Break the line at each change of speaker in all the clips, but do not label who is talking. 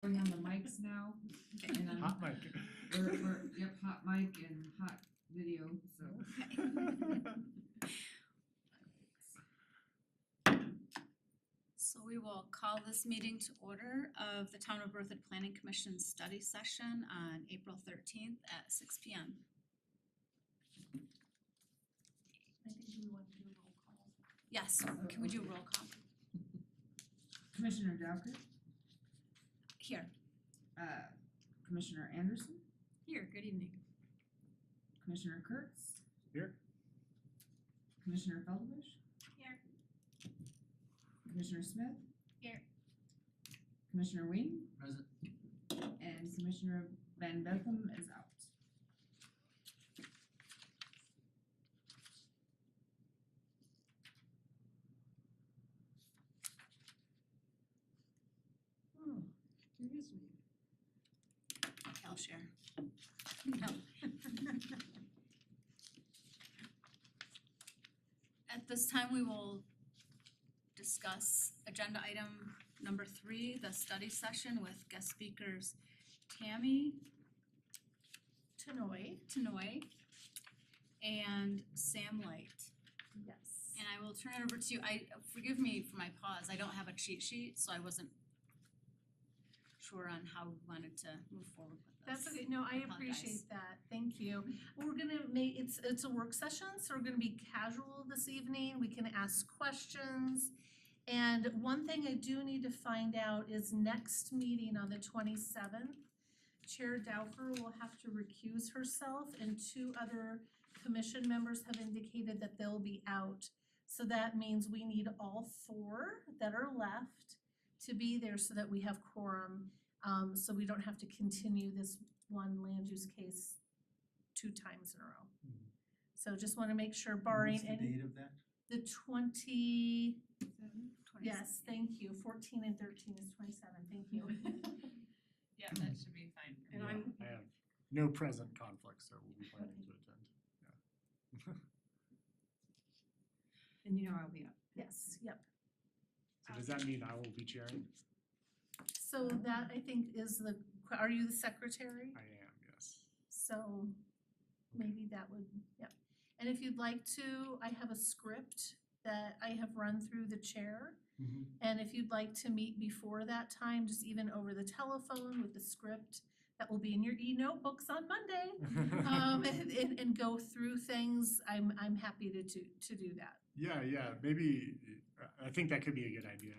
Going on the mics now, and
Hot mic.
yep, hot mic and hot video, so.
So we will call this meeting to order of the Town of Berthoud Planning Commission study session on April 13th at 6 p.m.
I think we want to do a roll call.
Yes, can we do a roll call?
Commissioner Dowker,
Here.
Commissioner Anderson,
Here, good evening.
Commissioner Kurtz.
Here.
Commissioner Feldbush.
Here.
Commissioner Smith.
Here.
Commissioner Wing,
Present.
and Commissioner Van Betham is out.
Oh, excuse me.
I'll share. No. At this time, we will discuss agenda item number 3, the study session with guest speakers Tammy Tenoy and Sam Light.
Yes.
And I will turn it over to you. Forgive me for my pause, I don't have a cheat sheet, so I wasn't sure on how we wanted to move forward with this.
That's okay, no, I
Apologize.
appreciate that, thank you. We're gonna make, it's a work session, so we're gonna be casual this evening, we can ask questions. And one thing I do need to find out is next meeting on the 27th, Chair Dowker will have to recuse herself and 2 other commission members have indicated that they'll be out. So that means we need all 4 that are left to be there so that we have quorum. So we don't have to continue this one land use case 2 times in a row. So just wanna make sure barring
What's the
any,
date of that?
the 20,
27.
yes, thank you, 14 and 13 is 27, thank you.
Yeah, that should be fine for me.
And I'm,
I have no present conflicts, so we'll be planning to attend. Yeah.
And you know I'll be up.
yes, yep.
So does that mean I will be chairing?
So that I think is are you the secretary?
I am, yes.
So maybe that would, yep. And if you'd like to, I have a script that I have run through the chair.
Mhm.
And if you'd like to meet before that time, just even over the telephone with the script, that will be in your e-notebooks on Monday. And go through things, I'm happy to do that.
Yeah, maybe, I think that could be a good idea.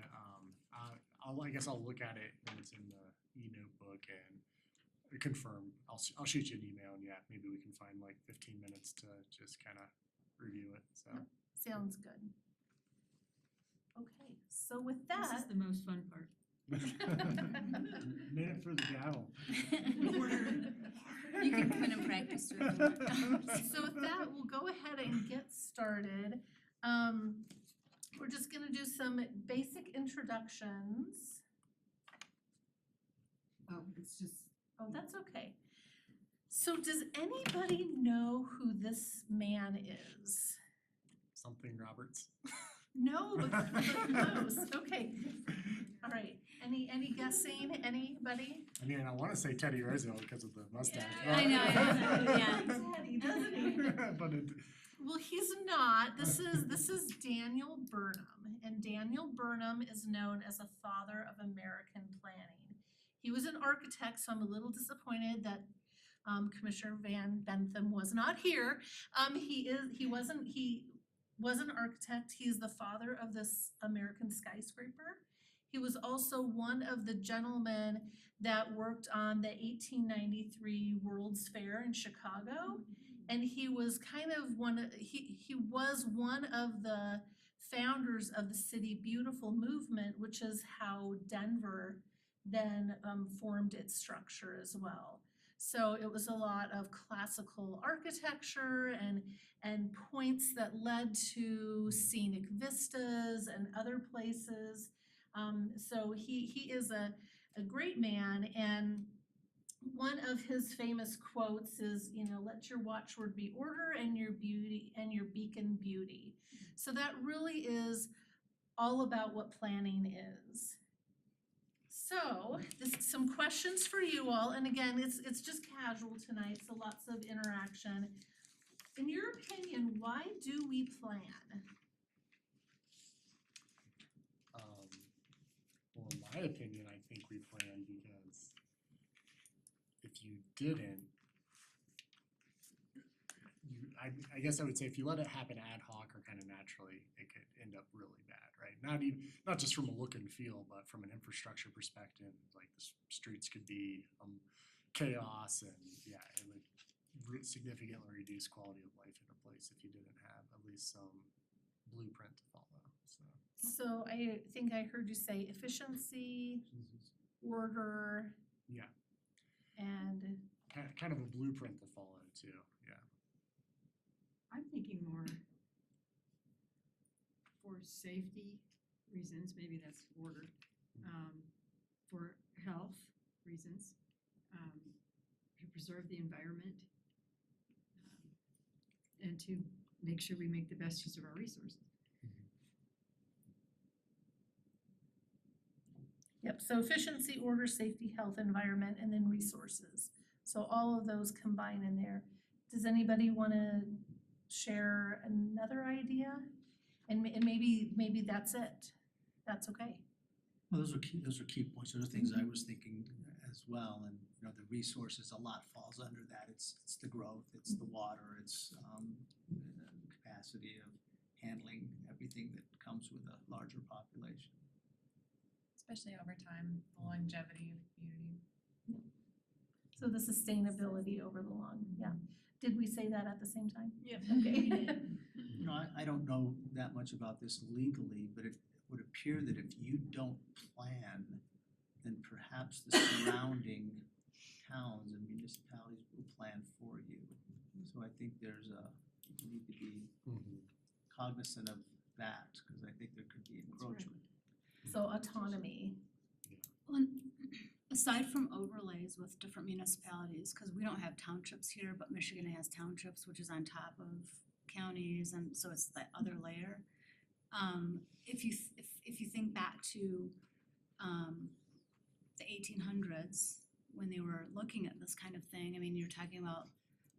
I guess I'll look at it when it's in the e-notebook and confirm. I'll shoot you an email and yeah, maybe we can find like 15 minutes to just kind of review it, so.
Sounds good. Okay, so with
This is
that,
the most fun part.
Minute for the gavel.
You can come in and practice too if you want.
so with that, we'll go ahead and get started. We're just gonna do some basic introductions.
Oh, it's just,
Oh, that's okay. So does anybody know who this man is?
Something Roberts.
No, but close, okay. All right, any guessing, anybody?
I mean, I wanna say Teddy Roosevelt because of the mustache.
I know, yeah.
Teddy, doesn't he?
But it,
Well, he's not. This is Daniel Burnham, and Daniel Burnham is known as a father of American planning. He was an architect, so I'm a little disappointed that Commissioner Van Bentham was not here. He was an architect. He's the father of this American skyscraper. He was also one of the gentlemen that worked on the 1893 World's Fair in Chicago. And he was kind of he was one of the founders of the City Beautiful movement, which is how Denver then formed its structure as well. So it was a lot of classical architecture and points that led to scenic vistas and other places. So he is a great man, and one of his famous quotes is, let your watchword be order and your beauty and your beacon beauty. So that really is all about what planning is. So, this is some questions for you all, and again, it's just casual tonight, so lots of interaction. In your opinion, why do we plan?
Well, in my opinion, I think we planned because if you didn't, I guess I would say if you let it happen ad hoc or kind of naturally, it could end up really bad, right? Not just from a look and feel, but from an infrastructure perspective, like the streets could be chaos, and yeah, it would significantly reduce quality of life in a place if you didn't have at least some blueprint to follow, so.
So I think I heard you say efficiency, order,
Yeah,
and
kind of a blueprint to follow too, yeah.
I'm thinking more for safety reasons, maybe that's order, for health reasons, to preserve the environment, and to make sure we make the best use of our resources.
Yep, so efficiency, order, safety, health, environment, and then resources. So all of those combine in there. Does anybody wanna share another idea? And maybe that's it. That's okay.
Well, those are key points. Those are things I was thinking as well, and you know, the resources, a lot falls under that. It's the growth, it's the water, it's the capacity of handling everything that comes with a larger population.
Especially over time, the longevity of the community.
So the sustainability over the long, yeah. Did we say that at the same time?
Yep.
Okay.
You know, I don't know that much about this legally, but it would appear that if you don't plan, then perhaps the surrounding towns and municipalities will plan for you. So I think you need to be cognizant of that, because I think there could be encroachment.
So autonomy.
Well, and aside from overlays with different municipalities, because we don't have townships here, but Michigan has townships, which is on top of counties, and so it's that other layer. If you think back to the 1800s, when they were looking at this kind of thing, I mean, you're talking about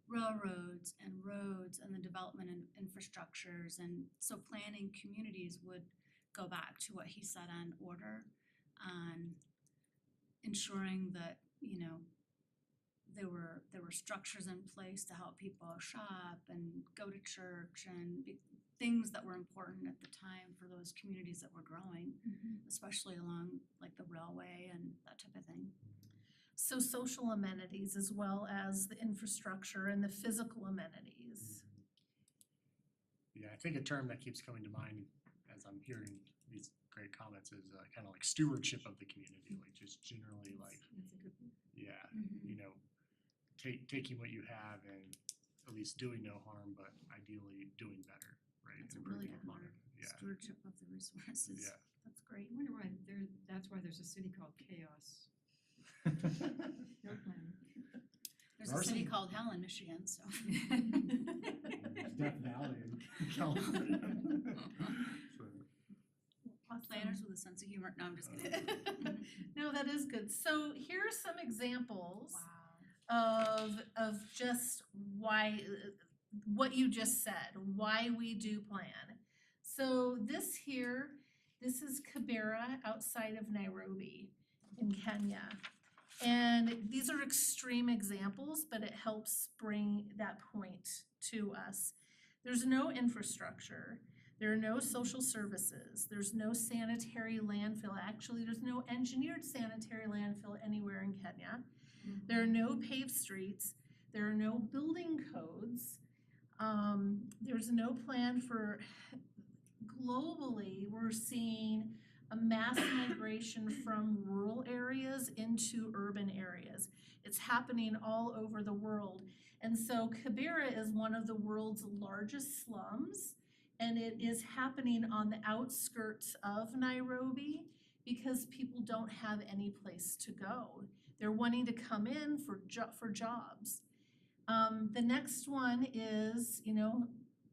railroads and roads and the development and infrastructures, and so planning communities would go back to what he said on order, on ensuring that, you know, there were structures in place to help people shop and go to church and things that were important at the time for those communities that were growing, especially along like the railway and that type of thing.
So social amenities as well as the infrastructure and the physical amenities.
Yeah, I think a term that keeps coming to mind as I'm hearing these great comments is kind of like stewardship of the community, like just generally like,
That's a good one.
yeah, you know, taking what you have and at least doing no harm, but ideally doing better, right?
That's a really
Improving
good
upon
word.
it. Yeah,
Stewardship of the resources.
yeah.
That's great.
I wonder why that's why there's a city called Chaos. No plan.
There's a city
Varsity.
called Hell in Michigan, so.
Death Valley in California. So,
Awesome.
Planners with a sense of humor. No, I'm just kidding.
No, that is good. So here are some examples
Wow.
of just why, what you just said, why we do plan. So this is Kibera outside of Nairobi in Kenya. And these are extreme examples, but it helps bring that point to us. There's no infrastructure. There are no social services. There's no sanitary landfill. Actually, there's no engineered sanitary landfill anywhere in Kenya. There are no paved streets. There are no building codes. There's no plan for, globally, we're seeing a mass migration from rural areas into urban areas. It's happening all over the world. And so Kibera is one of the world's largest slums, and it is happening on the outskirts of Nairobi because people don't have any place to go. They're wanting to come in for jobs. The next one is,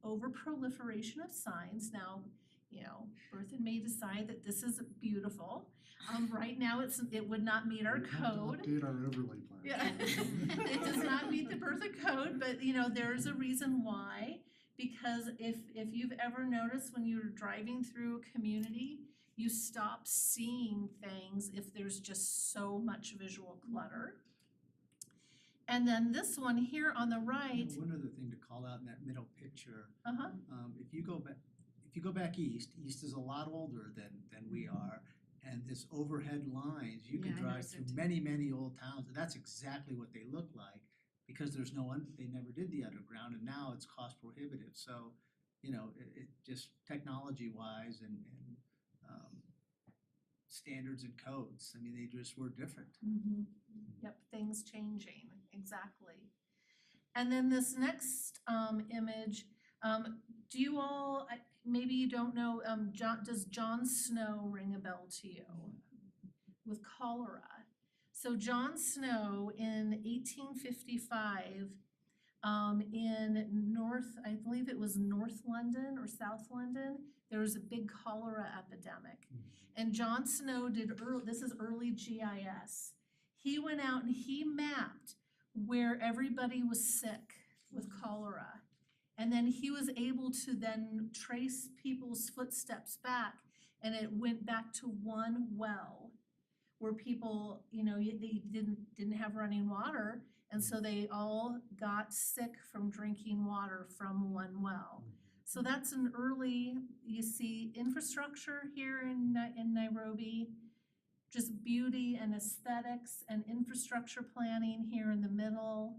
over proliferation of signs. Now, You know, Berthoud may decide that this is beautiful. Right now, it would not meet our
We have to
code.
Update our overlay plan.
Yeah, it does not meet the Berthoud code, but you know, there's a reason why. Because if you've ever noticed when you're driving through a community, you stop seeing things if there's just so much visual clutter. And then this one here on the right,
One other thing to call out in that middle picture,
uh-huh,
if you go back east is a lot older than we are. And this overhead lines, you can
Yeah, I
drive
noticed
through
that too.
many old towns, and that's exactly what they look like. Because there's they never did the underground, and now it's cost prohibitive, so, you know, it just technology wise and standards and codes, I mean, they just were different.
yep, things changing, exactly. And then this next image, do you all, maybe you don't know, does John Snow ring a bell to you? With cholera. So John Snow in 1855, in I believe it was North London or South London, there was a big cholera epidemic. And John Snow this is early GIS. He went out and he mapped where everybody was sick with cholera. And then he was able to then trace people's footsteps back, and it went back to one well where people, you know, they didn't have running water, and so they all got sick from drinking water from one well. So that's an early, you see infrastructure here in Nairobi, just beauty and aesthetics and infrastructure planning here in the middle.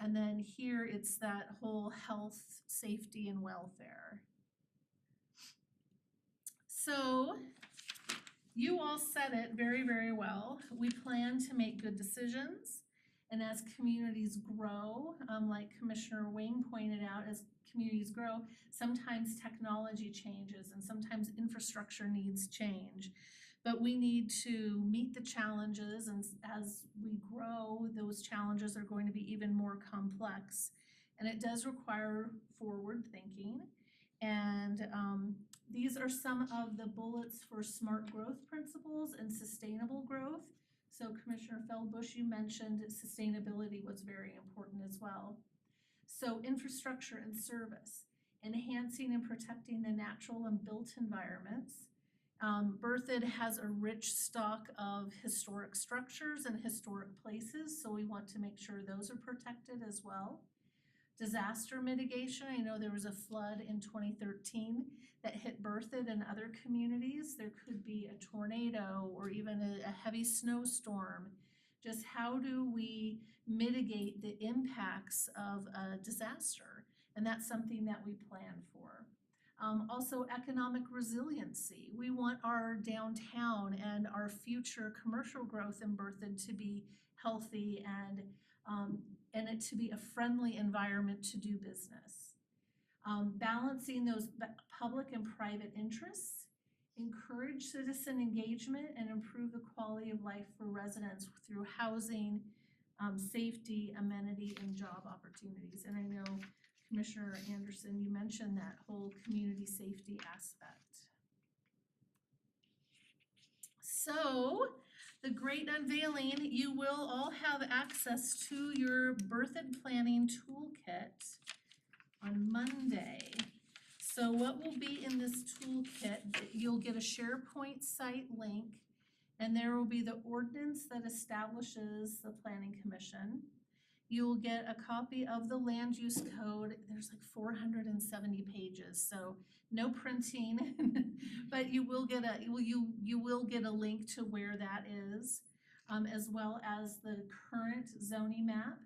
And then here it's that whole health, safety, and welfare. So you all said it very well. We plan to make good decisions. And as communities grow, like Commissioner Wing pointed out, as communities grow, sometimes technology changes and sometimes infrastructure needs change. But we need to meet the challenges, and as we grow, those challenges are going to be even more complex. And it does require forward thinking. And these are some of the bullets for SMART growth principles and sustainable growth. So Commissioner Feldbush, you mentioned sustainability was very important as well. So infrastructure and service, enhancing and protecting the natural and built environments. Berthoud has a rich stock of historic structures and historic places, so we want to make sure those are protected as well. Disaster mitigation, I know there was a flood in 2013 that hit Berthoud and other communities. There could be a tornado or even a heavy snowstorm. Just how do we mitigate the impacts of a disaster? And that's something that we plan for. Also economic resiliency. We want our downtown and our future commercial growth in Berthoud to be healthy and it to be a friendly environment to do business. Balancing those public and private interests, encourage citizen engagement, and improve the quality of life for residents through housing, safety, amenity, and job opportunities. And I know Commissioner Anderson, you mentioned that whole community safety aspect. So, the great unveiling, you will all have access to your Berthoud Planning Toolkit on Monday. So what will be in this toolkit, you'll get a SharePoint site link, and there will be the ordinance that establishes the Planning Commission. You'll get a copy of the land use code. There's like 470 pages, so no printing, but you will get a link to where that is, as well as the current zoning map,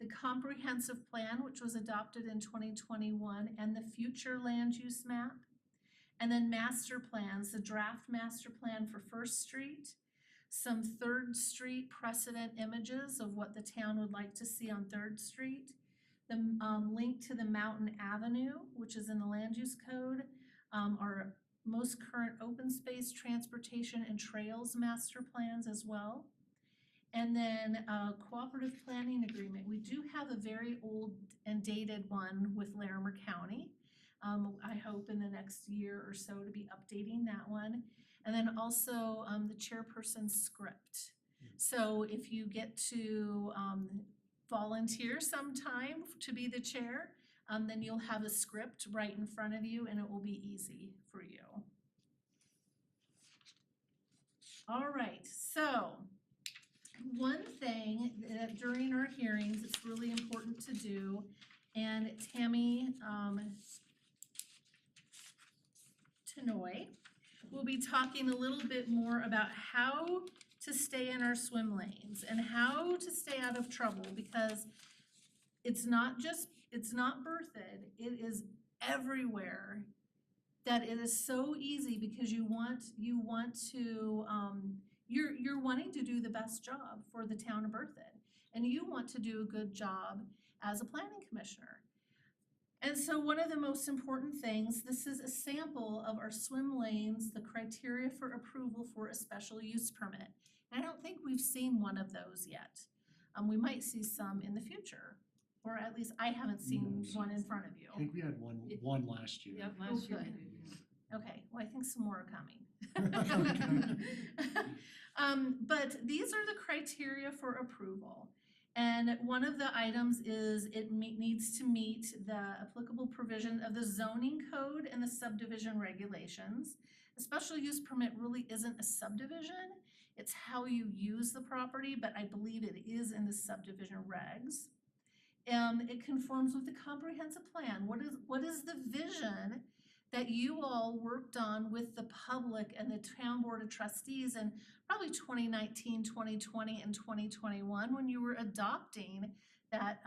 the comprehensive plan, which was adopted in 2021, and the future land use map, and then master plans, the draft master plan for First Street, some Third Street precedent images of what the town would like to see on Third Street, the link to the Mountain Avenue, which is in the land use code, our most current open space, transportation, and trails master plans as well. And then a cooperative planning agreement. We do have a very old and dated one with Larimer County. I hope in the next year or so to be updating that one. And then also, the chairperson's script. So if you get to, volunteer sometime to be the chair, then you'll have a script right in front of you and it will be easy for you. All right, so one thing that during our hearings, it's really important to do, and Tammy Tenoy will be talking a little bit more about how to stay in our swim lanes and how to stay out of trouble, because it's not Berthoud, it is everywhere, that it is so easy because you're wanting to do the best job for the town of Berthoud, and you want to do a good job as a planning commissioner. And so one of the most important things, this is a sample of our swim lanes, the criteria for approval for a special use permit. And I don't think we've seen one of those yet. We might see some in the future, or at least I haven't seen one in front of
I
you.
think we had one last year.
Yep, last year we
good.
did, yeah.
Okay, well, I think some more are coming. But these are the criteria for approval. And one of the items is it needs to meet the applicable provision of the zoning code and the subdivision regulations. A special use permit really isn't a subdivision, it's how you use the property, but I believe it is in the subdivision regs. It conforms with the comprehensive plan. What is the vision that you all worked on with the public and the town board of trustees in probably 2019, 2020, and 2021 when you were adopting that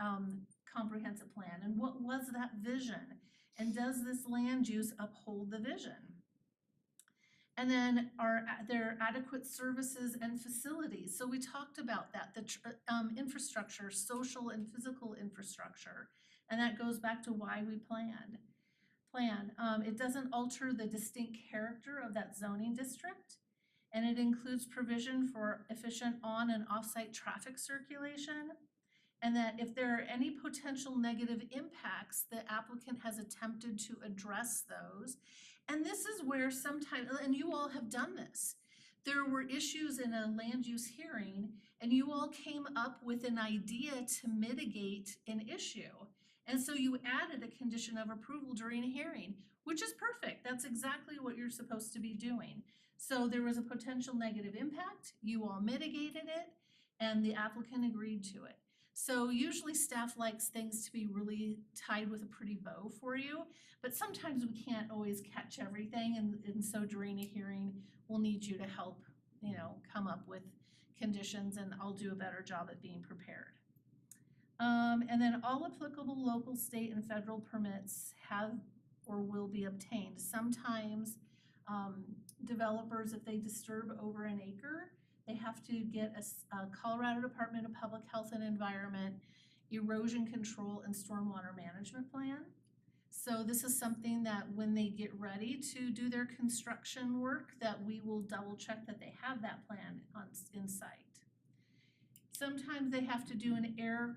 comprehensive plan? And what was that vision? And does this land use uphold the vision? And then are there adequate services and facilities? So we talked about that, the infrastructure, social and physical infrastructure, and that goes back to why we plan. It doesn't alter the distinct character of that zoning district, and it includes provision for efficient on and off-site traffic circulation, and that if there are any potential negative impacts, the applicant has attempted to address those. And this is where sometimes, and you all have done this, there were issues in a land use hearing, and you all came up with an idea to mitigate an issue. And so you added a condition of approval during a hearing, which is perfect. That's exactly what you're supposed to be doing. So there was a potential negative impact, you all mitigated it, and the applicant agreed to it. So usually staff likes things to be really tied with a pretty bow for you, but sometimes we can't always catch everything, and so during a hearing, we'll need you to help, come up with conditions, and I'll do a better job at being prepared. And then all applicable local, state, and federal permits have or will be obtained. Sometimes developers, if they disturb over an acre, they have to get a Colorado Department of Public Health and Environment erosion control and stormwater management plan. So this is something that when they get ready to do their construction work, that we will double check that they have that plan in site. Sometimes they have to do an air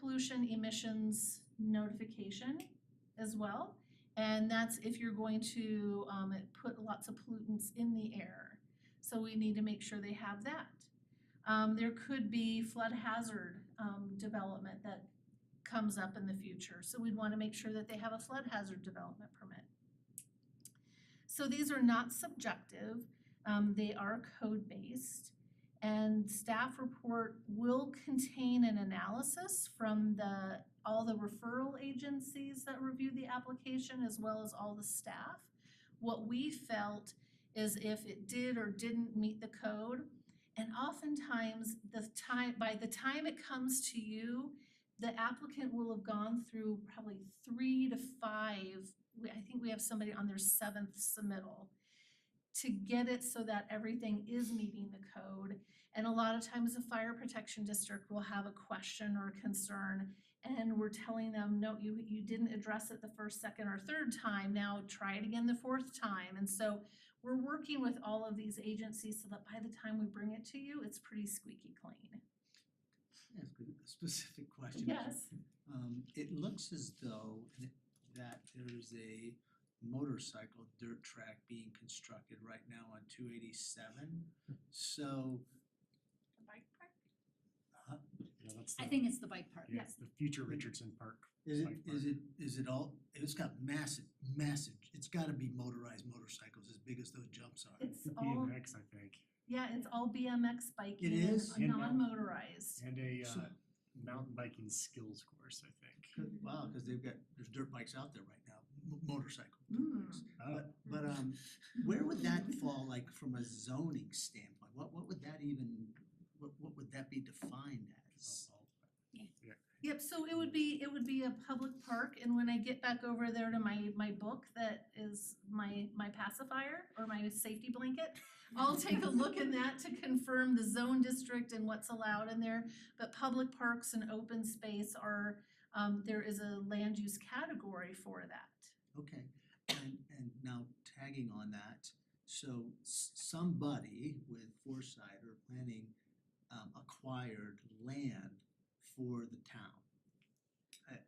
pollution emissions notification as well. And that's if you're going to put lots of pollutants in the air. So we need to make sure they have that. There could be flood hazard development that comes up in the future. So we'd want to make sure that they have a flood hazard development permit. So these are not subjective, they are code-based. And staff report will contain an analysis from all the referral agencies that review the application, as well as all the staff. What we felt is if it did or didn't meet the code, and oftentimes by the time it comes to you, the applicant will have gone through probably 3 to 5, I think we have somebody on their 7th submittal, to get it so that everything is meeting the code. And a lot of times the fire protection district will have a question or a concern, and we're telling them, no, you didn't address it the first, second, or third time, now try it again the 4th time. And so we're working with all of these agencies so that by the time we bring it to you, it's pretty squeaky clean.
Ask a specific question.
Yes.
It looks as though, and that there's a motorcycle dirt track being constructed right now on 287. So,
The bike park?
Yeah, that's
I
the,
think it's the bike park.
yeah, it's the future Richardson Park.
is it,
Bike
is it all, it's got massive, it's gotta be motorized motorcycles as big as those jumps are.
It's
The
all,
BMX, I think,
yeah, it's all BMX biking.
is?
And
Non-motorized.
and a
So-
mountain biking skills course, I think.
Wow, cause there's dirt bikes out there right now, motorcycle dirt
Mm.
bikes.
Oh,
But where would that fall, like, from a zoning standpoint? What would that even, what would that be defined as?
Yep, so it would be a public park, and when I get back over there to my book that is my pacifier or my safety blanket, I'll take a look in that to confirm the zone district and what's allowed in there. But public parks and open space are, there is a land use category for that.
Okay, and now tagging on that, so somebody with foresight or planning acquired land for the town.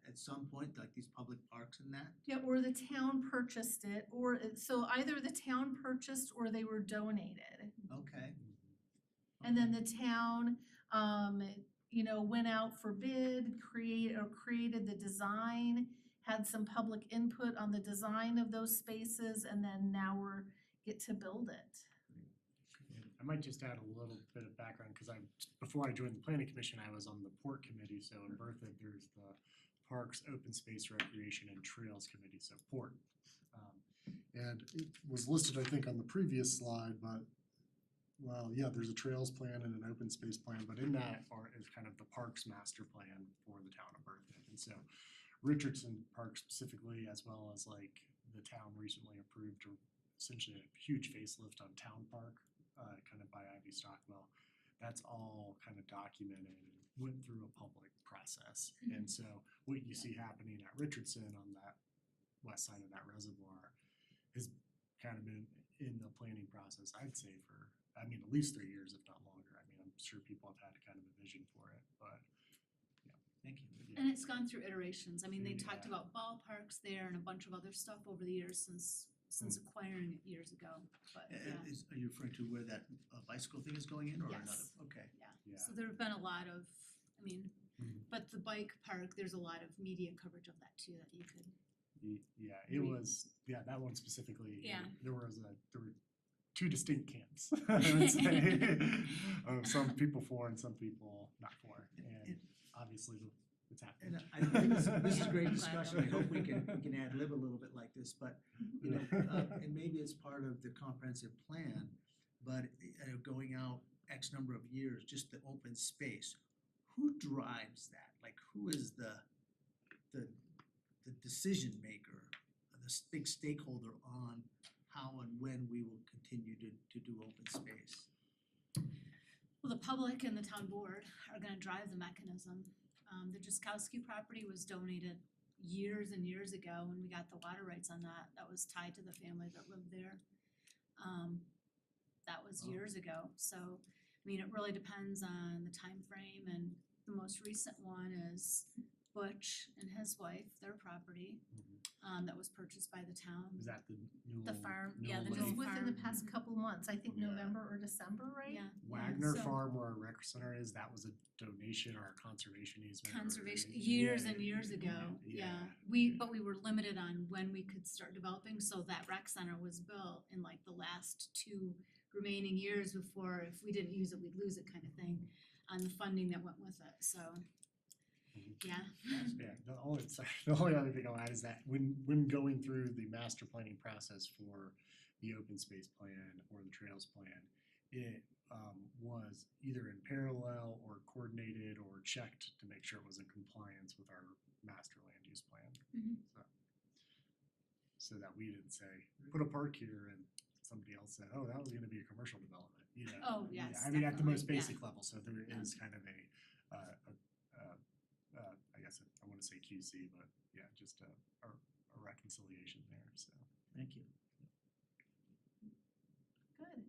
At some point, like these public parks and that,
Yeah, or the town purchased it, so either the town purchased or they were donated.
okay.
And then the town, went out for bid, created the design, had some public input on the design of those spaces, and then now get to build it.
I might just add a little bit of background, because before I joined the planning commission, I was on the port committee, so in Berthoud, there's the Parks, Open Space, Recreation, and Trails Committee, so port.
And it was listed, I think, on the previous slide, but, well, yeah, there's a trails plan and an open space plan, but in that is kind of the parks master plan for the town of Berthoud. And so Richardson Park specifically, as well as like the town recently approved essentially a huge facelift on Town Park, kind of by Ivy Stockwell. That's all kind of documented and went through a public process. And so what you see happening at Richardson on that west side of that reservoir has kind of been in the planning process, I'd say for, at least 3 years, if not longer. I'm sure people have had kind of a vision for it, but
Thank you.
yeah.
And it's gone through iterations. I mean, they talked
Yeah.
about ballparks there and a bunch of other stuff over the years since acquiring it years ago, but yeah.
Are you referring to where that bicycle thing is going in or another?
Yes.
Okay.
Yeah.
So there have been a lot of,
Mhm.
but the bike park, there's a lot of media coverage of that too that you could.
Yeah, it was, that one specifically.
Yeah.
There were two distinct camps, I would say, of some people for and some people not for, and obviously it's happening.
And I think this is great
I'm glad
discussion. I
that-
hope we can ad lib a little bit like this, but and maybe it's part of the comprehensive plan, but going out X number of years, just the open space, who drives that? Like, who is the decision maker, the big stakeholder on how and when we will continue to do open space?
Well, the public and the town board are gonna drive the mechanism. The Jaskowski property was donated years and years ago when we got the water rights on that. That was tied to the family that lived there. That was
Wow.
years ago, so, it really depends on the time frame. And the most recent one is Butch and his wife, their property, that was purchased by the town.
Is that the new?
The farm, yeah, the
Newell
new
Just
Lane?
within the
farm.
past couple months, I think
Yeah.
November or December, right?
Yeah.
Wagner
so-
Farm where our rec center is, that was a donation or a conservation easement. or-
Conservation, years
Yeah,
and years ago, yeah. But we were limited on when we could start developing, so that rec center was built in like the last 2 remaining years before, if we didn't use it, we'd lose it kind of thing, on the funding that went with it, so,
Mhm.
yeah.
Yeah, the only other thing I'll add is that when going through the master planning process for the open space plan or the trails plan, it was either in parallel or coordinated or checked to make sure it was in compliance with our master land use plan.
Mhm.
So that we didn't say, put a park here and somebody else said, oh, that was gonna be a commercial development,
Oh,
Yeah,
yes,
I mean, at the most
definitely, yeah.
basic level, so there
Yeah.
is kind of I guess I wanna say QC, but yeah, just a reconciliation there, so.
Thank you.
Good.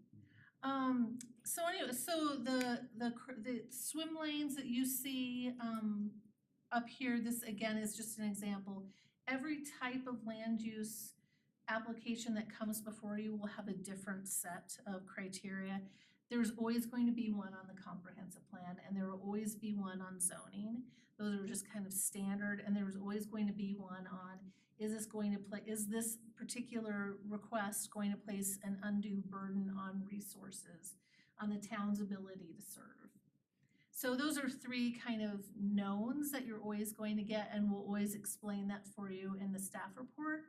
So anyway, so the swim lanes that you see up here, this again is just an example. every type of land use application that comes before you will have a different set of criteria. There's always going to be one on the comprehensive plan, and there will always be one on zoning. Those are just kind of standard, and there's always going to be one on, is this particular request going to place an undue burden on resources, on the town's ability to serve? So those are three kind of knowns that you're always going to get, and we'll always explain that for you in the staff report.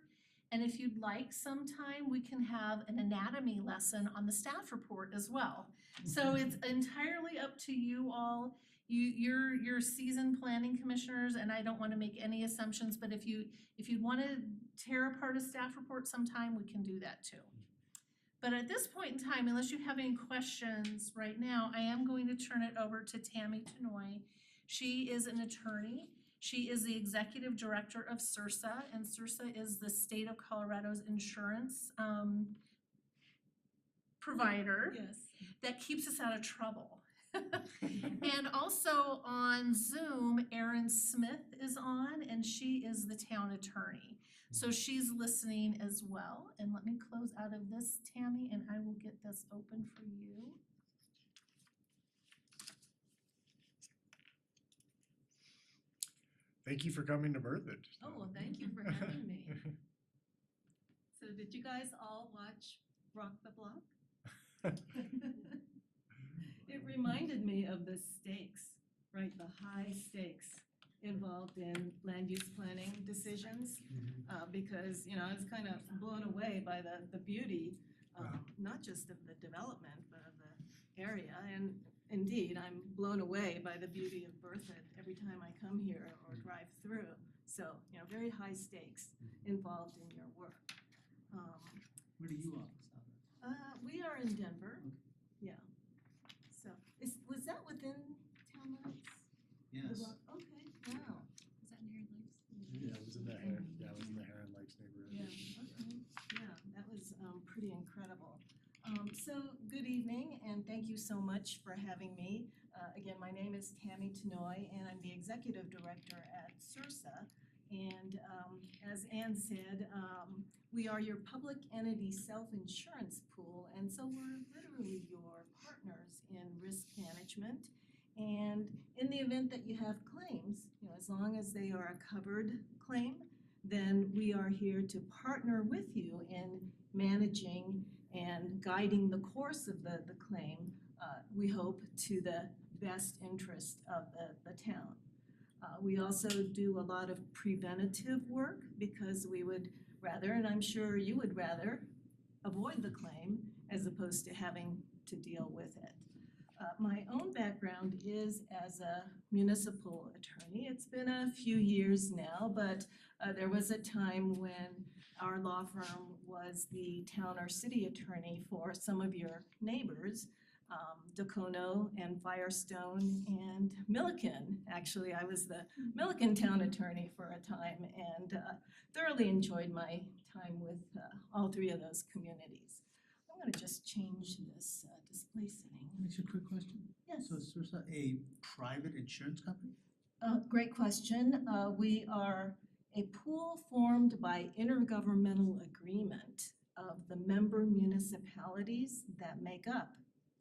And if you'd like, sometime we can have an anatomy lesson on the staff report as well. So it's entirely up to you all. You're seasoned planning commissioners, and I don't want to make any assumptions, but if you'd want to tear apart a staff report sometime, we can do that too. But at this point in time, unless you have any questions right now, I am going to turn it over to Tammy Tenoy. She is an attorney. She is the executive director of CIRSA, and CIRSA is the state of Colorado's insurance provider that keeps us out of trouble. And also on Zoom, Erin Smith is on, and she is the town attorney. So she's listening as well. And let me close out of this, Tammy, and I will get this open for you.
Thank you for coming to Berthoud.
Oh, well, thank you for having me. So did you guys all watch Rock the Block? It reminded me of the stakes, right? The high stakes involved in land use planning decisions. Because, you know, I was kind of blown away by the beauty, not just of the development, but of the area. And indeed, I'm blown away by the beauty of Berthoud every time I come here or drive through. So, you know, very high stakes involved in your work.
Where do you office out of?
We are in Denver.
Okay.
Yeah. So, was that within town limits? The
Yes.
rock- Okay, wow.
Is that near Lakes?
Yeah, it was in the Heron Lakes neighborhood.
Yeah, okay, yeah, that was pretty incredible. So, good evening, and thank you so much for having me. Again, my name is Tammy Tenoy, and I'm the executive director at CIRSA. And as Ann said, we are your public entity self-insurance pool, and so we're literally your partners in risk management. And in the event that you have claims, you know, as long as they are a covered claim, then we are here to partner with you in managing and guiding the course of the claim, we hope, to the best interest of the town. We also do a lot of preventative work because we would rather, and I'm sure you would rather, avoid the claim as opposed to having to deal with it. My own background is as a municipal attorney. It's been a few years now, but there was a time when our law firm was the town or city attorney for some of your neighbors, Dacono and Firestone and Milliken. Actually, I was the Milliken town attorney for a time and thoroughly enjoyed my time with all three of those communities. I'm going to just change this display setting.
Can I ask you a quick question?
Yes.
So is CIRSA a private insurance company?
Great question. We are a pool formed by intergovernmental agreement of the member municipalities that make up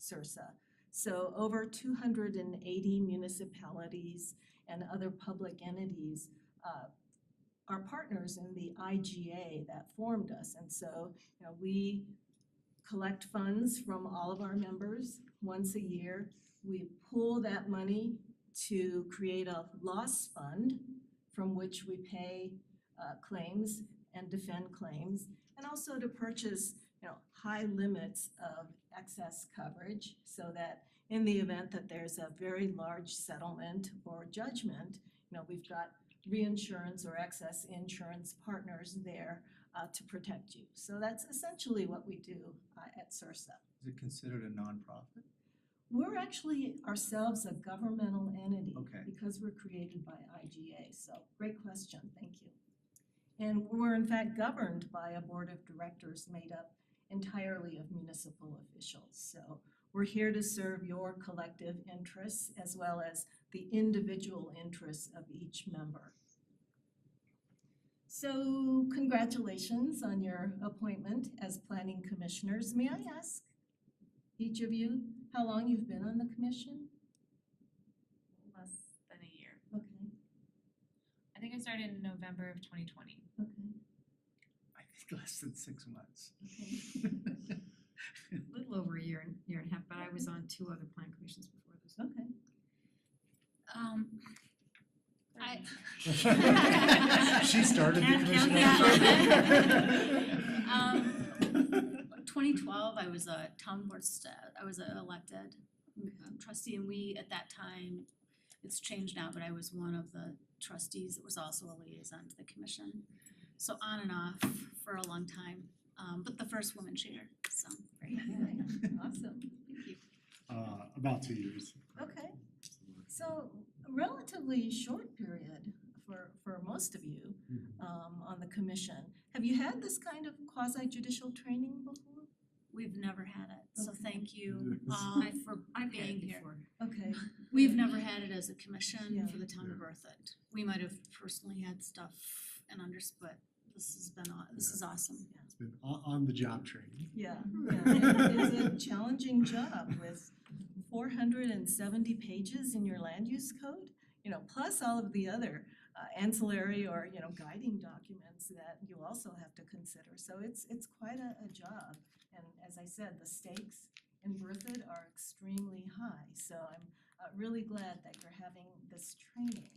CIRSA. So over 280 municipalities and other public entities are partners in the IGA that formed us. And so, you know, we collect funds from all of our members once a year. We pool that money to create a loss fund from which we pay claims and defend claims, and also to purchase, you know, high limits of excess coverage so that in the event that there's a very large settlement or judgment, you know, we've got reinsurance or excess insurance partners there to protect you. So that's essentially what we do at CIRSA.
Is it considered a nonprofit?
We're actually ourselves a governmental entity
Okay.
because we're created by IGA. So great question, thank you. And we're in fact governed by a board of directors made up entirely of municipal officials. So we're here to serve your collective interests as well as the individual interests of each member. So congratulations on your appointment as planning commissioners. May I ask each of you how long you've been on the commission?
Less than a year.
Okay,
I think I started in November of 2020.
okay,
I think less than 6 months.
okay,
A little over a year and a half, but I was on 2 other plan commissions before this.
okay.
She started the
Count
commission.
that.
2012, I was a town board I was a elected trustee, and we, at that time, it's changed now, but I was one of the trustees that was also a liaison to the commission. So on and off for a long time, but the first woman chair, so.
Okay, awesome, thank you.
About 2 years.
Okay, so a relatively short period for most of you on the commission. Have you had this kind of quasi judicial training before?
We've never had it, so
Okay.
thank you
Yes.
all for
I've had
being
it
here.
before.
Okay,
We've never had it as a commission
Yeah.
for the town of
Yeah.
Berthoud. We might have personally had stuff and but this has been, this is awesome.
It's been on the job training.
yeah, it's a challenging job with 470 pages in your land use code, plus all of the other ancillary or, guiding documents that you also have to consider. So it's quite a job. And as I said, the stakes in Berthoud are extremely high. So I'm really glad that you're having this training.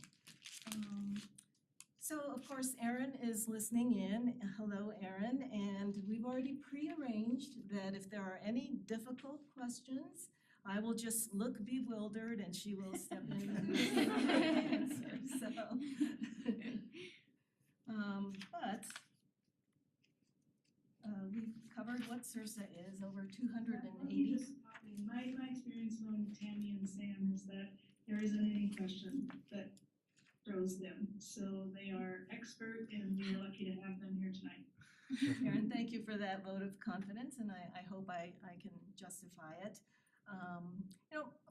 So of course, Erin is listening in. Hello, Erin. And we've already prearranged that if there are any difficult questions, I will just look bewildered and she will step in and answer. So, we've covered what SIRSA is, over 280.
My experience knowing Tammy and Sam is that there isn't any question that throws them. So they are expert and we're lucky to have them here tonight.
Erin, thank you for that vote of confidence, and I hope I can justify it.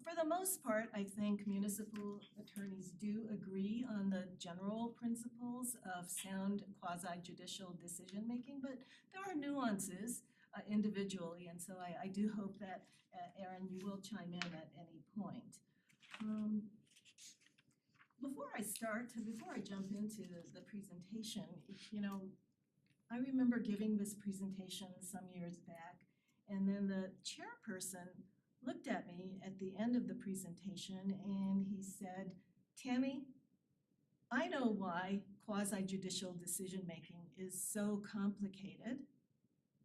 For the most part, I think municipal attorneys do agree on the general principles of sound quasi-judicial decision-making, but there are nuances individually, and so I do hope that, Erin, you will chime in at any point. Before I jump into the presentation, I remember giving this presentation some years back, and then the chairperson looked at me at the end of the presentation and he said, "Tammy, I know why quasi-judicial decision-making is so complicated."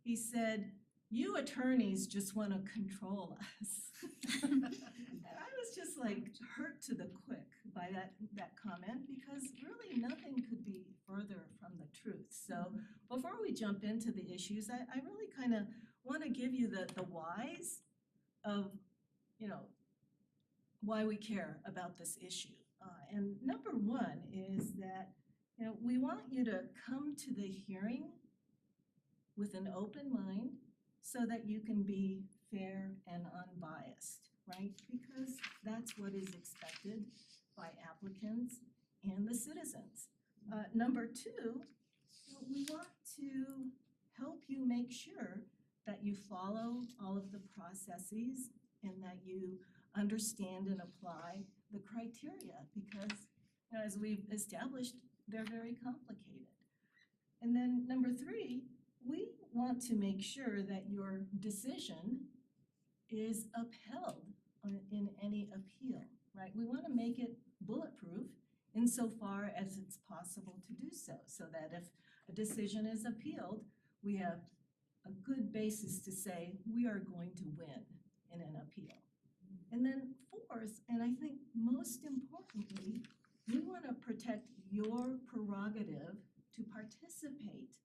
He said, "You attorneys just want to control us." And I was just like hurt to the quick by that comment, because really nothing could be further from the truth. So before we jump into the issues, I really kind of want to give you the whys of, why we care about this issue. And number one is that, we want you to come to the hearing with an open mind so that you can be fair and unbiased, right? Because that's what is expected by applicants and the citizens. Number two, we want to help you make sure that you follow all of the processes and that you understand and apply the criteria, because as we've established, they're very complicated. And then number three, we want to make sure that your decision is upheld in any appeal, right? We want to make it bulletproof insofar as it's possible to do so, so that if a decision is appealed, we have a good basis to say we are going to win in an appeal. And then fourth, and I think most importantly, we want to protect your prerogative to participate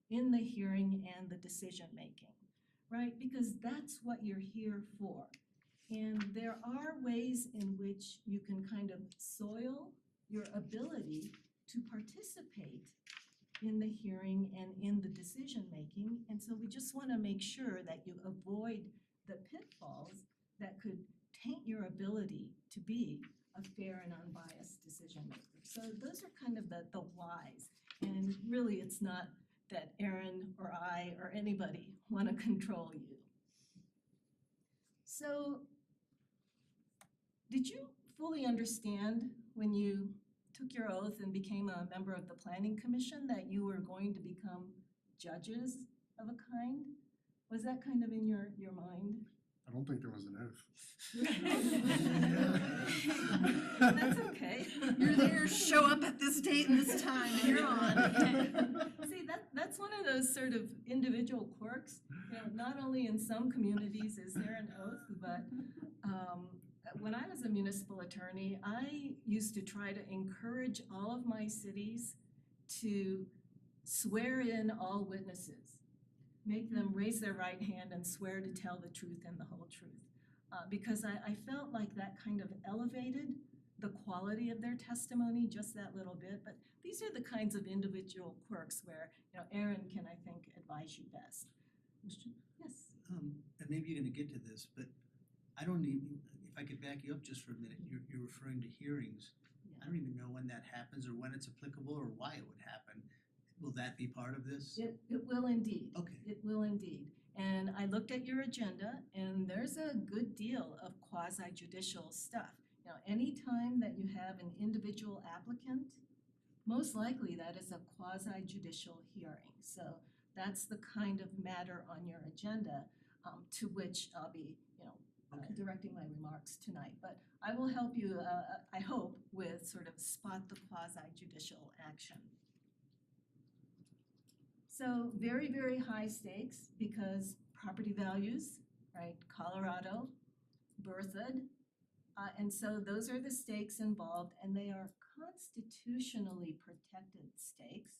in the hearing and the decision making, right? Because that's what you're here for. And there are ways in which you can kind of soil your ability to participate in the hearing and in the decision making. And so we just want to make sure that you avoid the pitfalls that could taint your ability to be a fair and unbiased decision maker. So those are kind of the whys. And really, it's not that Aaron or I or anybody want to control you. So, did you fully understand when you took your oath and became a member of the Planning Commission that you were going to become judges of a kind? Was that kind of in your mind?
I don't think there was an oath.
That's okay.
You're there, show up at this date and this time, and you're on.
See, that's one of those sort of individual quirks. You know, not only in some communities is there an oath, but when I was a municipal attorney, I used to try to encourage all of my cities to swear in all witnesses. Make them raise their right hand and swear to tell the truth and the whole truth. Because I felt like that kind of elevated the quality of their testimony just that little bit. But these are the kinds of individual quirks where, you know, Aaron can, I think, advise you best. Yes.
And maybe you're gonna get to this, but I don't even, if I could back you up just for a minute, you're referring to hearings. I don't even know when that happens or when it's applicable or why it would happen. Will that be part of this?
It will indeed.
Okay.
It will indeed. And I looked at your agenda and there's a good deal of quasi-judicial stuff. You know, anytime that you have an individual applicant, most likely that is a quasi-judicial hearing. So that's the kind of matter on your agenda to which I'll be, you know,
Okay.
directing my remarks tonight. But I will help you, I hope, with sort of spot the quasi-judicial action. So very, very high stakes because property values, right? Colorado, Berthoud. And so those are the stakes involved and they are constitutionally protected stakes,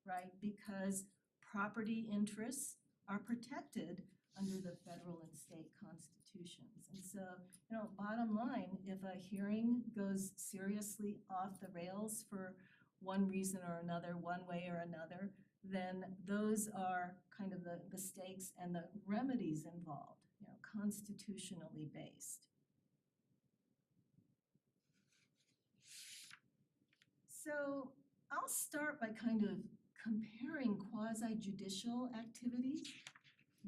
right? Because property interests are protected under the federal and state constitutions. And so, you know, bottom line, if a hearing goes seriously off the rails for one reason or another, one way or another, then those are kind of the stakes and the remedies involved, you know, constitutionally based. So I'll start by kind of comparing quasi-judicial activities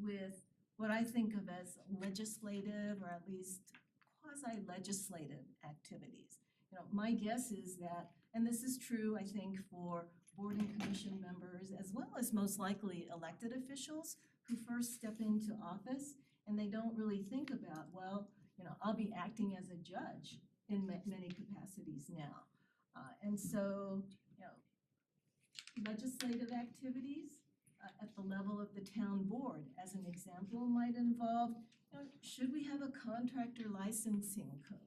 with what I think of as legislative or at least quasi-legislative activities. You know, my guess is that, and this is true, I think, for board and commission members, as well as most likely elected officials who first step into office and they don't really think about, well, you know, I'll be acting as a judge in many capacities now. And so, you know, legislative activities at the level of the town board, as an example, might involve, you know, should we have a contractor licensing code?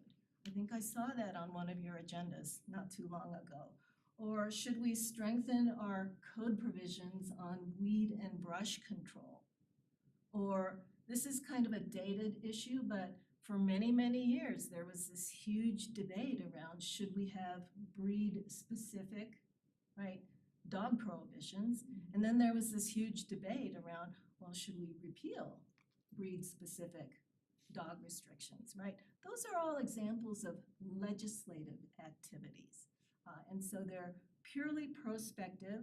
I think I saw that on one of your agendas not too long ago. Or should we strengthen our code provisions on weed and brush control? Or this is kind of a dated issue, but for many, many years, there was this huge debate around should we have breed-specific, right, dog prohibitions? And then there was this huge debate around, well, should we repeal breed-specific dog restrictions, right? Those are all examples of legislative activities. And so they're purely prospective.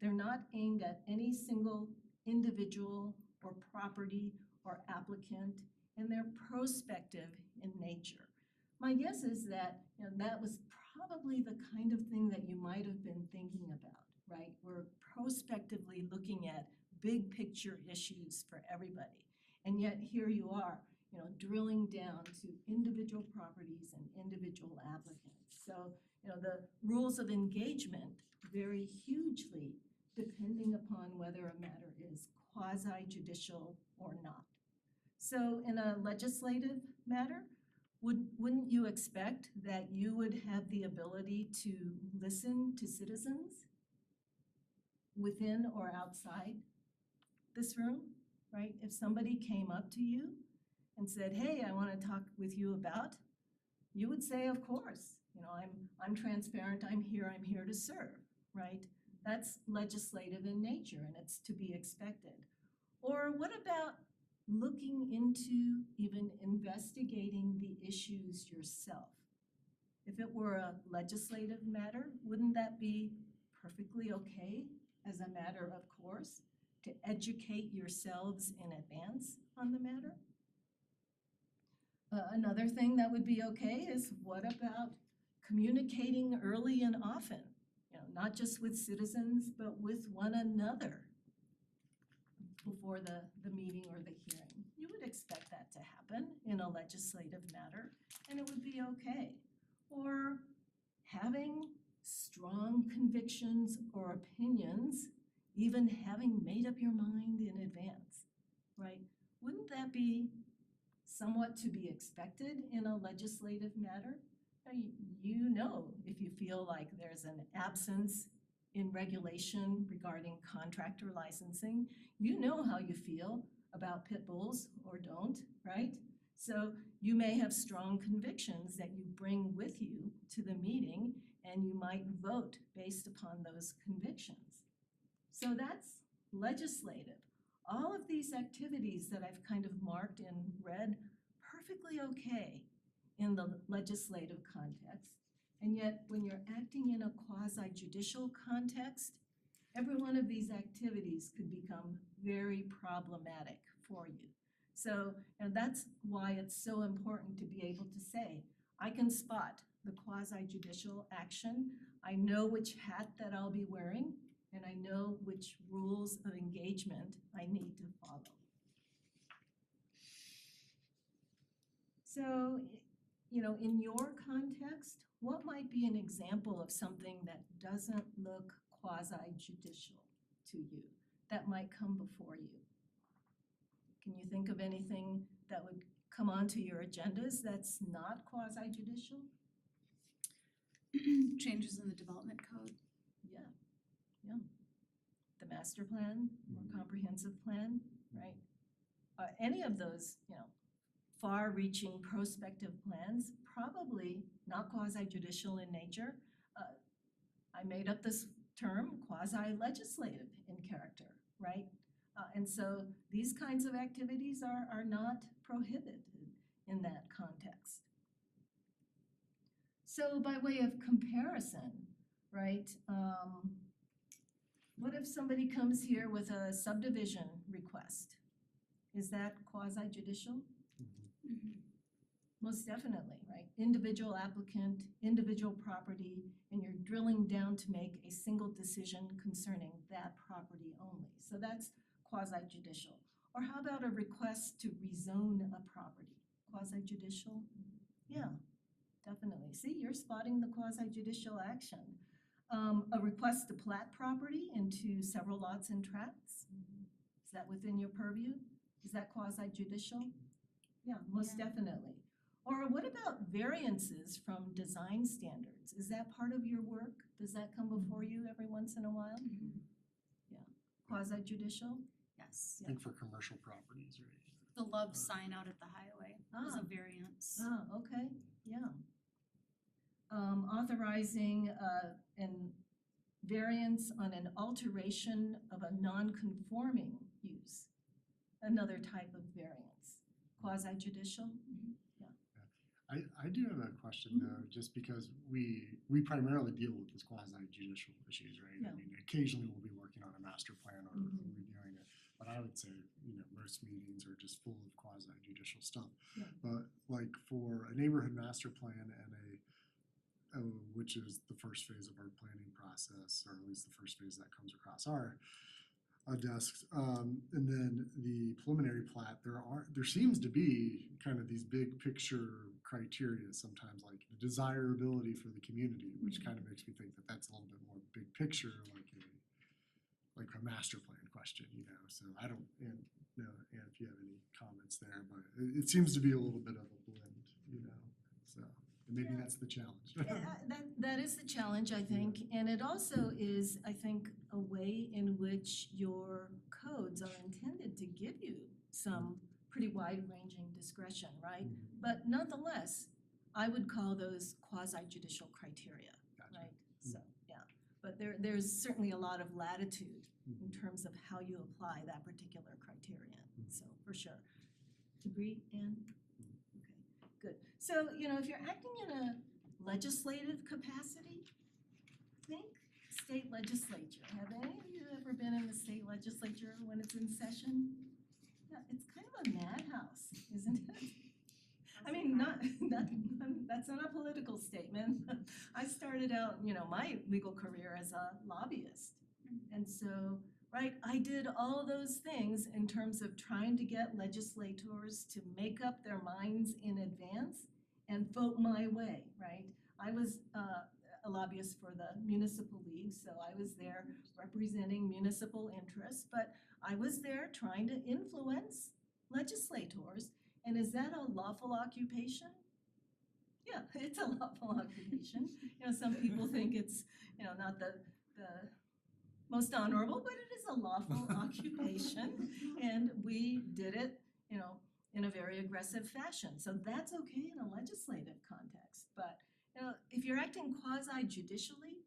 They're not aimed at any single individual or property or applicant, and they're prospective in nature. My guess is that, you know, that was probably the kind of thing that you might have been thinking about, right? We're prospectively looking at big picture issues for everybody. And yet here you are, you know, drilling down to individual properties and individual applicants. So, you know, the rules of engagement vary hugely depending upon whether a matter is quasi-judicial or not. So in a legislative matter, wouldn't you expect that you would have the ability to listen to citizens within or outside this room, right? If somebody came up to you and said, hey, I want to talk with you about, you would say, of course, you know, I'm transparent, I'm here to serve, right? That's legislative in nature and it's to be expected. Or what about looking into even investigating the issues yourself? If it were a legislative matter, wouldn't that be perfectly okay as a matter of course to educate yourselves in advance on the matter. Another thing that would be okay is what about communicating early and often? You know, not just with citizens, but with one another before the meeting or the hearing. You would expect that to happen in a legislative matter, and it would be okay. Or having strong convictions or opinions, even having made up your mind in advance, right? Wouldn't that be somewhat to be expected in a legislative matter? You know, if you feel like there's an absence in regulation regarding contractor licensing, you know how you feel about pit bulls or don't, right? So you may have strong convictions that you bring with you to the meeting, and you might vote based upon those convictions. So that's legislative. All of these activities that I've kind of marked in red, perfectly okay in the legislative context. And yet, when you're acting in a quasi-judicial context, every one of these activities could become very problematic for you. So, and that's why it's so important to be able to say, I can spot the quasi-judicial action. I know which hat that I'll be wearing, and I know which rules of engagement I need to follow. So, you know, in your context, what might be an example of something that doesn't look quasi-judicial to you, that might come before you? Can you think of anything that would come onto your agendas that's not quasi-judicial?
Changes in the development code.
Yeah, yeah. The master plan, more comprehensive plan, right? Any of those, you know, far-reaching prospective plans, probably not quasi-judicial in nature. I made up this term, quasi-legislative in character, right? And so these kinds of activities are not prohibited in that context. So by way of comparison, right, what if somebody comes here with a subdivision request? Is that quasi-judicial? Most definitely, right? Individual applicant, individual property, and you're drilling down to make a single decision concerning that property only. So that's quasi-judicial. Or how about a request to rezone a property? Quasi-judicial? Yeah, definitely. See, you're spotting the quasi-judicial action. A request to plat property into several lots and tracts? Is that within your purview? Is that quasi-judicial? Yeah, most definitely. Or what about variances from design standards? Is that part of your work? Does that come before you every once in a while? Yeah, quasi-judicial?
Yes.
I think for commercial properties, right?
The love sign out at the highway is a variance.
Okay, yeah. Authorizing an variance on an alteration of a non-conforming use, another type of variance. Quasi-judicial?
I do have a question though, just because we primarily deal with these quasi-judicial issues, right?
Yeah.
I mean, occasionally we'll be working on a master plan or reviewing it, but I would say, you know, most meetings are just full of quasi-judicial stuff.
Yeah.
But like for a neighborhood master plan and which is the first phase of our planning process, or at least the first phase that comes across our desks, and then the preliminary plat, there seems to be kind of these big picture criteria sometimes, like the desirability for the community, which kind of makes me think that that's a little bit more big picture, like a master plan question, you know. So I don't know if you have any comments there, but it seems to be a little bit of a blend, you know. So maybe that's the challenge.
That is the challenge, I think, and it also is, I think, a way in which your codes are intended to give you some pretty wide-ranging discretion, right? But nonetheless, I would call those quasi-judicial criteria,
Gotcha.
right? So, yeah, but there's certainly a lot of latitude in terms of how you apply that particular criterion, so for sure. Agree, Anne? Okay, good. So, you know, if you're acting in a legislative capacity, think state legislature. Have any of you ever been in the state legislature when it's in session? Yeah, it's kind of a madhouse, isn't it? I mean, that's not a political statement. I started out, my legal career as a lobbyist. And so, right, I did all those things in terms of trying to get legislators to make up their minds in advance and vote my way, right? I was a lobbyist for the municipal league, so I was there representing municipal interests, but I was there trying to influence legislators. And is that a lawful occupation? Yeah, it's a lawful occupation. Some people think it's, not the most honorable, but it is a lawful occupation. And we did it, in a very aggressive fashion. So that's okay in a legislative context. But, if you're acting quasi-judicially,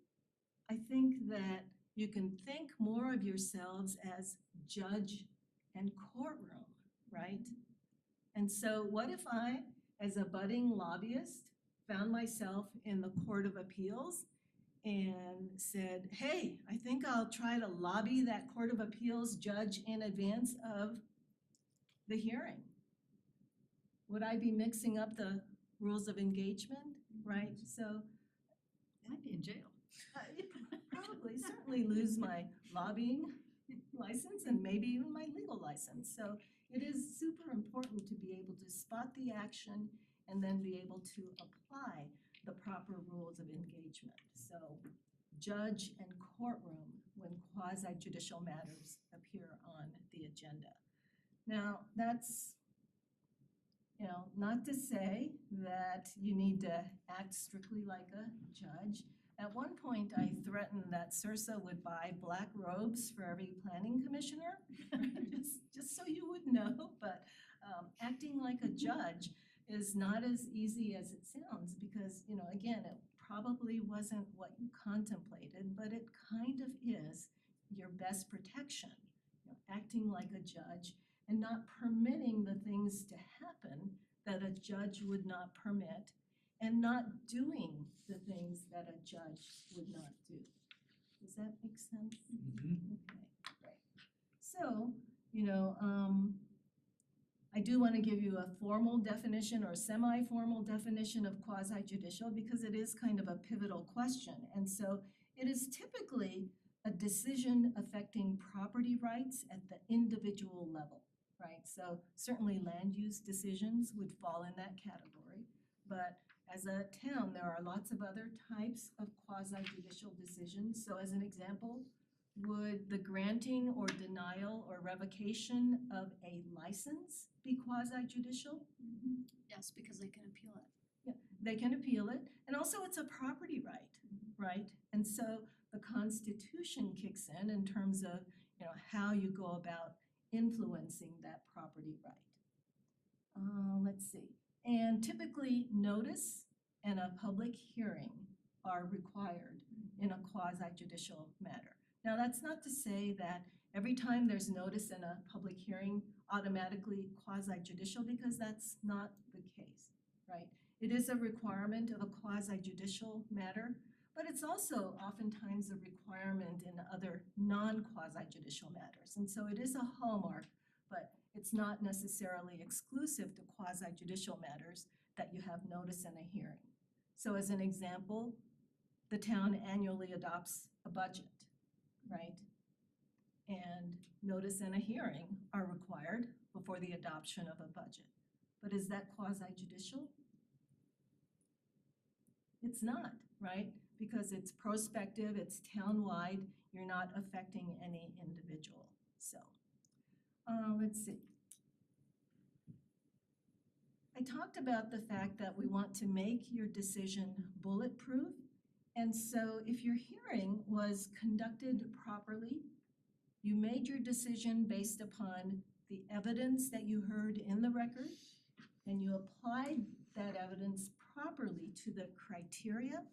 I think that you can think more of yourselves as judge and courtroom, right? And so what if I, as a budding lobbyist, found myself in the Court of Appeals and said, hey, I think I'll try to lobby that Court of Appeals judge in advance of the hearing? Would I be mixing up the rules of engagement, right? So
I'd be in jail.
probably certainly lose my lobbying license and maybe even my legal license. So it is super important to be able to spot the action and then be able to apply the proper rules of engagement. So judge and courtroom when quasi-judicial matters appear on the agenda. Now, that's, not to say that you need to act strictly like a judge. At one point, I threatened that Cirsa would buy black robes for every planning commissioner, just so you would know. But acting like a judge is not as easy as it sounds because, again, it probably wasn't what you contemplated, but it kind of is your best protection. Acting like a judge and not permitting the things to happen that a judge would not permit, and not doing the things that a judge would not do. Does that make sense? Okay, great. So, I do want to give you a formal definition or semi-formal definition of quasi-judicial because it is kind of a pivotal question. And so it is typically a decision affecting property rights at the individual level, right? So certainly land use decisions would fall in that category, but as a town, there are lots of other types of quasi-judicial decisions. So as an example, would the granting or denial or revocation of a license be quasi-judicial?
Yes, because they can appeal it.
Yeah, they can appeal it. And also it's a property right, right? And so the Constitution kicks in terms of, how you go about influencing that property right. Let's see. And typically notice and a public hearing are required in a quasi-judicial matter. Now, that's not to say that every time there's notice in a public hearing automatically quasi-judicial, because that's not the case, right? It is a requirement of a quasi-judicial matter, but it's also oftentimes a requirement in other non-quasi-judicial matters. And so it is a hallmark, but it's not necessarily exclusive to quasi-judicial matters that you have notice in a hearing. So as an example, the town annually adopts a budget, right? And notice and a hearing are required before the adoption of a budget. But is that quasi-judicial? It's not, right? Because it's prospective, it's town-wide, you're not affecting any individual. So, let's see. I talked about the fact that we want to make your decision bulletproof. And so if your hearing was conducted properly, you made your decision based upon the evidence that you heard in the record, and you applied that evidence properly to the criteria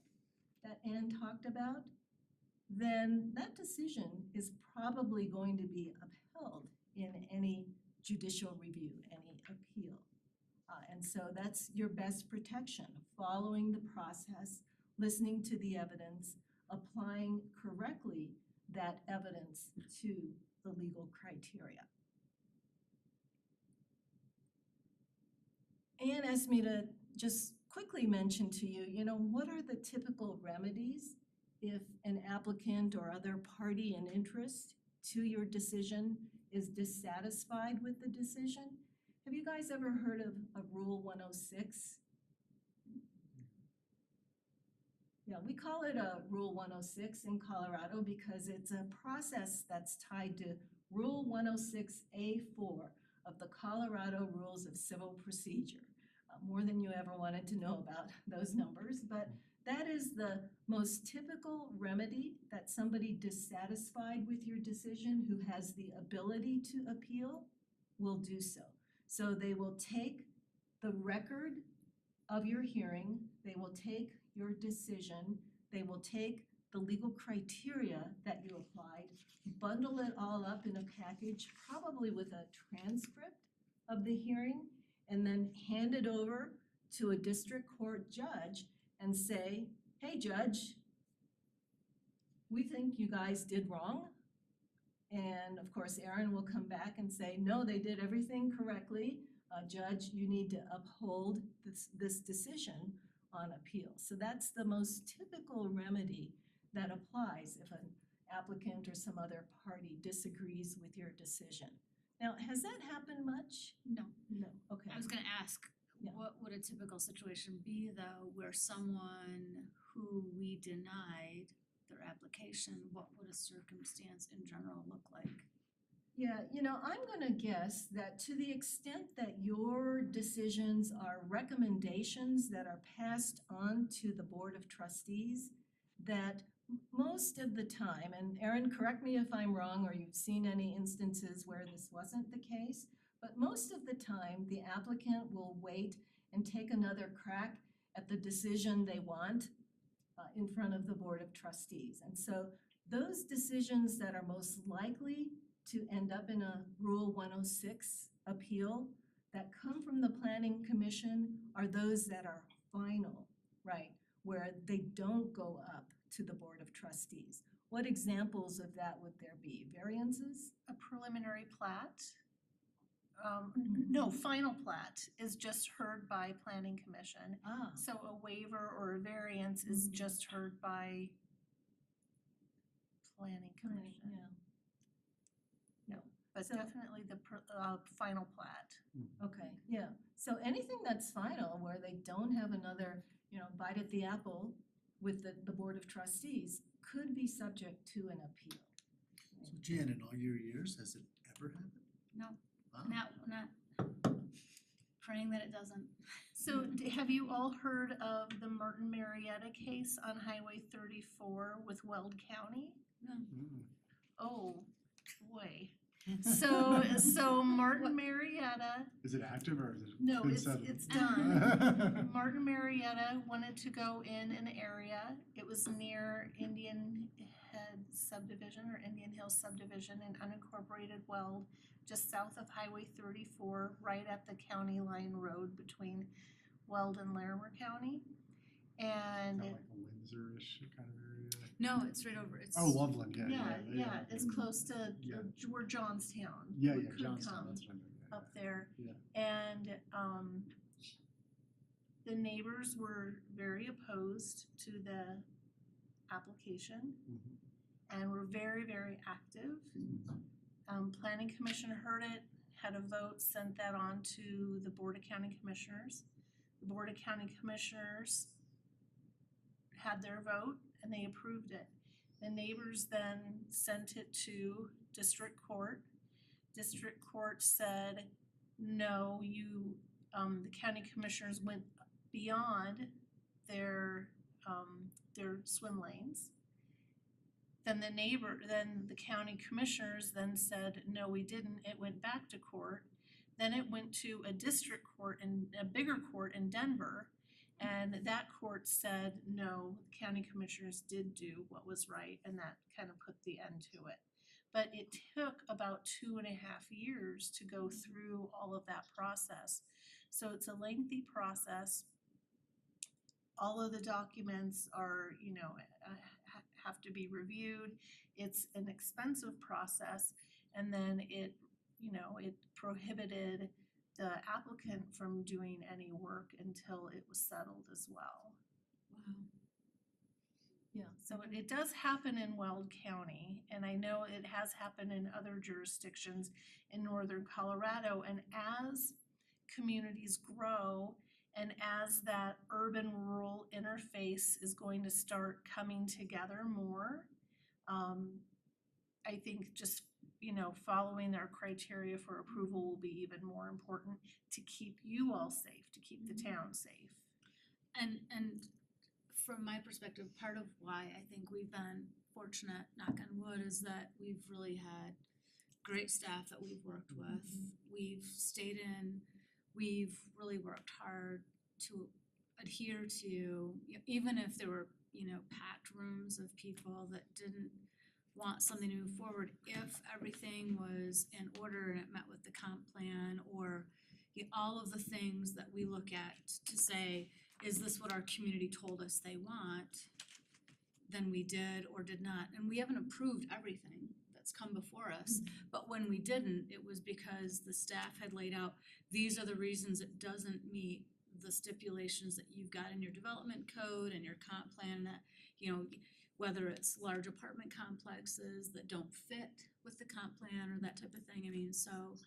that Ann talked about, then that decision is probably going to be upheld in any judicial review, any appeal. And so that's your best protection, following the process, listening to the evidence, applying correctly that evidence to the legal criteria. Anne asked me to just quickly mention to you, what are the typical remedies if an applicant or other party in interest to your decision is dissatisfied with the decision? Have you guys ever heard of Rule 106? Yeah, we call it a Rule 106 in Colorado because it's a process that's tied to Rule 106A4 of the Colorado Rules of Civil Procedure. More than you ever wanted to know about those numbers, but that is the most typical remedy that somebody dissatisfied with your decision who has the ability to appeal will do so. So they will take the record of your hearing, they will take your decision, they will take the legal criteria that you applied, bundle it all up in a package, probably with a transcript of the hearing, and then hand it over to a district court judge and say, hey, judge, we think you guys did wrong. And of course, Aaron will come back and say, no, they did everything correctly. Judge, you need to uphold this decision on appeal. So that's the most typical remedy that applies if an applicant or some other party disagrees with your decision. Now, has that happened much?
No.
No, okay.
I was gonna ask,
Yeah.
what would a typical situation be though, where someone who we denied their application, what would a circumstance in general look like?
Yeah, I'm gonna guess that to the extent that your decisions are recommendations that are passed on to the Board of Trustees, that most of the time, and Erin, correct me if I'm wrong or you've seen any instances where this wasn't the case, but most of the time, the applicant will wait and take another crack at the decision they want in front of the Board of Trustees. And so those decisions that are most likely to end up in a Rule 106 appeal that come from the Planning Commission are those that are final, right? Where they don't go up to the Board of Trustees. What examples of that would there be? Variances?
A preliminary plat, no, final plat is just heard by Planning Commission.
Ah,
So a waiver or a variance is just heard by Planning Commission.
Yeah.
But
So-
definitely the final plat.
Okay, yeah. So anything that's final where they don't have another, bite at the apple with the Board of Trustees could be subject to an appeal.
So Jan, in all your years, has it ever happened?
No,
Wow.
not praying that it doesn't.
So have you all heard of the Martin Marietta case on Highway 34 with Weld County?
Mm.
Oh, boy. So Martin Marietta,
Is it active or is it?
no,
been
it's
settled?
done. Martin Marietta wanted to go in an area. It was near Indian Head subdivision or Indian Hill subdivision in unincorporated Weld, just south of Highway 34, right at the county line road between Weld and Larimer County. And
Kind of like a Windsor-ish kind of area.
No, it's right over, it's.
Oh, Loveland,
yeah, it's close to
Yeah.
where Johnstown
Yeah,
could
Johnstown,
come
that's what I meant, yeah.
up there.
Yeah.
And the neighbors were very opposed to the application
Mhm.
and were very, very active. Planning Commission heard it, had a vote, sent that on to the Board of County Commissioners. The Board of County Commissioners had their vote and they approved it. The neighbors then sent it to District Court. District Court said, no, the county commissioners went beyond their swim lanes. Then the county commissioners then said, no, we didn't, it went back to court. Then it went to a district court and a bigger court in Denver. And that court said, no, the county commissioners did do what was right, and that kind of put the end to it. But it took about 2.5 years to go through all of that process. So it's a lengthy process. All of the documents are, have to be reviewed. It's an expensive process, and then it prohibited the applicant from doing any work until it was settled as well.
Wow.
Yeah.
So it does happen in Weld County, and I know it has happened in other jurisdictions in northern Colorado. And as communities grow and as that urban-rural interface is going to start coming together more, I think just, following our criteria for approval will be even more important to keep you all safe, to keep the town safe.
And from my perspective, part of why I think we've been fortunate, knock on wood, is that we've really had great staff that we've worked with. We've stayed in, we've really worked hard to adhere to, even if there were, packed rooms of people that didn't want something to move forward, if everything was in order and it met with the comp plan, or all of the things that we look at to say, is this what our community told us they want, then we did or did not. And we haven't approved everything that's come before us, but when we didn't, it was because the staff had laid out, these are the reasons it doesn't meet the stipulations that you've got in your development code and your comp plan, that, whether it's large apartment complexes that don't fit with the comp plan or that type of thing. I mean, so,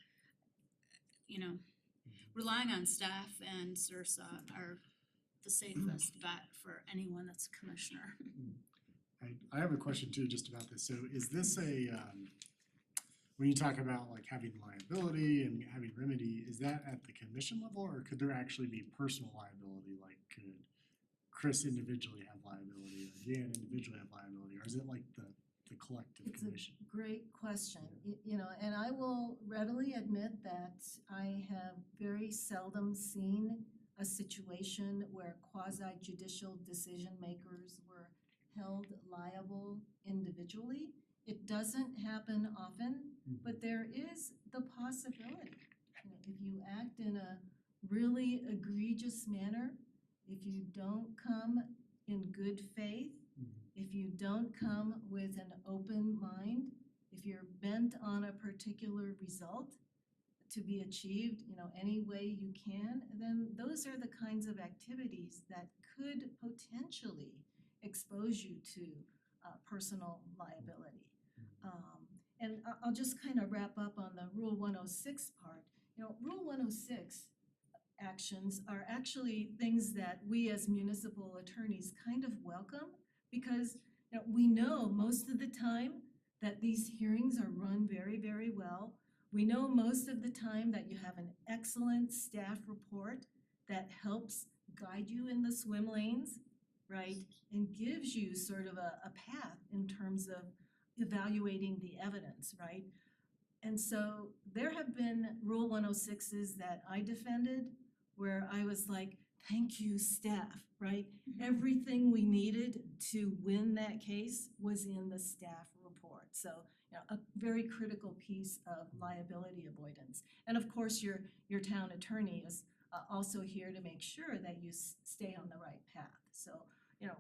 relying on staff and CIRSA are the safest bet for anyone that's a commissioner.
I have a question too, just about this. So is this when you talk about like having liability and having remedy, is that at the commission level, or could there actually be personal liability? Like, could Chris individually have liability, or Dan individually have liability, or is it like the collective
It's
commission?
a great question, and I will readily admit that I have very seldom seen a situation where quasi-judicial decision makers were held liable individually. It doesn't happen often, but there is the possibility. If you act in a really egregious manner, if you don't come in good faith, if you don't come with an open mind, if you're bent on a particular result to be achieved, any way you can, then those are the kinds of activities that could potentially expose you to personal liability. And I'll just kind of wrap up on the Rule 106 part. Rule 106 actions are actually things that we as municipal attorneys kind of welcome, because we know most of the time that these hearings are run very, very well. We know most of the time that you have an excellent staff report that helps guide you in the swim lanes, right? And gives you sort of a path in terms of evaluating the evidence, right? And so there have been Rule 106s that I defended where I was like, thank you, staff, right? Everything we needed to win that case was in the staff report. So, a very critical piece of liability avoidance. And of course, your town attorney is also here to make sure that you stay on the right path. So,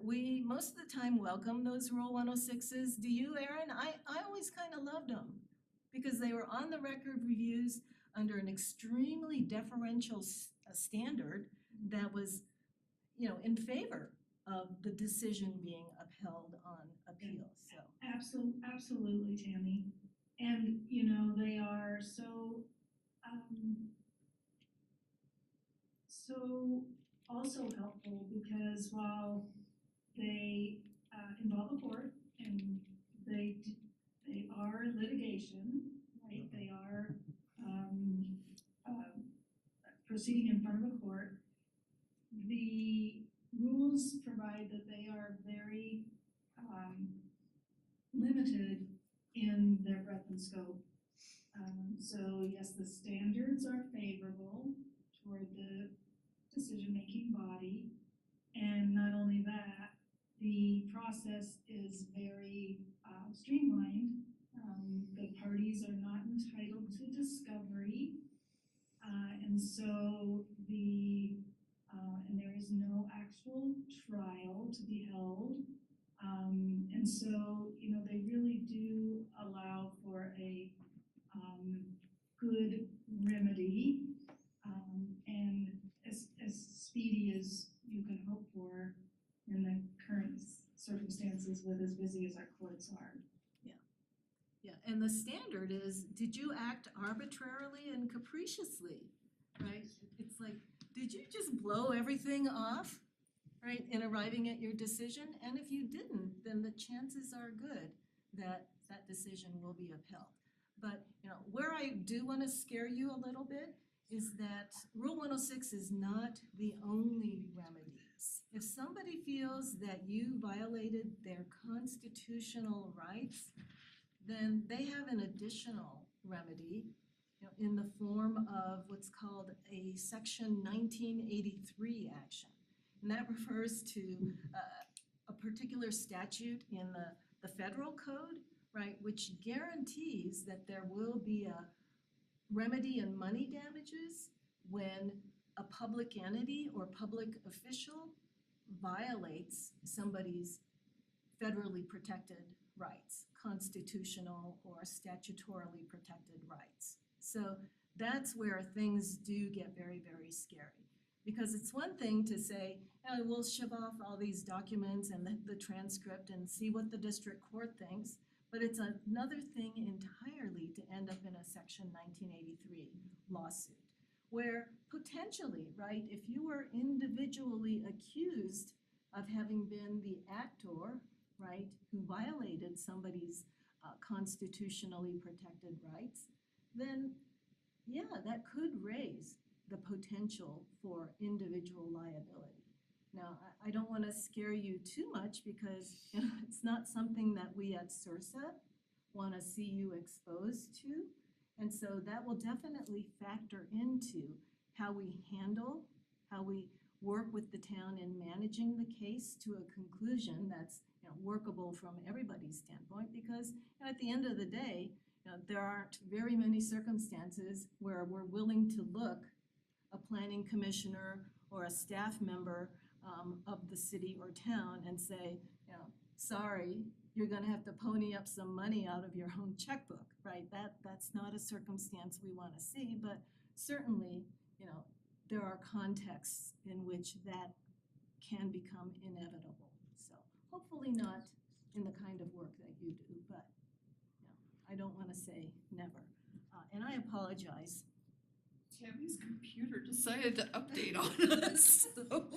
we most of the time welcome those Rule 106s. Do you, Aaron? I always kind of loved them because they were on the record reviews under an extremely deferential standard that was, in favor of the decision being upheld on appeal. So
Absolutely, Tammy. And, they are so also helpful, because while they involve a court and they are litigation, right? They are proceeding in front of a court. The rules provide that they are very limited in their breadth and scope. So yes, the standards are favorable toward the decision-making body, and not only that, the process is very streamlined. The parties are not entitled to discovery, and so and there is no actual trial to be held. And so, you know, they really do allow for a good remedy, and as speedy as you can hope for in the current circumstances with as busy as our courts are.
Yeah, and the standard is, did you act arbitrarily and capriciously, right? It's like, did you just blow everything off, right, in arriving at your decision? And if you didn't, then the chances are good that that decision will be upheld. But, you know, where I do want to scare you a little bit is that Rule 106 is not the only remedies. If somebody feels that you violated their constitutional rights, then they have an additional remedy, you know, in the form of what's called a Section 1983 action. And that refers to a particular statute in the federal code, right, which guarantees that there will be a remedy and money damages when a public entity or public official violates somebody's federally protected rights, constitutional or statutorily protected rights. So that's where things do get very, very scary. Because it's one thing to say, oh, we'll shove off all these documents and the transcript and see what the district court thinks, but it's another thing entirely to end up in a Section 1983 lawsuit, where potentially, right, if you were individually accused of having been the actor, right, who violated somebody's constitutionally protected rights, then yeah, that could raise the potential for individual liability. Now, I don't want to scare you too much because, you know, it's not something that we at SURSA want to see you exposed to. And so that will definitely factor into how we handle, how we work with the town in managing the case to a conclusion that's, you know, workable from everybody's standpoint, because, you know, at the end of the day, you know, there aren't very many circumstances where we're willing to look a planning commissioner or a staff member of the city or town and say, you know, sorry, you're gonna have to pony up some money out of your own checkbook, right? That's not a circumstance we wanna see, but certainly, you know, there are contexts in which that can become inevitable. So hopefully not in the kind of work that you do, but, you know, I don't wanna say never. And I apologize.
Tammy's computer decided to update on us, so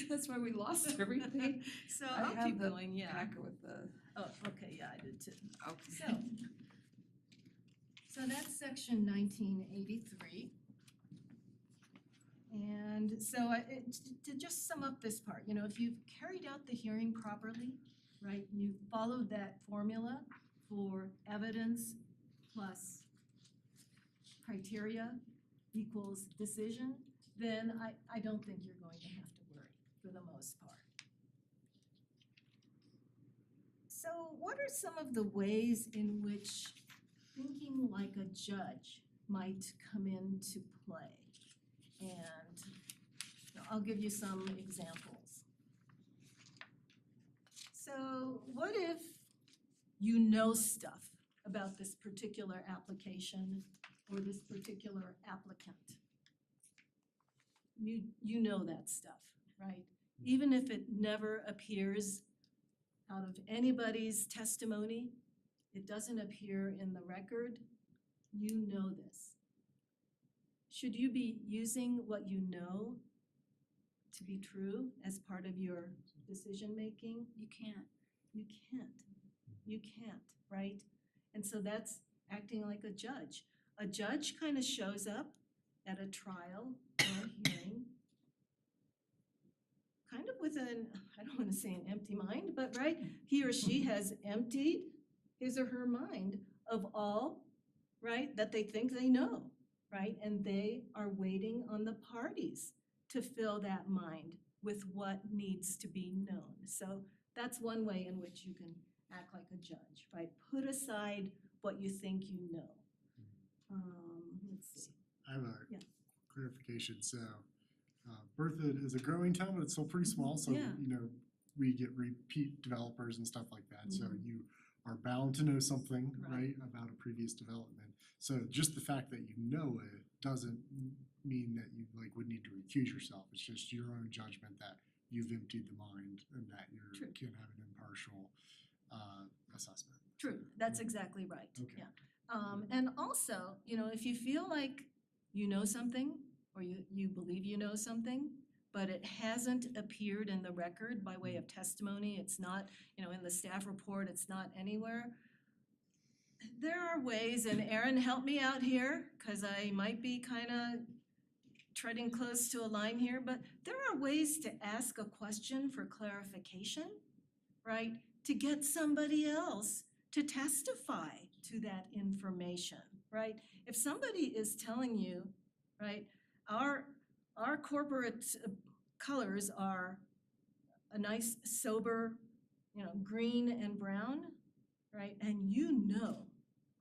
that's why we lost everything.
So
I
I'll
have
keep
the
going, yeah.
Packet with the,
Oh, okay, yeah, I did too.
okay.
So that's Section 1983. And so to just sum up this part, you know, if you've carried out the hearing properly, right, you followed that formula for evidence plus criteria equals decision, then I don't think you're going to have to worry for the most part. So what are some of the ways in which thinking like a judge might come into play? And I'll give you some examples. So what if you know stuff about this particular application or this particular applicant? You know that stuff, right? Even if it never appears out of anybody's testimony, it doesn't appear in the record, you know this. Should you be using what you know to be true as part of your decision making?
You can't.
You can't. You can't, right? And so that's acting like a judge. A judge kind of shows up at a trial or a hearing kind of with an, I don't want to say an empty mind, but right, he or she has emptied his or her mind of all, right, that they think they know, right? And they are waiting on the parties to fill that mind with what needs to be known. So that's one way in which you can act like a judge, right? Put aside what you think you know. Let's see.
I have a
Yeah.
clarification. So Berthoud is a growing town, but it's still pretty small. So,
Yeah.
you know, we get repeat developers and stuff like that, so
Mhm.
you are bound to know something,
Right.
right, about a previous development. So just the fact that you know it doesn't mean that you like would need to recuse yourself. It's just your own judgment that you've emptied the mind and that you
True.
can have an impartial assessment.
True, that's exactly right,
Okay.
yeah. And also, you know, if you feel like you know something, or you believe you know something, but it hasn't appeared in the record by way of testimony, it's not, you know, in the staff report, it's not anywhere. There are ways, and Erin, help me out here, cause I might be kinda treading close to a line here, but there are ways to ask a question for clarification, right? To get somebody else to testify to that information, right? If somebody is telling you, right, our corporate colors are a nice sober, you know, green and brown, right? And you know,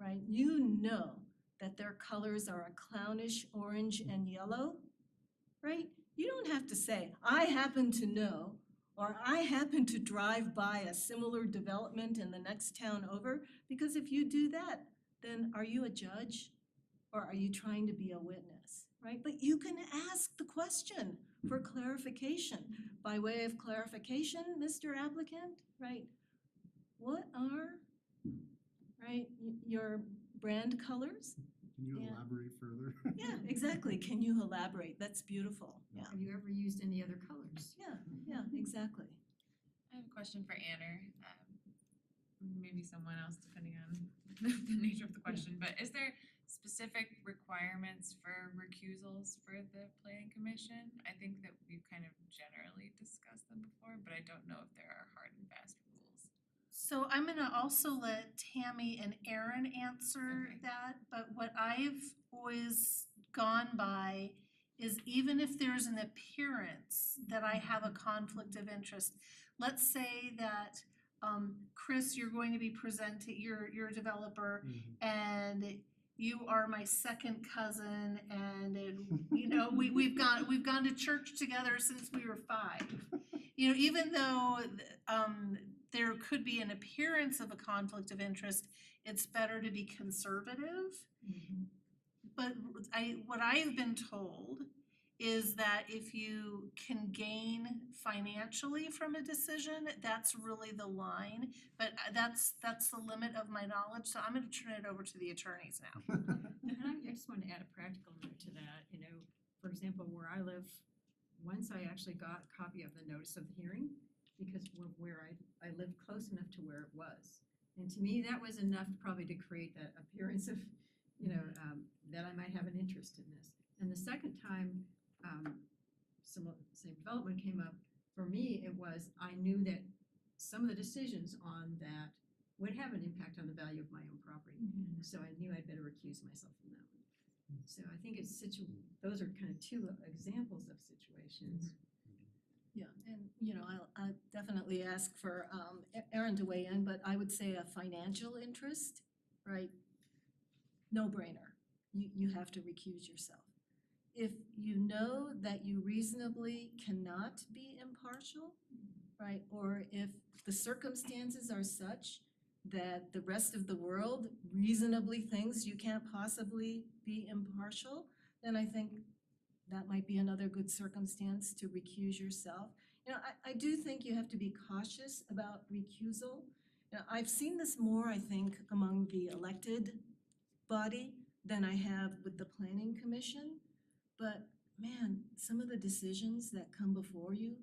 right, you know that their colors are a clownish orange and yellow, right? You don't have to say, I happen to know, or I happen to drive by a similar development in the next town over, because if you do that, then are you a judge or are you trying to be a witness, right? But you can ask the question for clarification. By way of clarification, Mr. Applicant, right? What are, right, your brand colors?
Can you
Yeah.
elaborate further?
Yeah, exactly. Can you elaborate? That's beautiful. Yeah,
Have you ever used any other colors?
yeah, exactly.
I have a question for Anner, maybe someone else depending on the nature of the question, but is there specific requirements for recusals for the planning commission? I think that we've kind of generally discussed them before, but I don't know if there are hard and fast rules.
So I'm gonna also let Tammy and Erin answer
Okay.
that, but what I've always gone by is even if there's an appearance that I have a conflict of interest, let's say that Chris, you're going to be presenting, you're a developer and you are my second cousin and you know, we've gone to church together since we were 5. You know, even though there could be an appearance of a conflict of interest, it's better to be conservative. But what I've been told is that if you can gain financially from a decision, that's really the line. But that's the limit of my knowledge, so I'm gonna turn it over to the attorneys now.
And I just want to add a practical note to that, you know, for example, where I live, once I actually got a copy of the notice of the hearing, because where I lived close enough to where it was. And to me, that was enough probably to create that appearance of, you know, that I might have an interest in this. And the second time, same development came up, for me, it was, I knew that some of the decisions on that would have an impact on the value of my own property. So I knew I'd better recuse myself from that one. So I think it's those are kind of two examples of situations.
Yeah, and you know, I'll definitely ask for Erin to weigh in, but I would say a financial interest, right? No brainer. You have to recuse yourself. If you know that you reasonably cannot be impartial, right? Or if the circumstances are such that the rest of the world reasonably thinks you can't possibly be impartial, then I think that might be another good circumstance to recuse yourself. You know, I do think you have to be cautious about recusal. You know, I've seen this more, I think, among the elected body than I have with the planning commission. But man, some of the decisions that come before you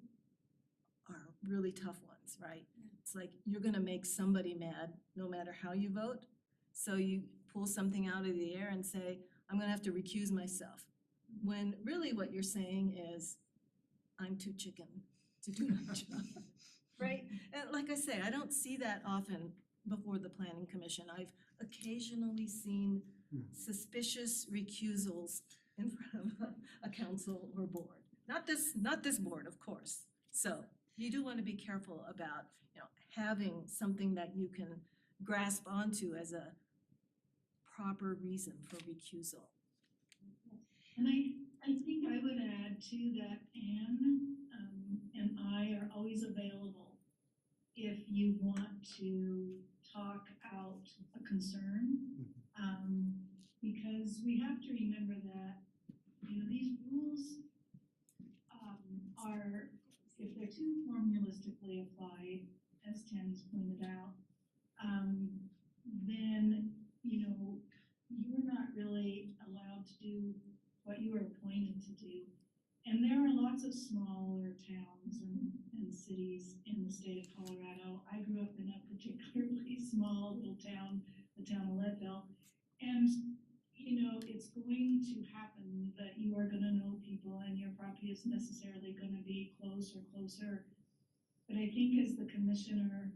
are really tough ones, right? It's like you're gonna make somebody mad no matter how you vote. So you pull something out of the air and say, I'm gonna have to recuse myself. When really what you're saying is, I'm too chicken to do my job, right? And like I say, I don't see that often before the planning commission. I've occasionally seen suspicious recusals in front of a council or board. Not this board, of course. So you do want to be careful about, you know, having something that you can grasp onto as a proper reason for recusal.
And I think I would add too that Anne and I are always available if you want to talk out a concern. Because we have to remember that, you know, these rules are, if they're too formulistically applied, as Tammy's pointed out, then, you know, you're not really allowed to do what you were appointed to do. And there are lots of smaller towns and cities in the state of Colorado. I grew up in a particularly small little town, the town of Leadville. And, you know, it's going to happen that you are gonna know people and your property is necessarily gonna be closer. But I think as the commissioner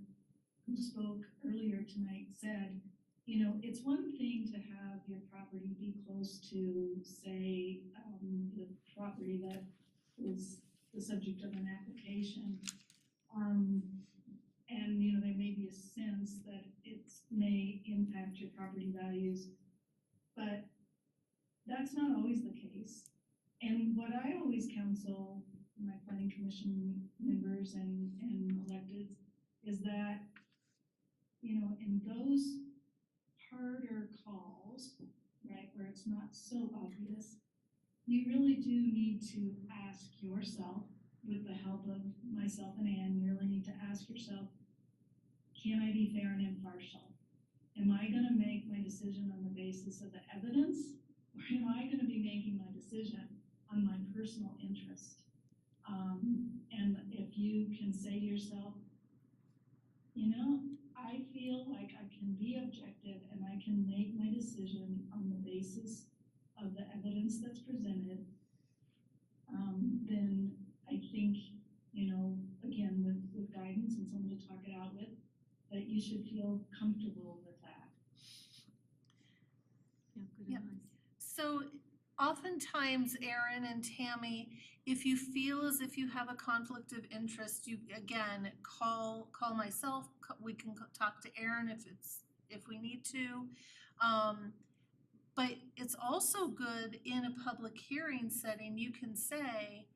who spoke earlier tonight said, you know, it's one thing to have your property be close to, say, the property that is the subject of an application. And, you know, there may be a sense that it may impact your property values, but that's not always the case. And what I always counsel my planning commission members and electeds is that, you know, in those harder calls, right, where it's not so obvious, you really do need to ask yourself, with the help of myself and Ann, you really need to ask yourself, can I be fair and impartial? Am I gonna make my decision on the basis of the evidence, or am I gonna be making my decision on my personal interest? And if you can say to yourself, you know, I feel like I can be objective and I can make my decision on the basis of the evidence that's presented, then I think, you know, again, with guidance and someone to talk it out with, that you should feel comfortable with that.
Yeah, good
Yep.
advice.
So oftentimes, Erin and Tammy, if you feel as if you have a conflict of interest, you again call myself. We can talk to Erin if we need to. But it's also good in a public hearing setting. You can say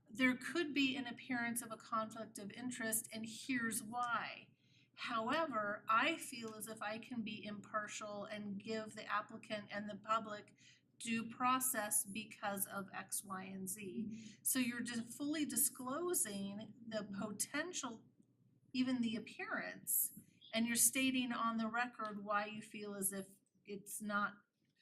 there could be an appearance of a conflict of interest, and here's why. However, I feel as if I can be impartial and give the applicant and the public due process because of X, Y, and Z. So you're just fully disclosing the potential, even the appearance, and you're stating on the record why you feel as if it's not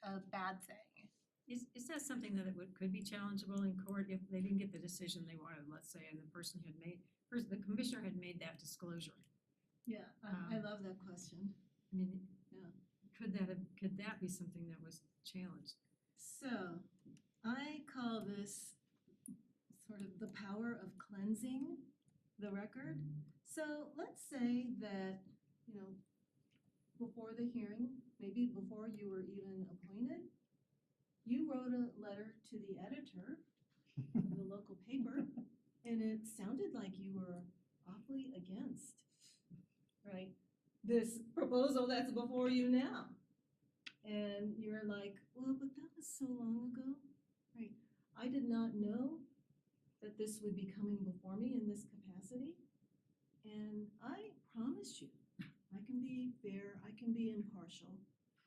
a bad thing.
Is that something that could be challengeable in court if they didn't get the decision they wanted, let's say, and the commissioner had made that disclosure?
Yeah, I love that question.
I mean,
Yeah.
could that be something that was challenged?
So, I call this sort of the power of cleansing the record. So let's say that, you know, before the hearing, maybe before you were even appointed, you wrote a letter to the editor of the local paper, and it sounded like you were awfully against, right, this proposal that's before you now. And you're like, well, but that was so long ago, right? I did not know that this would be coming before me in this capacity. And I promise you, I can be fair, I can be impartial,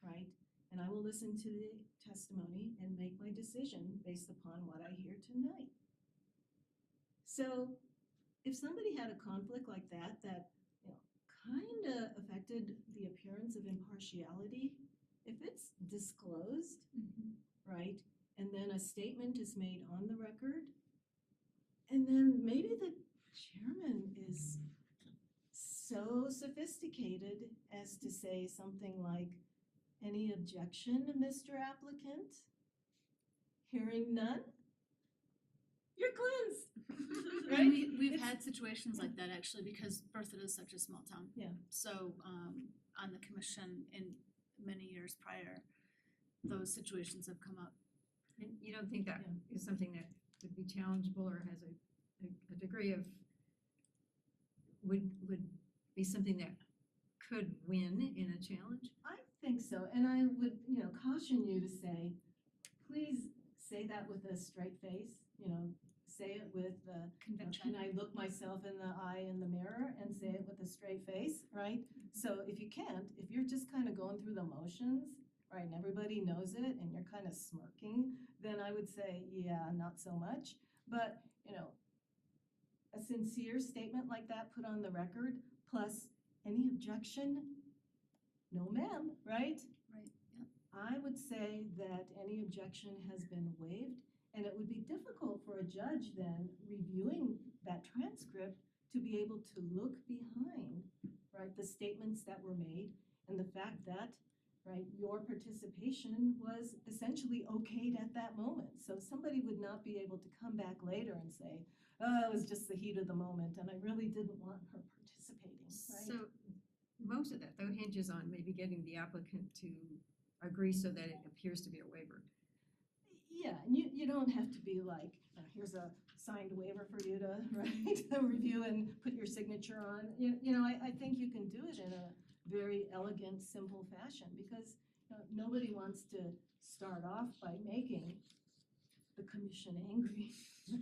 right? And I will listen to the testimony and make my decision based upon what I hear tonight. So if somebody had a conflict like that, you know, kind of affected the appearance of impartiality, if it's disclosed, right, and then a statement is made on the record, and then maybe the chairman is so sophisticated as to say something like, any objection, Mr. Applicant? Hearing none? You're cleansed, right?
And we've
It's-
had situations like that actually, because Berthoud is such a small town.
Yeah.
So, on the commission in many years prior, those situations have come up.
And you don't think that is something that could be challengeable or has a degree of, would be something that could win in a challenge?
I think so, and I would, you know, caution you to say, please say that with a straight face, you know, say it with the
Conviction.
can I look myself in the eye in the mirror and say it with a straight face, right? So if you can't, if you're just kind of going through the motions, right, and everybody knows it and you're kind of smirking, then I would say, yeah, not so much. But, you know, a sincere statement like that put on the record, plus any objection, no ma'am, right?
Right, yep.
I would say that any objection has been waived, and it would be difficult for a judge then reviewing that transcript to be able to look behind, right, the statements that were made and the fact that, right, your participation was essentially okayed at that moment. So somebody would not be able to come back later and say, oh, it was just the heat of the moment and I really didn't want her participating, right?
So most of that though hinges on maybe getting the applicant to agree so that it appears to be a waiver.
Yeah, and you don't have to be like, here's a signed waiver for you to, right, review and put your signature on. You know, I think you can do it in a very elegant, simple fashion because nobody wants to start off by making the commission angry,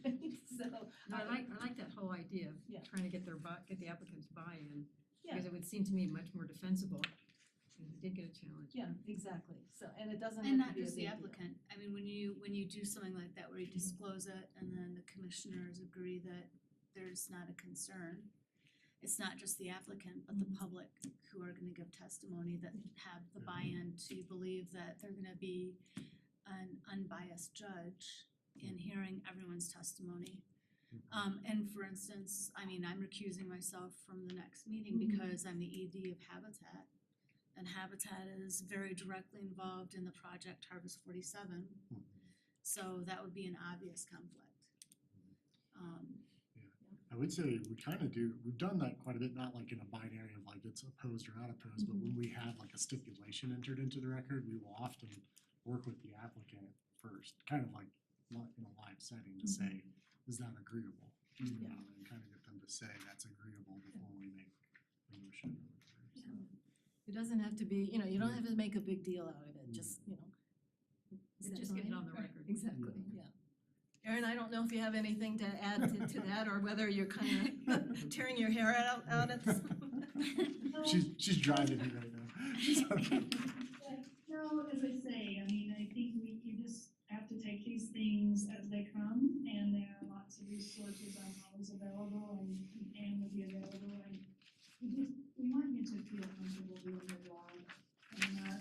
right? So
No, I like that whole idea of
Yeah.
trying to get get the applicant's buy-in.
Yeah.
Because it would seem to me much more defensible if we did get a challenge.
Yeah, exactly. So, and it doesn't
And
have
not
to be a
just
big
the
deal.
applicant, I mean, when you do something like that where you disclose it and then the commissioners agree that there's not a concern, it's not just the applicant, but the public who are gonna give testimony that have the buy-in to believe that they're gonna be an unbiased judge in hearing everyone's testimony. And for instance, I mean, I'm recusing myself from the next meeting because I'm the ED of Habitat. And Habitat is very directly involved in the project Harvest 47. So that would be an obvious conflict.
I would say we've done that quite a bit, not like in a binary of like it's opposed or not opposed, but when we have like a stipulation entered into the record, we will often work with the applicant first, kind of like in a live setting to say, is that agreeable? You know, and kind of get them to say that's agreeable before we make a motion.
It doesn't have to be, you don't have to make a big deal out of it, just, is that
Just get it
fine?
on the record.
Exactly, yeah. Erin, I don't know if you have anything to add to that or whether you're kind of tearing your hair out at this.
She's driving it right now.
No, as I say, I mean, I think you just have to take these things as they come, and there are lots of resources on always available and will be available, and we want you to feel comfortable doing your job and not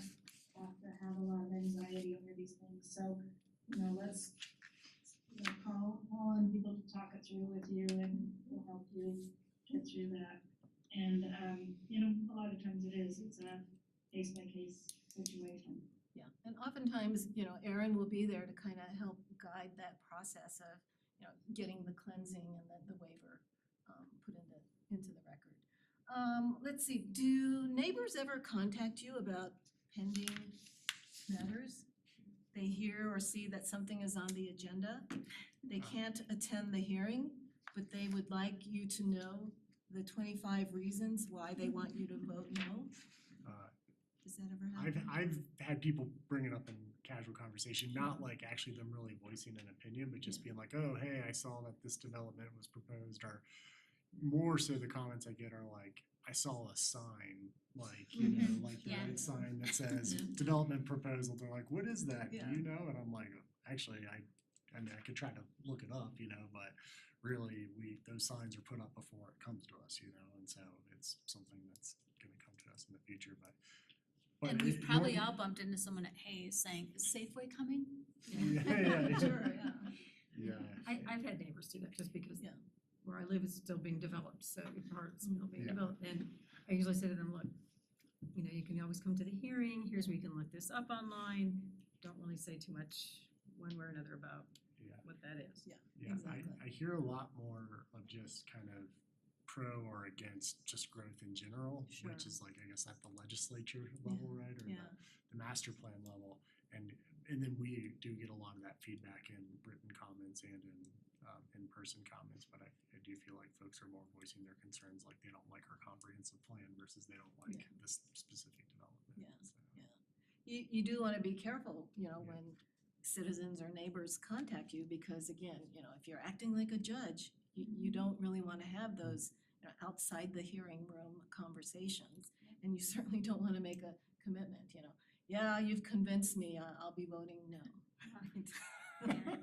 have to have a lot of anxiety over these things. So, let's call on people to talk it through with you, and we'll help you get through that. And a lot of times it's a case-by-case situation.
Yeah, and oftentimes, Erin will be there to kind of help guide that process of, getting the cleansing and then the waiver put into the record. Let's see, do neighbors ever contact you about pending matters? They hear or see that something is on the agenda. They can't attend the hearing, but they would like you to know the 25 reasons why they want you to vote no. Does that ever happen?
I've had people bring it up in casual conversation, not like actually them really voicing an opinion, but just being like, oh, hey, I saw that this development was proposed, or more so the comments I get are like, I saw a sign, like, like the
Yeah.
red sign that says development proposal. They're like, what is that?
Yeah.
Do you know? And I'm like, actually, I mean, I could try to look it up, but really those signs are put up before it comes to us, and so it's something that's gonna come to us in the future, but
And we've
it-
probably
nor-
all bumped into someone at Hayes saying, is Safeway coming?
Yeah.
Sure, yeah.
Yeah.
I've had neighbors do that just because
Yeah.
where I live is still being developed, so parts still being
Yeah.
developed. And I usually say to them, look, you can always come to the hearing, here's where you can look this up online. Don't really say too much one way or another about
Yeah.
what that is.
Yeah,
Exactly.
I hear a lot more of just kind of pro or against just growth in general,
Sure.
which is like, I guess at the legislature level, right, or
Yeah.
the master plan level, and then we do get a lot of that feedback in written comments and in-person comments, but I do feel like folks are more voicing their concerns, like they don't like our comprehensive plan versus they don't like
Yeah.
this specific development.
Yeah.
So,
You do want to be careful, when citizens or neighbors contact you because again, if you're acting like a judge, you don't really wanna have those, outside the hearing room conversations. And you certainly don't wanna make a commitment, yeah, you've convinced me, I'll be voting no. Right?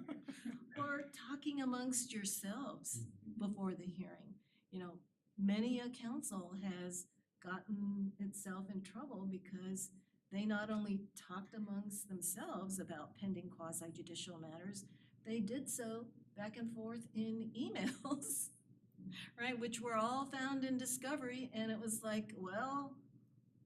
Or talking amongst yourselves before the hearing. Many a council has gotten itself in trouble because they not only talked amongst themselves about pending quasi judicial matters, they did so back and forth in emails, right, which were all found in discovery, and it was like, well,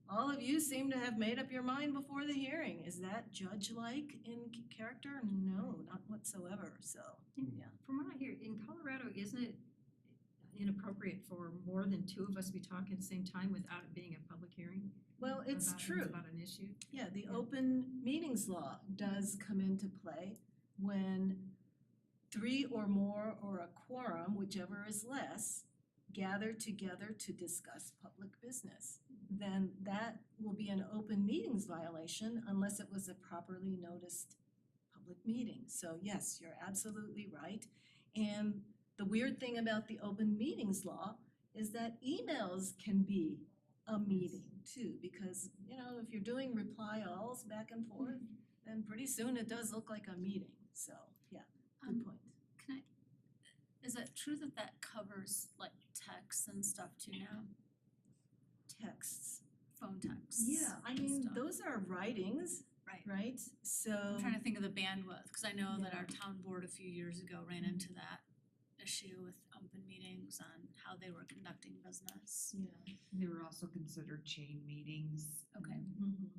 all of you seem to have made up your mind before the hearing. Is that judge-like in character? No, not whatsoever, so, yeah.
From what I hear, in Colorado, isn't it inappropriate for more than two of us to be talking at the same time without it being a public hearing?
Well, it's true.
About an issue?
Yeah, the open meetings law does come into play when 3 or more or a quorum, whichever is less, gather together to discuss public business. Then that will be an open meetings violation unless it was a properly noticed public meeting. So yes, you're absolutely right. And the weird thing about the open meetings law is that emails can be a meeting too, because, if you're doing reply alls back and forth, then pretty soon it does look like a meeting. So, yeah, good point.
Is it true that that covers like texts and stuff too now?
Texts.
Phone texts?
Yeah, I
and
mean,
stuff?
those are writings,
Right.
right? So.
I'm trying to think of the bandwidth, because I know that
Yeah.
our town board a few years ago ran into that issue with open meetings on how they were conducting business.
Yeah.
They were also considered chain meetings.
Okay.
Mhm.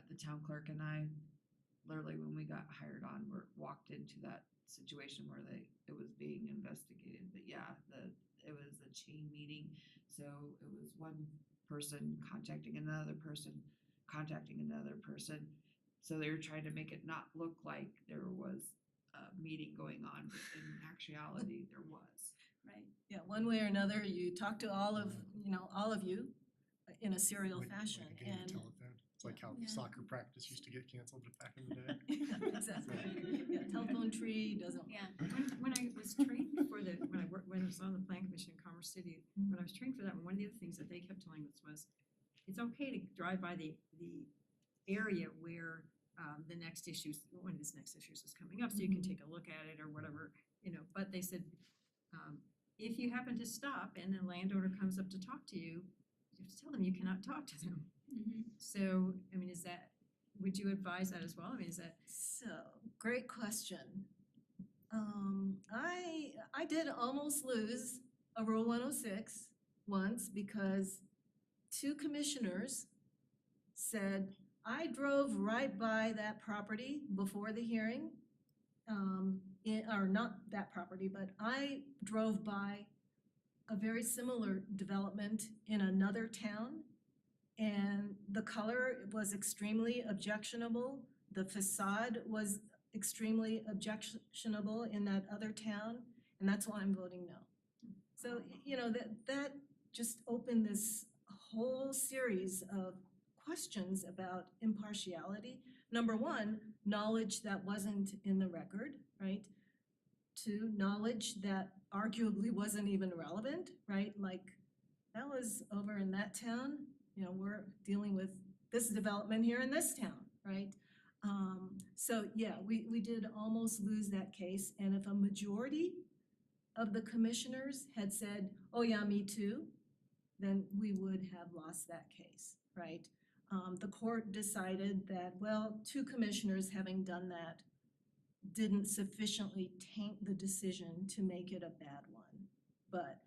The town clerk and I, literally when we got hired on, walked into that situation where it was being investigated. But yeah, it was a chain meeting. So it was one person contacting another person, contacting another person. So they were trying to make it not look like there was a meeting going on, but in actuality, there was.
Right.
Yeah, one way or another, you talk to all of you in a serial
Like
fashion
a game of
and.
telephone. It's like how
Yeah.
soccer practice used to get canceled back in the day.
Exactly. Yeah, telephone tree doesn't.
Yeah.
When I was trained for when I was on the Plan Commission in Commerce City, when I was trained for that, one of the other things that they kept telling us was, it's okay to drive by the area where the next issues, one of these next issues is coming up, so you can take a look at it or whatever, but they said, if you happen to stop and the landowner comes up to talk to you, you have to tell them you cannot talk to them.
Mm-hmm.
So, I mean, would you advise that as well? I mean, is that?
So, great question. I did almost lose a Rule 106 once because 2 commissioners said, I drove right by that property before the hearing, or not that property, but I drove by a very similar development in another town, and the color was extremely objectionable. The facade was extremely objectionable in that other town, and that's why I'm voting no. So, that just opened this whole series of questions about impartiality. Number one, knowledge that wasn't in the record, right? 2, knowledge that arguably wasn't even relevant, right? Like, that was over in that town, we're dealing with this development here in this town, right? So yeah, we did almost lose that case, and if a majority of the commissioners had said, oh yeah, me too, then we would have lost that case, right? The court decided that, well, 2 commissioners having done that didn't sufficiently taint the decision to make it a bad one. But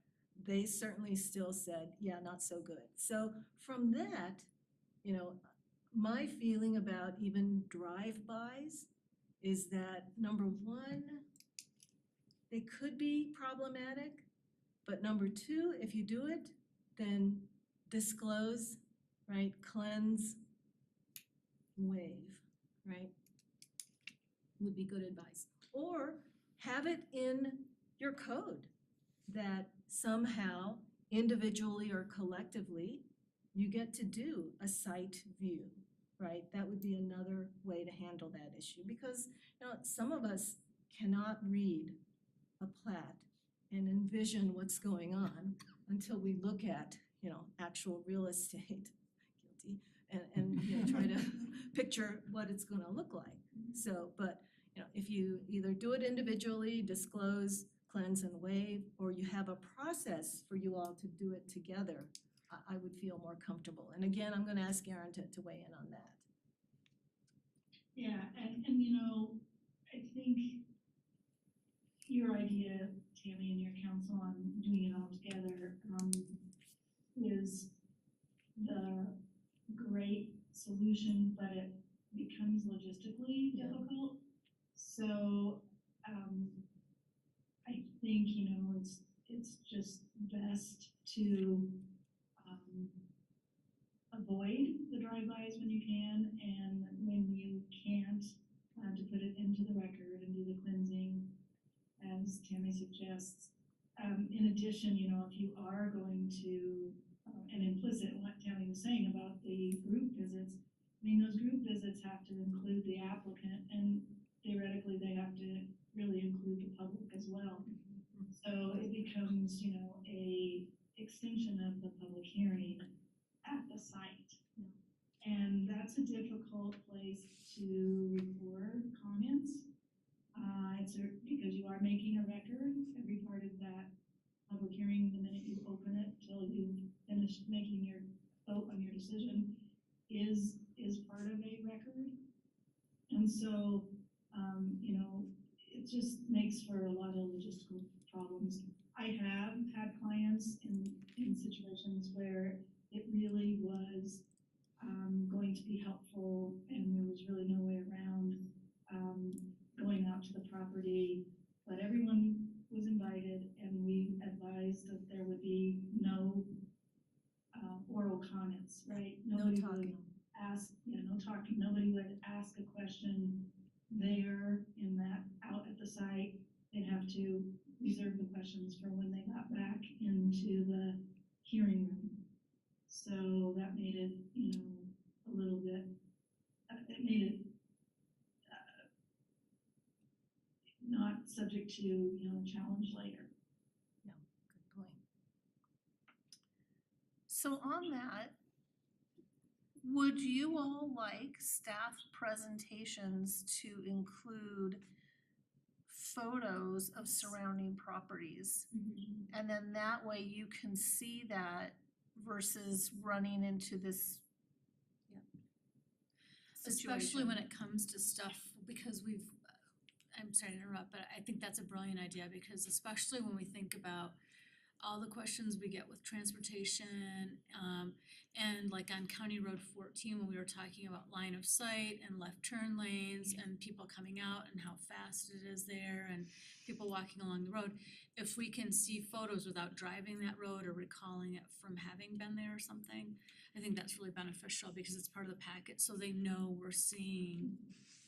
they certainly still said, yeah, not so good. So from that, my feeling about even drive-bys is that, number one, they could be problematic, but number 2, if you do it, then disclose, right, cleanse, waive, right, would be good advice. Or have it in your code that somehow, individually or collectively, you get to do a site view, right? That would be another way to handle that issue, because, you know, some of us cannot read a plat and envision what's going on until we look at, you know, actual real estate, guilty, and you know, try to picture what it's gonna look like. So, but, you know, if you either do it individually, disclose, cleanse and waive, or you have a process for you all to do it together, I would feel more comfortable. And again, I'm gonna ask Erin to weigh in on that.
Yeah, and you know, I think your idea, Tammy, and your council on doing it all together, is the great solution, but it becomes logistically
Yeah.
difficult. So, I think, you know, it's just best to, avoid the drive-bys when you can, and when you can't, to put it into the record and do the cleansing, as Tammy suggests. In addition, you know, if you are going to, and implicit in what Tammy was saying about the group visits, I mean, those group visits have to include the applicant, and theoretically, they have to really include the public as well. So it becomes, you know, a extension of the public hearing at the site. And that's a difficult place to record comments. Because you are making a record, every part of that public hearing, the minute you open it till you finish making your vote on your decision is part of a record. And so, you know, it just makes for a lot of logistical problems. I have had clients in situations where it really was going to be helpful and there was really no way around going out to the property, but everyone was invited and we advised that there would be no oral comments, right?
No
Nobody
talking.
would ask, no talking, nobody would ask a question there in that, out at the site. They'd have to reserve the questions for when they got back into the hearing room. So that made it, you know, a little bit, it made it not subject to, you know, challenge later.
Good point.
So on that, would you all like staff presentations to include photos of surrounding properties? And then that way you can see that versus running into this
Especially when
situation.
it comes to stuff, because I'm sorry to interrupt, but I think that's a brilliant idea, because especially when we think about all the questions we get with transportation, and like on County Road 14, when we were talking about line of sight and left turn lanes and people coming out and how fast it is there and people walking along the road. If we can see photos without driving that road or recalling it from having been there or something, I think that's really beneficial because it's part of the packet, so they know we're seeing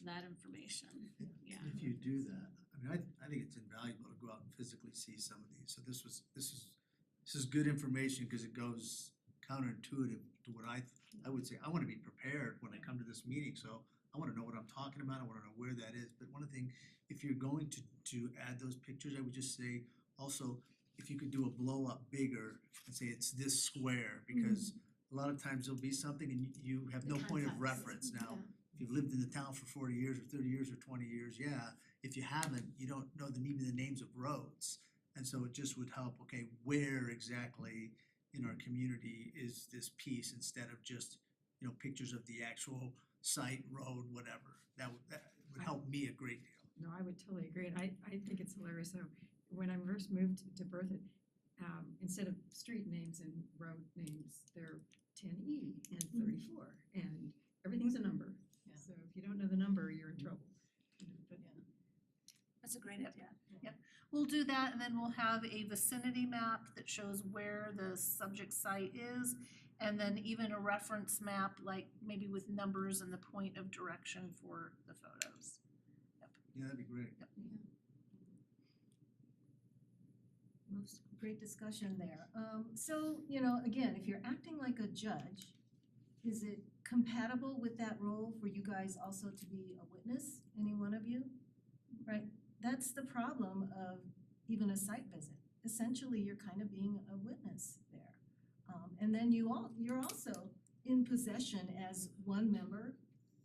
that information. Yeah.
If you do that, I mean, I think it's invaluable to go out and physically see some of these. So this is good information because it goes counterintuitive to what I would say. I want to be prepared when I come to this meeting, so I want to know what I'm talking about. I want to know where that is. But one thing, if you're going to add those pictures, I would just say also if you could do a blow up bigger and say it's this square, because a lot of times there'll be something and you have no point of
context.
reference. Now, if you've lived in the town for 40 years or 30 years or 20 years, yeah. If you haven't, you don't know even the names of roads. And so it just would help, okay, where exactly in our community is this piece instead of just, you know, pictures of the actual site, road, whatever. That would help me a great deal.
No, I would totally agree, and I think it's hilarious. So when I first moved to Berthoud, instead of street names and road names, they're 10E and 34, and everything's a number.
Yeah.
So if you don't know the number, you're in trouble. But
That's a great idea.
Yep, we'll do that and then we'll have a vicinity map that shows where the subject site is. And then even a reference map, like maybe with numbers and the point of direction for the photos.
Yeah, that'd be great.
Most great discussion there. So, you know, again, if you're acting like a judge, is it compatible with that role for you guys also to be a witness, any one of you? Right? That's the problem of even a site visit. Essentially, you're kind of being a witness there. And then you're also in possession as one member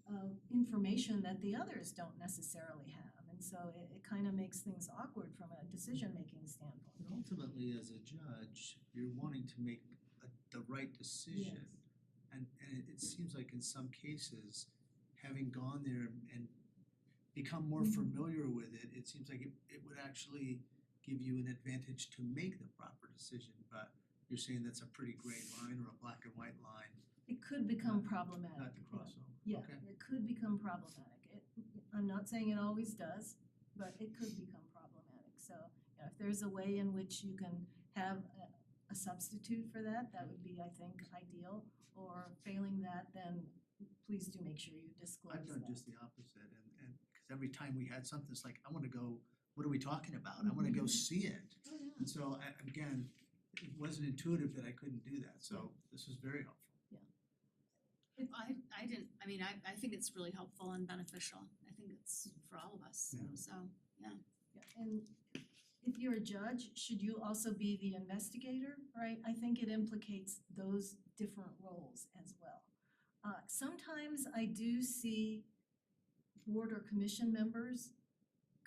of information that the others don't necessarily have. And so it kind of makes things awkward from a decision-making standpoint.
But ultimately, as a judge, you're wanting to make the right decision.
Yes.
And it seems like in some cases, having gone there and become more familiar with it, it seems like it would actually give you an advantage to make the proper decision. But you're saying that's a pretty gray line or a black and white line,
It could become problematic.
not the crossover.
Yeah,
Okay.
it could become problematic. I'm not saying it always does, but it could become problematic. So, you know, if there's a way in which you can have a substitute for that, that would be, I think, ideal. Or failing that, then please do make sure you disclose
I've done
that.
just the opposite, and because every time we had something, it's like, I wanna go, what are we talking about? I wanna go see it.
Oh, yeah.
And so, again, it wasn't intuitive that I couldn't do that, so this was very helpful.
I think it's really helpful and beneficial. I think it's for all of us,
Yeah.
so, yeah.
Yeah, and if you're a judge, should you also be the investigator, right? I think it implicates those different roles as well. Sometimes I do see board or commission members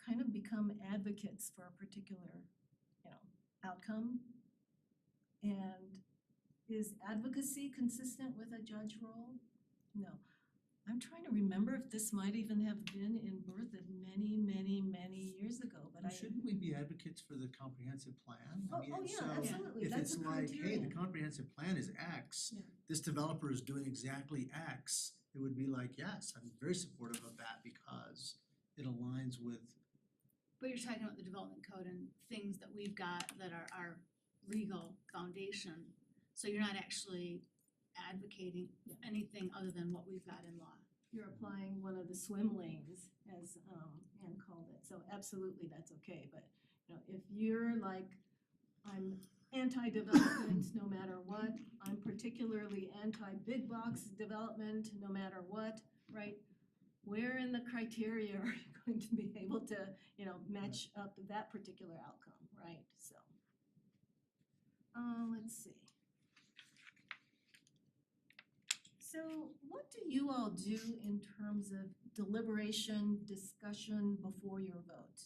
kind of become advocates for a particular, outcome. And is advocacy consistent with a judge role? No. I'm trying to remember if this might even have been in Berthoud many, many, many years ago, but
Well, shouldn't we be advocates for the comprehensive plan? I mean,
yeah,
so
absolutely,
if
that's
it's
a
like, hey,
criterion.
the comprehensive plan is X,
Yeah.
this developer is doing exactly X, it would be like, yes, I'm very supportive of that because it aligns with,
But you're talking about the development code and things that we've got that are our legal foundation. So you're not actually advocating
Yeah.
anything other than what we've got in law.
You're applying one of the swim lanes, as Ann called it, so absolutely that's okay, but if you're like, I'm anti-development no matter what, I'm particularly anti-big box development no matter what, right? Where in the criteria are you going to be able to, match up that particular outcome, right? So let's see. So what do you all do in terms of deliberation, discussion before your vote?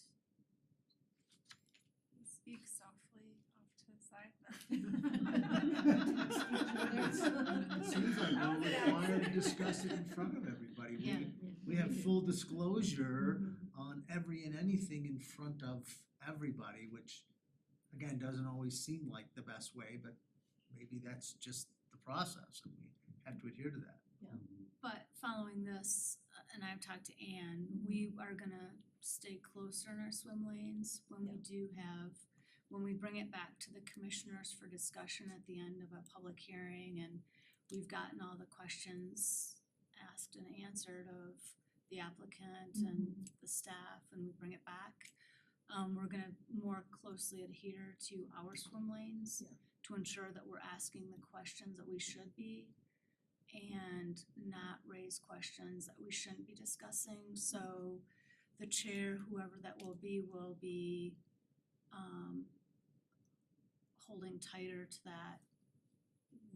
Speak softly off to the side.
it seems like we're required to discuss it in front of everybody.
Yeah.
We have full disclosure on every and anything in front of everybody, which again, doesn't always seem like the best way, but maybe that's just the process and we have to adhere to that.
But following this, and I've talked to Ann, we are gonna stay closer in our swim lanes when we do have, when we bring it back to the commissioners for discussion at the end of a public hearing and we've gotten all the questions asked and answered of the applicant and the staff and we bring it back. We're gonna more closely adhere to our swim lanes to ensure that we're asking the questions that we should be and not raise questions that we shouldn't be discussing. So the chair, whoever that will be holding tighter to that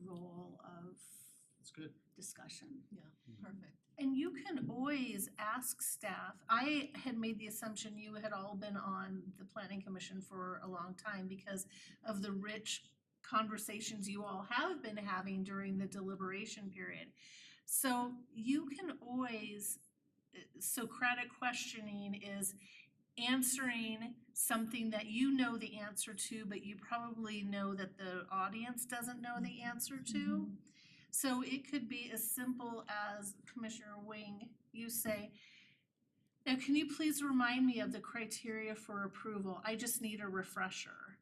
role of
That's good.
discussion.
Perfect.
And you can always ask staff. I had made the assumption you had all been on the planning commission for a long time because of the rich conversations you all have been having during the deliberation period. So you can always, Socratic questioning is answering something that you know the answer to, but you probably know that the audience doesn't know the answer to. So it could be as simple as, Commissioner Wing, you say, now can you please remind me of the criteria for approval? I just need a refresher.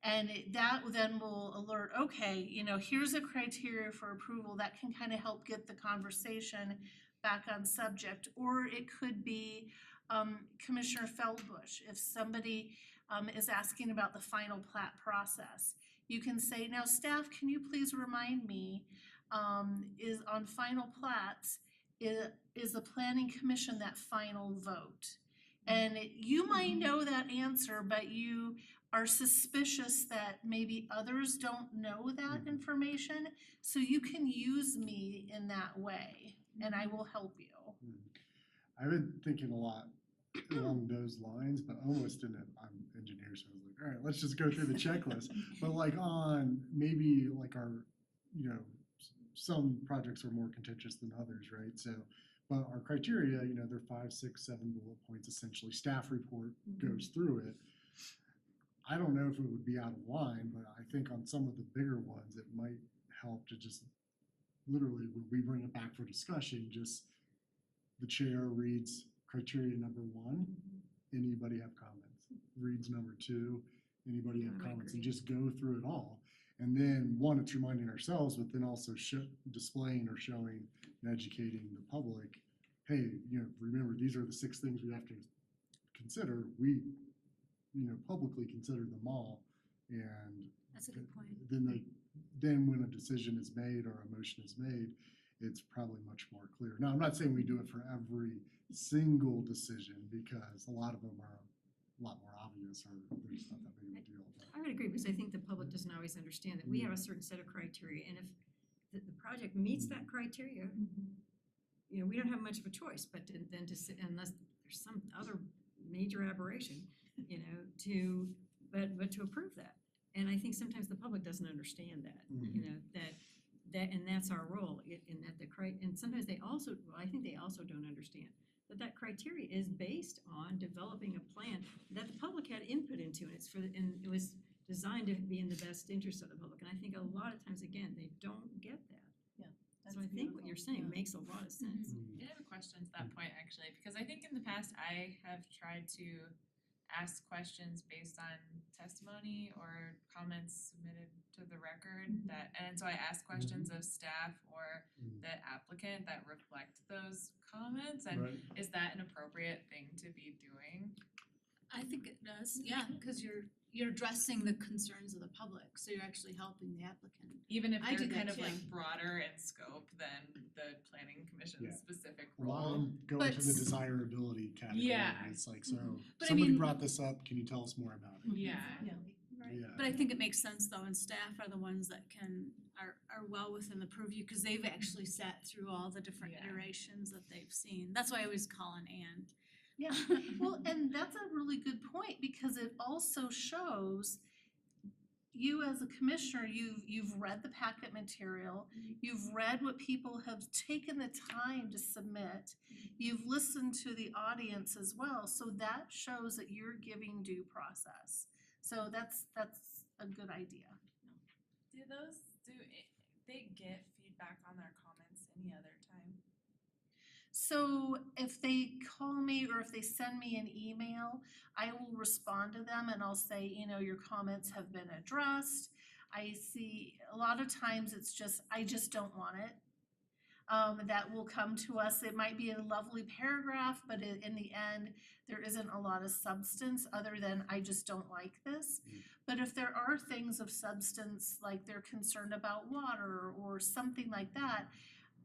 And that then will alert, okay, here's a criteria for approval that can kind of help get the conversation back on subject. Or it could be Commissioner Feldbush, if somebody is asking about the final plat process. You can say, now staff, can you please remind me is on final plats, is the planning commission that final vote? And you might know that answer, but you are suspicious that maybe others don't know that information. So you can use me in that way and I will help you.
I've been thinking a lot along those lines, but almost in a, I'm an engineer, so I was like, all right, let's just go through the checklist. But like on maybe like our, you know, some projects are more contentious than others, right? So, but our criteria, you know, they're 5, 6, 7 bullet points essentially. Staff report goes through it. I don't know if it would be out of line, but I think on some of the bigger ones, it might help to just literally, when we bring it back for discussion, just the chair reads criteria number 1, anybody have comments? Reads number 2, anybody have
I
comments? And
agree.
just go through it all. And then one, it's reminding ourselves, but then also displaying or showing and educating the public, hey, you know, remember, these are the 6 things we have to consider. We, you know, publicly consider them all. And
That's a good point.
then when a decision is made or a motion is made, it's probably much more clear. Now, I'm not saying we do it for every single decision because a lot of them are a lot more obvious or there's not that big of a deal. But
I would agree, because I think the public doesn't always understand that we have a certain set of criteria, and if the project meets that criteria, you know, we don't have much of a choice, but then to sit, unless there's some other major aberration, you know, but to approve that. And I think sometimes the public doesn't understand that, you know, and that's our role, in that and sometimes they also, well, I think they also don't understand that criteria is based on developing a plan that the public had input into, and and it was designed to be in the best interest of the public. And I think a lot of times, again, they don't get that. So I think what you're saying makes a lot of sense.
I have a question to that point actually, because I think in the past I have tried to ask questions based on testimony or comments submitted to the record and so I ask questions of staff or the applicant that reflect those comments, and
Right.
is that an appropriate thing to be doing?
I think it does, yeah, because you're addressing the concerns of the public, so you're actually helping the applicant.
Even if
I
they're
do
kind
that
of like
too.
broader in scope than the planning commission's
Yeah.
specific
A lot of
role.
them go
But
into the
s-
desirability category.
Yeah.
It's like, so
But I
somebody
mean-
brought this up, can you tell us more about it?
Yeah.
Right,
Yeah.
but I think it makes sense though, and staff are the ones that are well within the purview, because they've actually sat through all the different
Yeah.
iterations that they've seen. That's why I always call on Ann.
Yeah, well, and that's a really good point, because it also shows you as a commissioner, you've read the packet material, you've read what people have taken the time to submit, you've listened to the audience as well, so that shows that you're giving due process. So that's a good idea.
They get feedback on their comments any other time?
So if they call me or if they send me an email, I will respond to them and I'll say, you know, your comments have been addressed. I see a lot of times it's just, I just don't want it. That will come to us. It might be a lovely paragraph, but in the end, there isn't a lot of substance other than I just don't like this. But if there are things of substance, like they're concerned about water or something like that,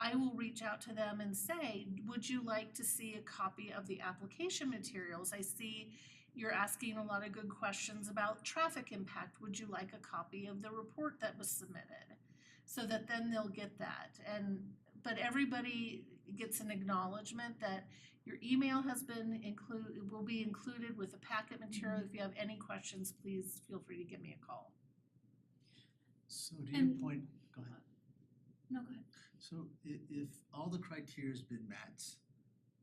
I will reach out to them and say, would you like to see a copy of the application materials? I see you're asking a lot of good questions about traffic impact. Would you like a copy of the report that was submitted? So that then they'll get that. But everybody gets an acknowledgement that your email has been will be included with the packet material. If you have any questions, please feel free to give me a call.
So to your
And-
point, go ahead.
No, go ahead.
So if all the criteria's been met,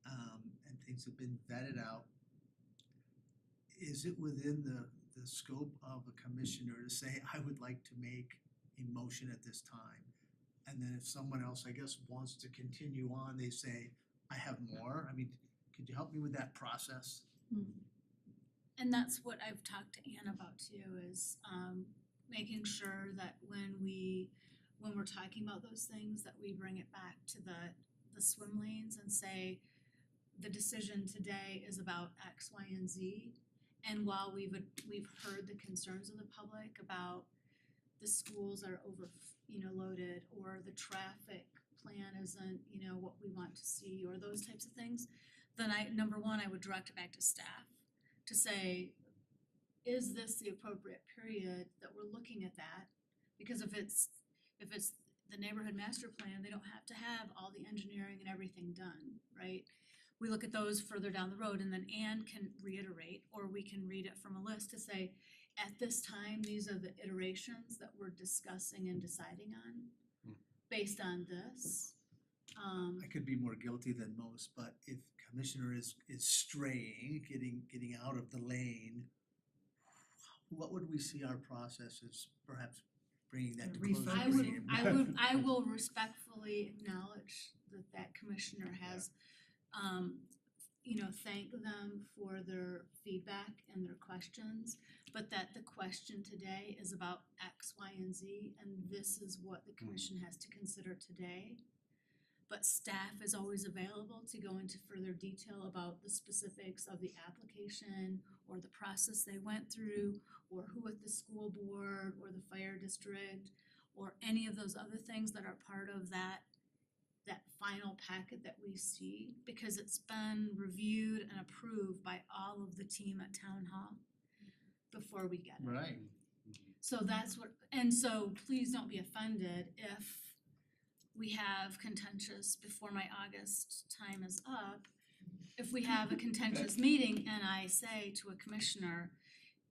and things have been vetted out, is it within the scope of a commissioner to say, I would like to make a motion at this time? And then if someone else, I guess, wants to continue on, they say, I have more? I mean, could you help me with that process?
And that's what I've talked to Ann about too, is making sure that when we're talking about those things, that we bring it back to the swim lanes and say, the decision today is about X, Y, and Z. And while we've heard the concerns of the public about the schools are loaded, or the traffic plan isn't, what we want to see, or those types of things, then number one, I would direct it back to staff to say, is this the appropriate period that we're looking at that? Because if it's the neighborhood master plan, they don't have to have all the engineering and everything done, right? We look at those further down the road, and then Anne can reiterate, or we can read it from a list to say, at this time, these are the iterations that we're discussing and deciding on based on this.
I could be more guilty than most, but if commissioner is straying, getting out of the lane, what would we see our process as perhaps bringing that to closure?
I will respectfully acknowledge that commissioner has, thank them for their feedback and their questions, but that the question today is about X, Y, and Z, and this is what the commission has to consider today. But staff is always available to go into further detail about the specifics of the application or the process they went through, or who at the school board or the fire district, or any of those other things that are part of that final packet that we see, because it's been reviewed and approved by all of the team at town hall before we get it.
Right.
So that's what, and so please don't be offended if we have contentious, before my August time is up, if we have a contentious meeting and I say to a commissioner,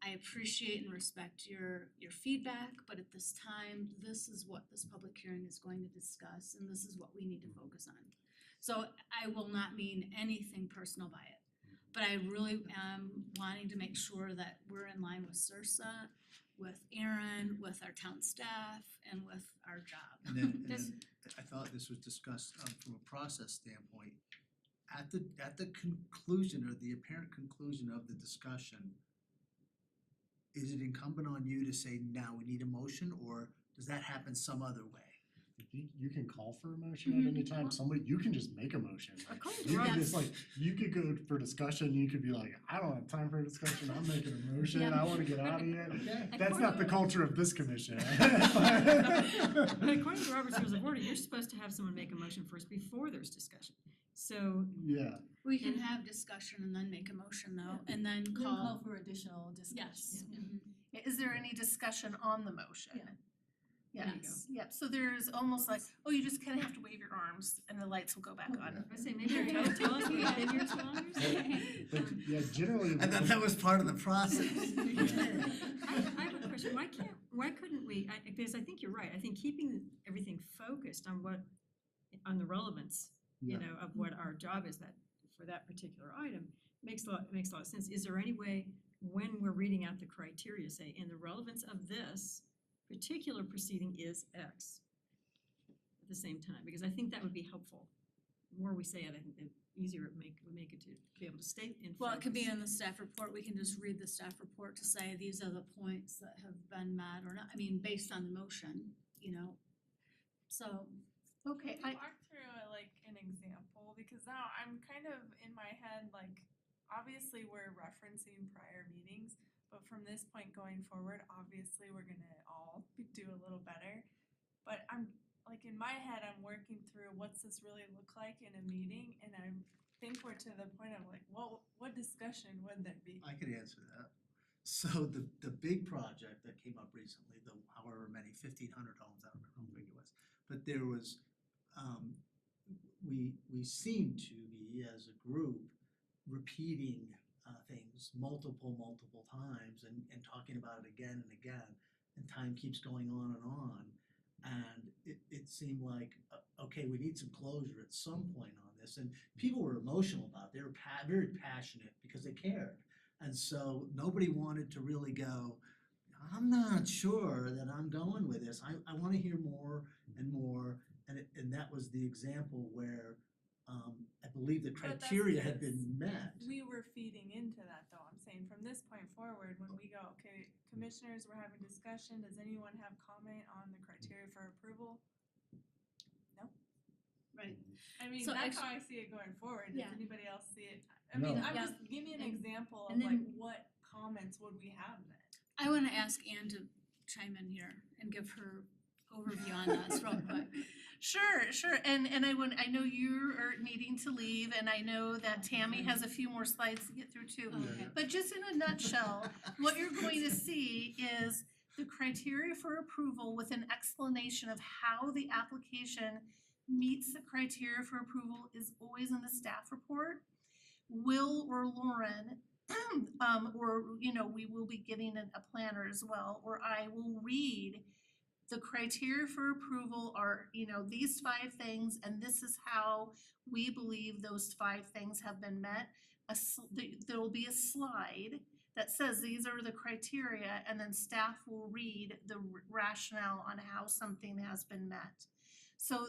I appreciate and respect your feedback, but at this time, this is what this public hearing is going to discuss, and this is what we need to focus on. So I will not mean anything personal by it, but I really am wanting to make sure that we're in line with CRSA, with Aaron, with our town staff, and with our job.
And then I thought this was discussed from a process standpoint. At the conclusion, or the apparent conclusion of the discussion, is it incumbent on you to say, now we need a motion, or does that happen some other way?
You can call for a motion at any time, you can just make a motion.
According to
You could
Robert's-
just you could go for discussion, you could be like, I don't have time for a discussion, I'm making a motion, I wanna get out of here. That's not the culture of this commission.
But according to Robert's Rules of Order, you're supposed to have someone make a motion first before there's discussion. So
Yeah,
We can have discussion and then make a motion though, and then
Then
call.
call for additional discussion.
Yes.
Yeah.
Mhm.
Is there any discussion on the motion?
Yeah.
There you
Yes, yep, so there's almost like, oh, you just kinda have to wave your arms and the lights will go back on.
I say maybe tell us what you've been here so long.
but yeah, generally.
I thought that was part of the process.
I have a question, why couldn't we, because I think you're right, I think keeping everything focused on on the relevance,
Yeah.
of what our job is for that particular item, makes a lot of sense. Is there any way, when we're reading out the criteria, say, and the relevance of this particular proceeding is X at the same time, because I think that would be helpful. The more we say it, I think the easier it would make it to be able to state in
Well, it could be
focus.
in the staff report, we can just read the staff report to say these are the points that have been met or not, based on the motion, so.
Okay,
Can you walk through an example, because now I'm kind of in my head, obviously we're referencing prior meetings, but from this point going forward, obviously we're gonna all do a little better. But I'm, in my head, I'm working through what's this really look like in a meeting, and I think we're to the point of what discussion would there be?
I could answer that. So the big project that came up recently, the however many, 1,500 homes, I don't remember how big it was, but there was, we seemed to be, as a group, repeating things multiple times and talking about it again and again, and time keeps going on. And it seemed like, okay, we need some closure at some point on this, and people were emotional about it, they were very passionate because they cared. And so nobody wanted to really go, I'm not sure that I'm going with this, I wanna hear more and more, and that was the example where I believe the
But that's
criteria had
because
been met.
We were feeding into that though, I'm saying from this point forward, when we go, okay, commissioners, we're having discussion, does anyone have comment on the criteria for approval? No?
Right.
I mean,
So
that's how I see it going forward, does
Yeah.
anybody else see it? I mean,
No.
I'm
Yeah.
just, give me an
And-
example
and
of
then-
what comments would we have then?
I wanna ask Ann to chime in here and give her overview on this real quick.
Sure, and I know you are needing to leave, and I know that Tammy has a few more slides to get through too.
Okay.
But just in a nutshell, what you're going to see is the criteria for approval with an explanation of how the application meets the criteria for approval is always in the staff report. Will or Lauren, or, you know, we will be getting a planner as well, or I will read the criteria for approval are, you know, these 5 things, and this is how we believe those 5 things have been met. There will be a slide that says these are the criteria, and then staff will read the rationale on how something has been met. So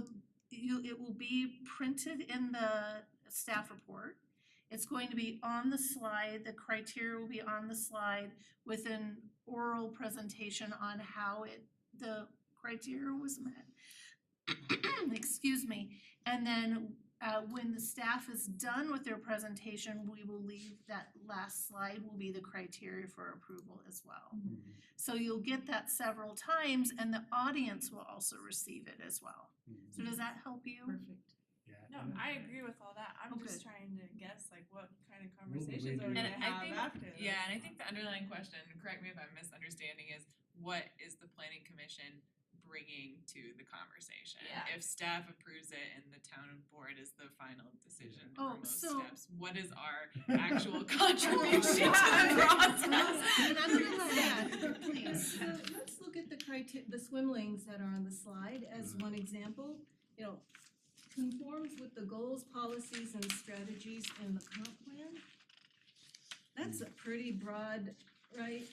it will be printed in the staff report. It's going to be on the slide, the criteria will be on the slide with an oral presentation on how the criteria was met. Excuse me. And then when the staff is done with their presentation, we will leave that last slide will be the criteria for approval as well. So you'll get that several times, and the audience will also receive it as well. So does that help you?
Perfect.
Yeah.
No, I agree with all that. I'm just
Okay.
trying to guess like what kind of
What will they
conversations are we
do?
gonna
And
have
think,
after this.
yeah, and I think the underlying question, correct me if I'm misunderstanding, is what is the planning commission bringing to the conversation?
Yeah.
If staff approves it and the town board is the final decision
Oh,
for most
so-
steps, what is our actual contribution to the process?
And I'm gonna add, please.
So let's look at the swim lanes that are on the slide as one example. You know, conforms with the goals, policies, and strategies in the comp plan. That's a pretty broad, right,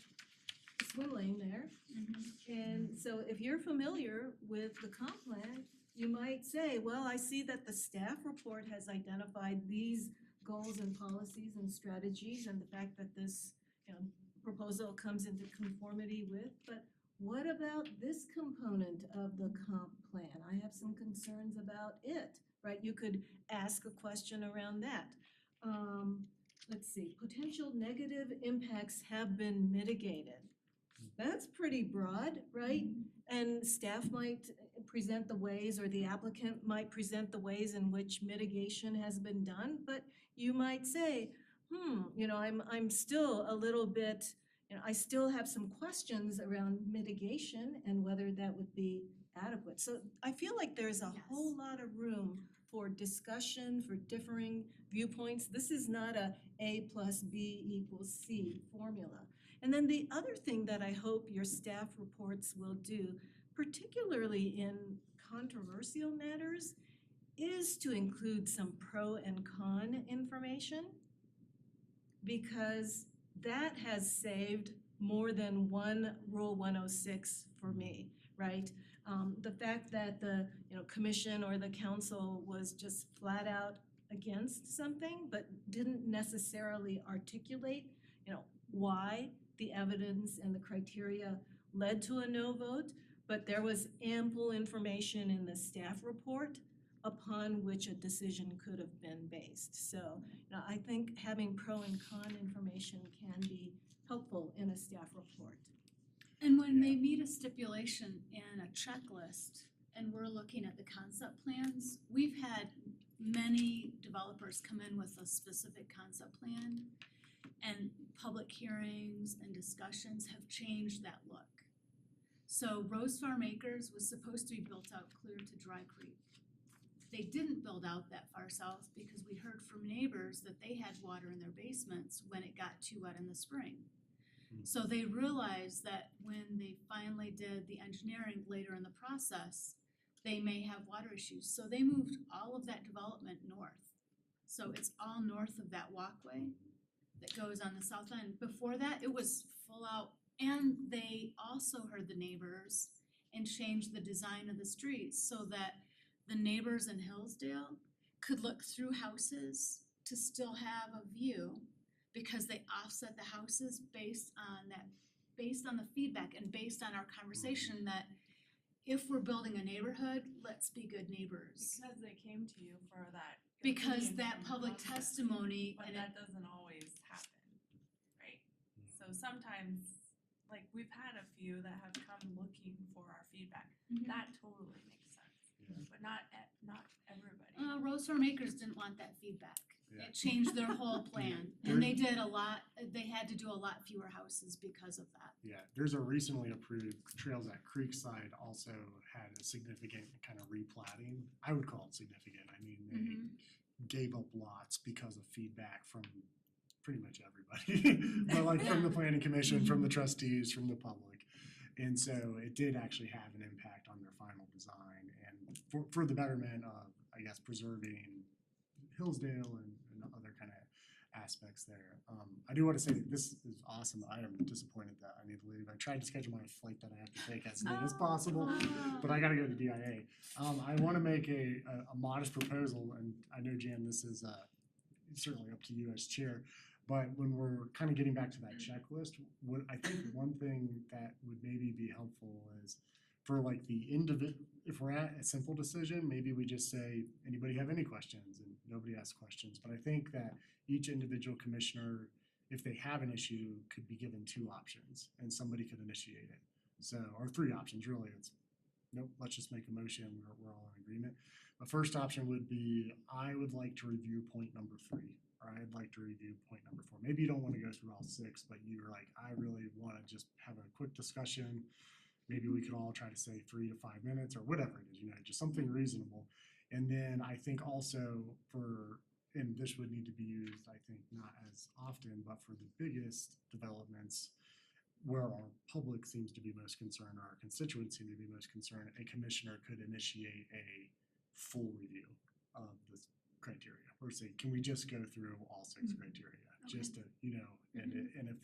swim lane there. And so if you're familiar with the comp plan, you might say, well, I see that the staff report has identified these goals and policies and strategies and the fact that this, you know, proposal comes into conformity with, but what about this component of the comp plan? I have some concerns about it, right? You could ask a question around that. Let's see, potential negative impacts have been mitigated. That's pretty broad, right? And staff might present the ways, or the applicant might present the ways in which mitigation has been done, but you might say, you know, I'm still a little bit, you know, I still have some questions around mitigation and whether that would be adequate. So I feel like there's a whole lot of room for discussion, for differing viewpoints. This is not A plus B equals C formula. And then the other thing that I hope your staff reports will do, particularly in controversial matters, is to include some pro and con information, because that has saved more than one Rule 106 for me, right? The fact that the, you know, commission or the council was just flat out against something, but didn't necessarily articulate, you know, why the evidence and the criteria led to a no vote, but there was ample information in the staff report upon which a decision could have been based. So, you know, I think having pro and con information can be helpful in a staff report.
And when they meet a stipulation in a checklist and we're looking at the concept plans, we've had many developers come in with a specific concept plan, and public hearings and discussions have changed that look. So Rose Farm Acres was supposed to be built out clear to Dry Creek. They didn't build out that far south because we heard from neighbors that they had water in their basements when it got too wet in the spring. So they realized that when they finally did the engineering later in the process, they may have water issues. So they moved all of that development north. So it's all north of that walkway that goes on the south end. Before that, it was full out. And they also heard the neighbors and changed the design of the streets so that the neighbors in Hillsdale could look through houses to still have a view, because they offset the houses based on the feedback and based on our conversation that if we're building a neighborhood, let's be good neighbors.
Because they came to you for that.
Because
opinion
that
from the
public
process.
testimony
But
and
that doesn't always happen, right? So sometimes
like, we've had a few that have come looking for our feedback.
Mhm.
That totally makes sense,
Yeah.
but not everybody.
Rose Farm Acres didn't want that feedback.
Yeah.
It changed their whole plan, and they did a lot, they had to do a lot fewer houses because of that.
Yeah, there's a recently approved Trails at Creekside also had a significant kind of replatting. I would call it significant. I mean, they gave up lots because of feedback from pretty much everybody. But like from the planning commission, from the trustees, from the public. And so it did actually have an impact on their final design and for the betterment of, I guess, preserving Hillsdale and other kind of aspects there. I do want to say this is awesome. I am disappointed that I need to leave. I tried to schedule my flight that I have to take as late as possible, but I gotta go to DIA. I want to make a modest proposal, and I know, Jan, this is certainly up to you as chair, but when we're kind of getting back to that checklist, what I think one thing that would maybe be helpful is for like the if we're at a simple decision, maybe we just say, anybody have any questions, and nobody asks questions. But I think that each individual commissioner, if they have an issue, could be given 2 options and somebody could initiate it. So, or 3 options really. It's nope, let's just make a motion, we're all in agreement. The first option would be, I would like to review point number 3, or I'd like to review point number 4. Maybe you don't want to go through all 6, but you're like, I really want to just have a quick discussion. Maybe we could all try to say 3 to 5 minutes or whatever it is, just something reasonable. And then I think also and this would need to be used, I think, not as often, but for the biggest developments where our public seems to be most concerned, or our constituents seem to be most concerned, a commissioner could initiate a full review of this criteria, or say, can we just go through all 6 criteria? Just to, and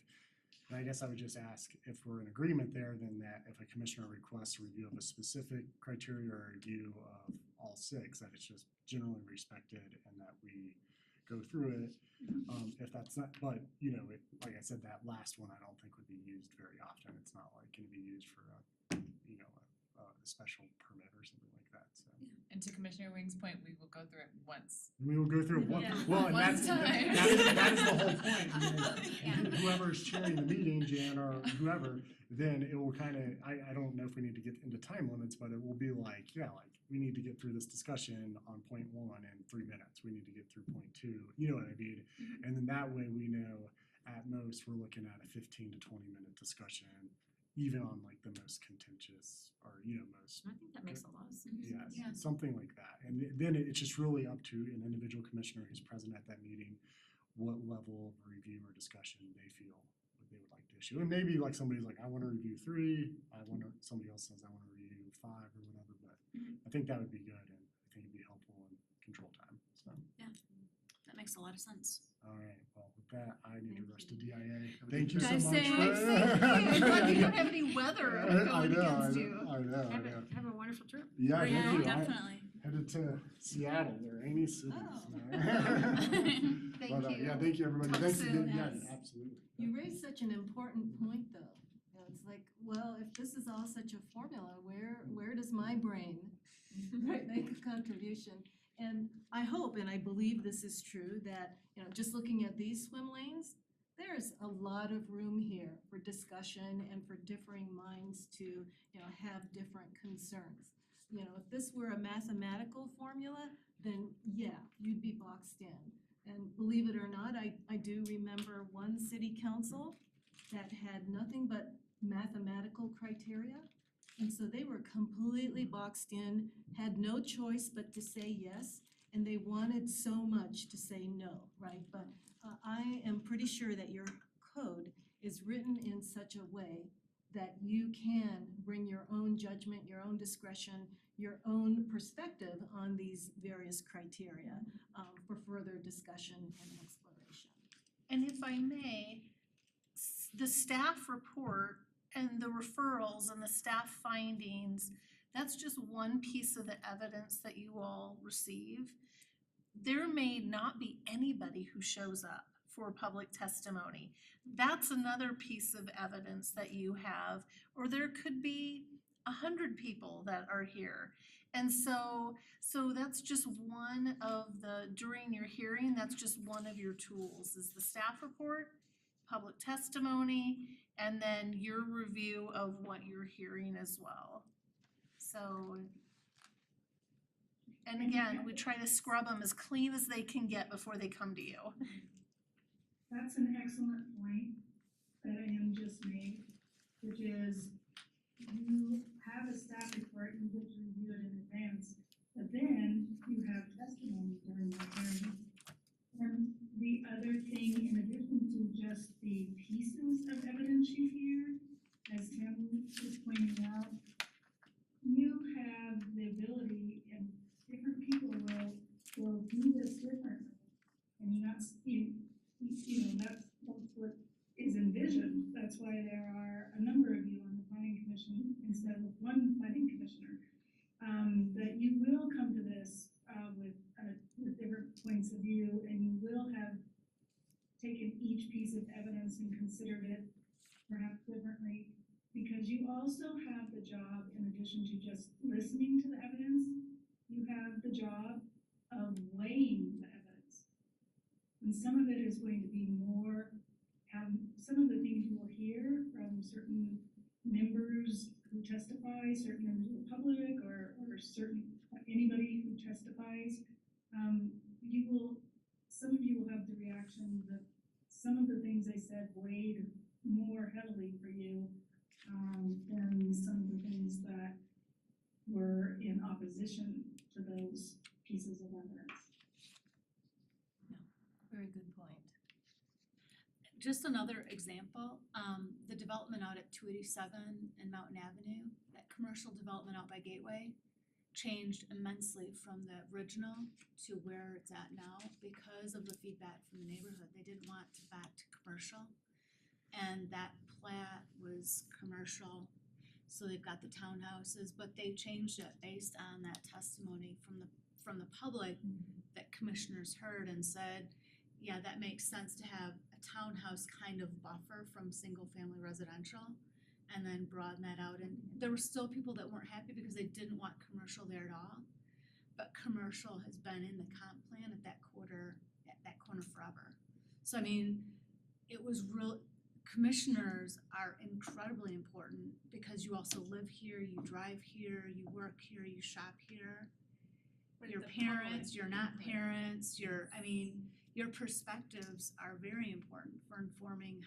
I guess I would just ask if we're in agreement there, then that if a commissioner requests a review of a specific criteria or a review of all 6, that it's just generally respected and that we go through it. If that's not, but like I said, that last one I don't think would be used very often. It's not like can be used for a special permit or something like that. So.
And to Commissioner Wing's point, we will go through it once.
We will go through it once.
Yeah.
Well, and
One
that is the whole point. Whoever's chairing the meeting, Jan or whoever, then it will kind of, I don't know if we need to get into time limits, but it will be like, we need to get through this discussion on point 1 in 3 minutes. We need to get through point 2. You know what I mean? And then that way we know at most we're looking at a 15 to 20-minute discussion, even on like the most contentious or most.
I think that makes a lot of sense.
Yeah, something like that. And then it's just really up to an individual commissioner who's present at that meeting what level of review or discussion they feel they would like to issue. And maybe like somebody's like, I want to review 3, somebody else says I want to review 5 or whatever, but I think that would be good, and I think it'd be helpful in control time. So
That makes a lot of sense.
all right, well with that I need to rush to DIA. Thank you so
Drive
much.
safe. I'm glad you don't have any weather going against you.
I know.
Have a wonderful trip.
Yeah, thank you.
Definitely.
Headed to Seattle, they're rainy cities.
Thank
But,
you.
yeah, thank you, everybody.
Talk
Thanks
soon.
again. Yeah,
Yes.
absolutely.
You raised such an important point, though. It's like, well, if this is all such a formula, where does my brain make a contribution? And I hope and I believe this is true that, just looking at these swim lanes, there's a lot of room here for discussion and for differing minds to, have different concerns. If this were a mathematical formula, then yeah, you'd be boxed in. And believe it or not, I do remember one city council that had nothing but mathematical criteria. And so they were completely boxed in, had no choice but to say yes, and they wanted so much to say no, right? But I am pretty sure that your code is written in such a way that you can bring your own judgment, your own discretion, your own perspective on these various criteria for further discussion and exploration.
And if I may, the staff report and the referrals and the staff findings, that's just one piece of the evidence that you all receive. There may not be anybody who shows up for public testimony. That's another piece of evidence that you have, or there could be 100 people that are here. And so that's just one of during your hearing, that's just one of your tools, is the staff report, public testimony, and then your review of what you're hearing as well. So, and again, we try to scrub them as clean as they can get before they come to you.
That's an excellent point that Ann just made, which is you have a staff report, you get to review it in advance, but then you have testimony during the hearing. And the other thing, in addition to just the pieces of evidence you hear, as Tammy was pointing out, you have the ability, and different people will do this differently. And you're not, you know, that's what is envisioned. That's why there are a number of you on the planning commission instead of one planning commissioner. That you will come to this with different points of view, and you will have taken each piece of evidence and considered it perhaps differently, because you also have the job, in addition to just listening to the evidence, you have the job of weighing the evidence. And some of it is going to be more, some of the things you will hear from certain members who testify, certain members of the public, or anybody who testifies, some of you will have the reaction that some of the things they said weighed more heavily for you than some of the things that were in opposition to those pieces of evidence.
Very good point. Just another example, the development out at 287 and Mountain Avenue, that commercial development out by Gateway changed immensely from the original to where it's at now because of the feedback from the neighborhood. They didn't want to back to commercial, and that plat was commercial, so they've got the townhouses, but they changed it based on that testimony from the public that commissioners heard and said, yeah, that makes sense to have a townhouse kind of buffer from single-family residential, and then broaden that out. And there were still people that weren't happy because they didn't want commercial there at all. But commercial has been in the comp plan at that corner forever. So I mean, it was commissioners are incredibly important because you also live here, you drive here, you work here, you shop here. Your parents, you're not parents, your perspectives are very important for informing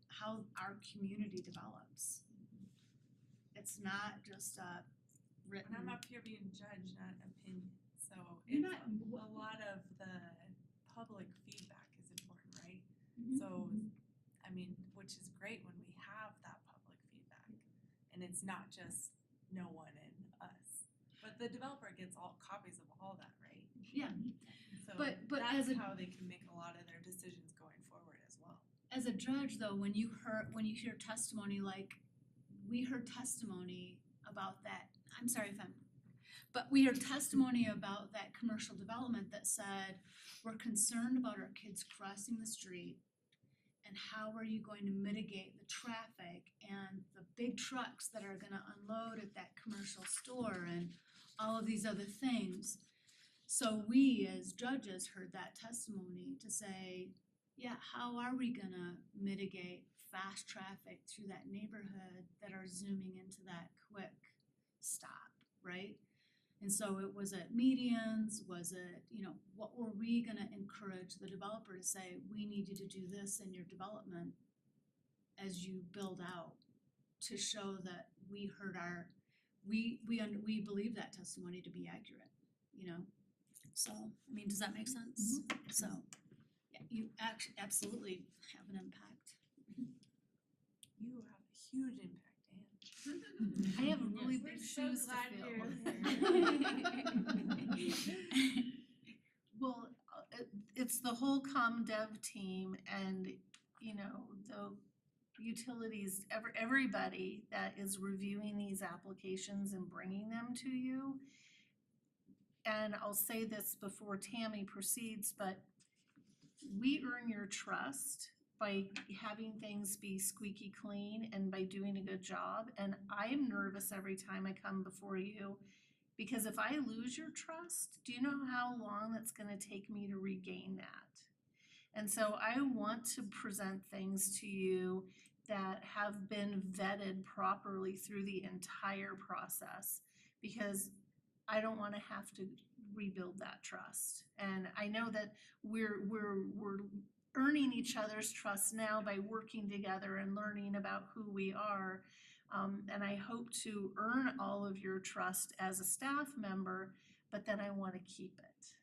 how our community develops. It's not just written.
And I'm up here being judge, not opinion, so
You're
it's
not-
a lot of the public feedback is important, right?
Mhm.
So, I mean, which is great when we have that public feedback, and it's not just no one and us. But the developer gets all copies of all that, right?
Yeah,
So
but
that's
as a
how they can make a lot of their decisions going forward as well.
as a judge though, when you hear testimony like, we heard testimony about that, I'm sorry if but we heard testimony about that commercial development that said, we're concerned about our kids crossing the street, and how are you going to mitigate the traffic and the big trucks that are gonna unload at that commercial store and all of these other things. So we as judges heard that testimony to say, yeah, how are we gonna mitigate fast traffic through that neighborhood that are zooming into that quick stop, right? And so was it medians, was it, what were we gonna encourage the developer to say, we need you to do this in your development as you build out, to show that we heard we believe that testimony to be accurate, So, I mean, does that make sense? So, yeah, you absolutely have an impact.
You have a huge impact, Anne.
I have a really
We're
big
so
shoes to
glad
fill.
you're here. Well, it's the whole ComDev team and, the utilities, everybody that is reviewing these applications and bringing them to you. And I'll say this before Tammy proceeds, but we earn your trust by having things be squeaky clean and by doing a good job. And I am nervous every time I come before you, because if I lose your trust, do you know how long that's gonna take me to regain that? And so I want to present things to you that have been vetted properly through the entire process, because I don't wanna have to rebuild that trust. And I know that we're earning each other's trust now by working together and learning about who we are. And I hope to earn all of your trust as a staff member, but then I wanna keep it.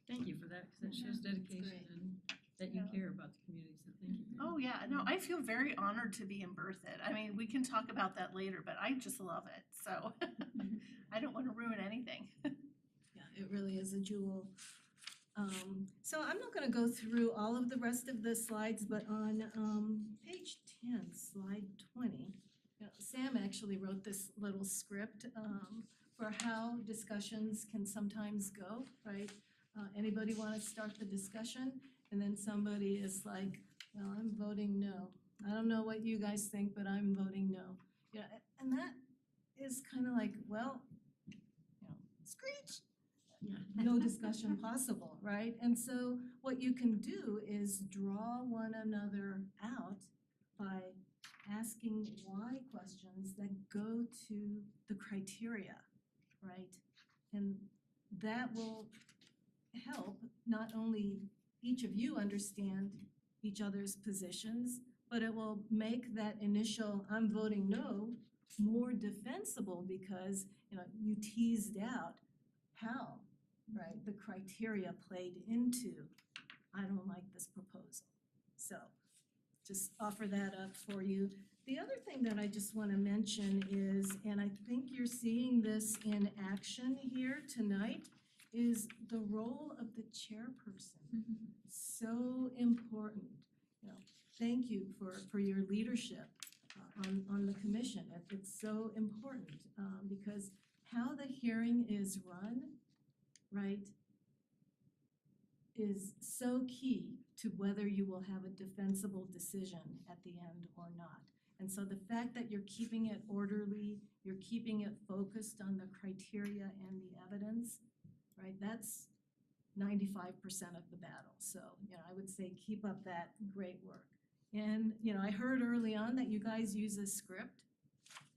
Thank you for that, because it shows dedication and that you care about the community, so thank you.
Oh, yeah, no, I feel very honored to be in Berthoud. I mean, we can talk about that later, but I just love it, so I don't wanna ruin anything.
Yeah, it really is a jewel. So I'm not gonna go through all of the rest of the slides, but on page 10, slide 20, Sam actually wrote this little script for how discussions can sometimes go, right? Anybody wanna start the discussion? And then somebody is like, well, I'm voting no. I don't know what you guys think, but I'm voting no. Yeah, and that is kind of like, well, screech. No discussion possible, right? And so what you can do is draw one another out by asking why questions that go to the criteria, right? And that will help not only each of you understand each other's positions, but it will make that initial "I'm voting no" more defensible, because you teased out how, right, the criteria played into "I don't like this proposal." So just offer that up for you. The other thing that I just want to mention is, and I think you're seeing this in action here tonight, is the role of the chairperson. So important. Thank you for your leadership on the commission. It's so important because how the hearing is run, right, is so key to whether you will have a defensible decision at the end or not. And so the fact that you're keeping it orderly, you're keeping it focused on the criteria and the evidence, right, that's 95% of the battle. So, I would say keep up that great work. And, I heard early on that you guys use a script.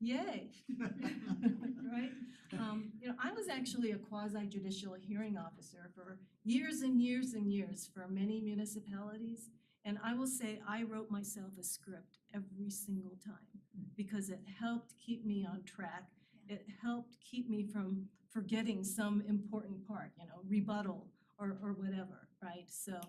Yay, right? I was actually a quasi-judicial hearing officer for years and years and years for many municipalities. And I will say I wrote myself a script every single time because it helped keep me on track. It helped keep me from forgetting some important part, rebuttal or whatever, right? So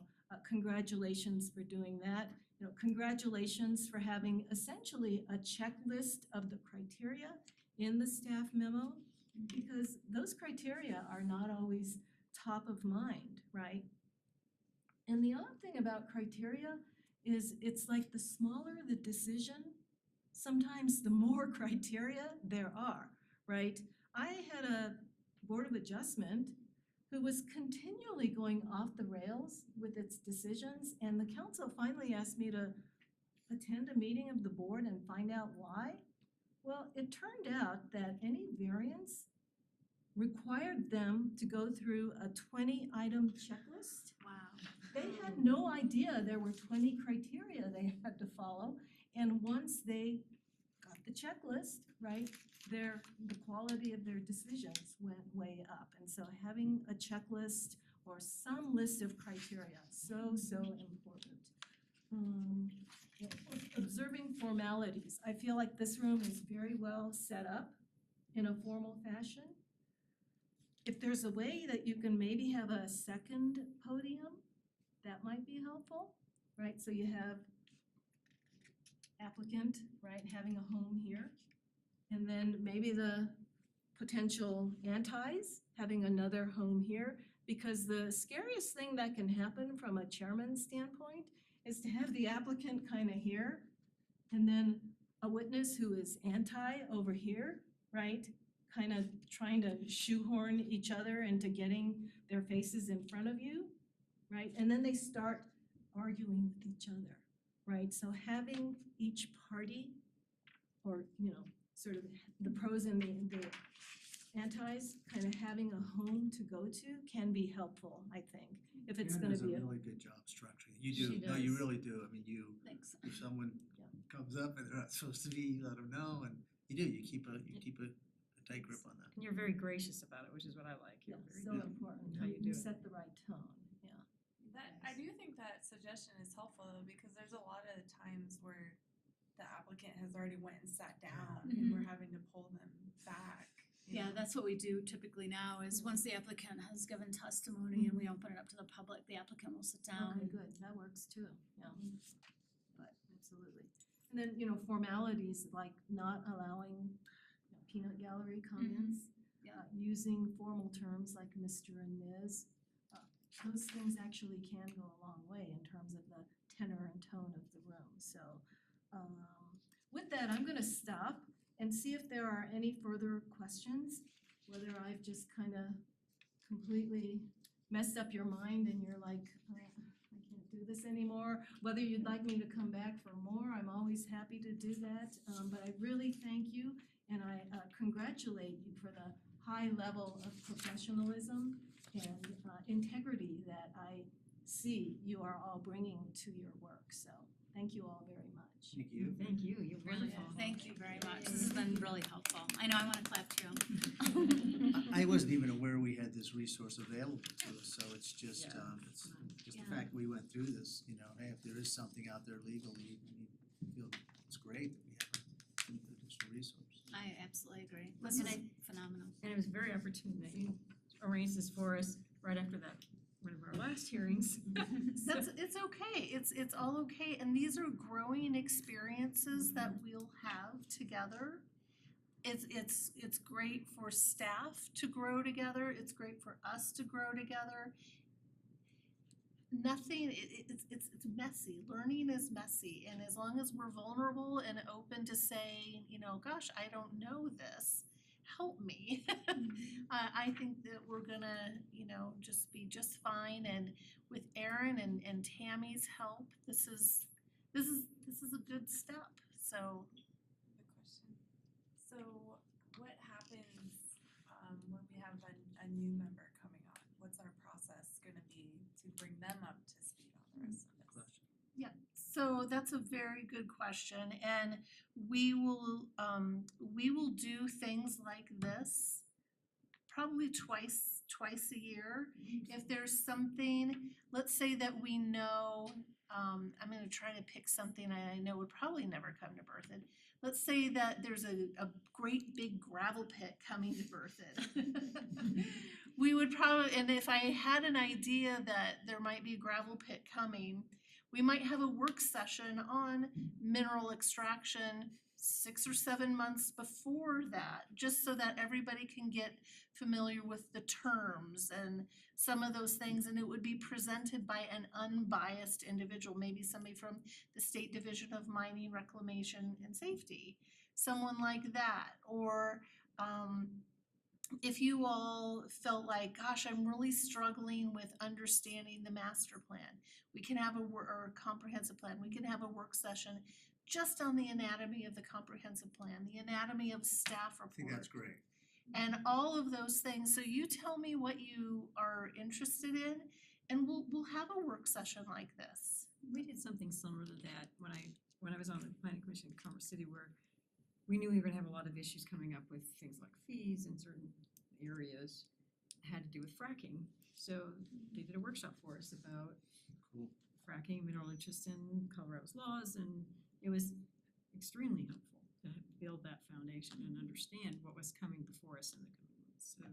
congratulations for doing that. Congratulations for having essentially a checklist of the criteria in the staff memo, because those criteria are not always top of mind, right? And the other thing about criteria is it's like the smaller the decision, sometimes the more criteria there are, right? I had a Board of Adjustment who was continually going off the rails with its decisions, and the council finally asked me to attend a meeting of the board and find out why. Well, it turned out that any variance required them to go through a 20-item checklist.
Wow.
They had no idea there were 20 criteria they had to follow, and once they got the checklist, right, the quality of their decisions went way up. And so having a checklist or some list of criteria, so important. Observing formalities. I feel like this room is very well set up in a formal fashion. If there's a way that you can maybe have a second podium, that might be helpful, right? So you have applicant, right, having a home here. And then maybe the potential antis having another home here, because the scariest thing that can happen from a chairman's standpoint is to have the applicant kind of here and then a witness who is anti over here, right? Kind of trying to shoehorn each other into getting their faces in front of you, right? And then they start arguing with each other, right? So having each party, or sort of the pros and the antis, kind of having a home to go to can be helpful, I think, if it's gonna be
Anna does a really good job structuring. You
She
do, no, you
does.
really do. I mean, you,
Thanks.
if someone
Yeah.
comes up and they're not supposed to be, you let them know, and you do, you keep a tight grip on that.
And you're very gracious about it, which is what I like.
Yeah,
You're very
so
good.
important.
How you do it.
set the right tone, yeah.
That, I do think that suggestion is helpful though, because there's a lot of times where the applicant has already went and sat down and we're having to pull them back. you
Yeah,
know?
that's what we do typically now, is once the applicant has given testimony and we open it up to the public, the applicant will sit down.
Okay, good, that works too, yeah. But absolutely. And then, you know, formalities like not allowing peanut gallery comments. Using formal terms like Mr. and Ms. Those things actually can go a long way in terms of the tenor and tone of the room. So with that, I'm gonna stop and see if there are any further questions, whether I've just kind of completely messed up your mind and you're like, I can't do this anymore. Whether you'd like me to come back for more, I'm always happy to do that. But I really thank you and I congratulate you for the high level of professionalism and integrity that I see you are all bringing to your work. So thank you all very much.
Thank you.
Thank you, you're wonderful.
Thank you very much. This has been really helpful. I know I want to clap too.
I wasn't even aware we had this resource available to us, so it's just,
Yeah.
it's just the
Yeah.
fact we went through this, you know, hey, if there is something out there legally, we feel it's great that we have an additional resource.
I absolutely agree. This is phenomenal.
And it was very opportune that you arranged this for us right after that, one of our last hearings.
It's okay, it's all okay, and these are growing experiences that we'll have together. It's great for staff to grow together, it's great for us to grow together. Nothing, it's messy, learning is messy, and as long as we're vulnerable and open to say, you know, gosh, I don't know this, help me. I think that we're gonna, you know, just be just fine, and with Erin and Tammy's help, this is a good step, so.
Good question. So what happens when we have a new member coming on? What's our process gonna be to bring them up to speed on the rest of this?
Yeah, so that's a very good question, and we will do things like this probably twice a year. If there's something, let's say that we know, I'm gonna try to pick something I know would probably never come to Berthoud. Let's say that there's a great big gravel pit coming to Berthoud. We would probably, and if I had an idea that there might be a gravel pit coming, we might have a work session on mineral extraction 6 or 7 months before that, just so that everybody can get familiar with the terms and some of those things, and it would be presented by an unbiased individual, maybe somebody from the State Division of Mining, Reclamation and Safety, someone like that, or if you all felt like, gosh, I'm really struggling with understanding the master plan, we can have or comprehensive plan, we can have a work session just on the anatomy of the comprehensive plan, the anatomy of staff report.
I think that's great.
And all of those things, so you tell me what you are interested in, and we'll have a work session like this.
We did something similar to that when I was on the planning commission in Commerce City, where we knew we were gonna have a lot of issues coming up with things like fees in certain areas had to do with fracking. So they did a workshop for us about
Cool.
fracking, mineral interest in Colorado's laws, and it was extremely helpful to build that foundation and understand what was coming before us in the coming months. So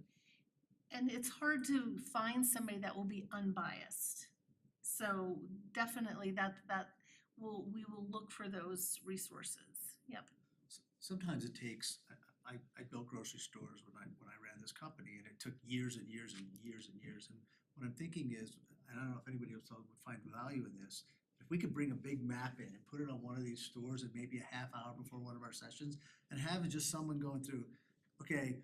And it's hard to find somebody that will be unbiased. So definitely we will look for those resources, yep.
Sometimes it takes, I built grocery stores when I ran this company, and it took years and years and years and years. And what I'm thinking is, and I don't know if anybody else would find value in this, if we could bring a big map in and put it on one of these stores and maybe a half hour before one of our sessions, and have just someone going through, okay,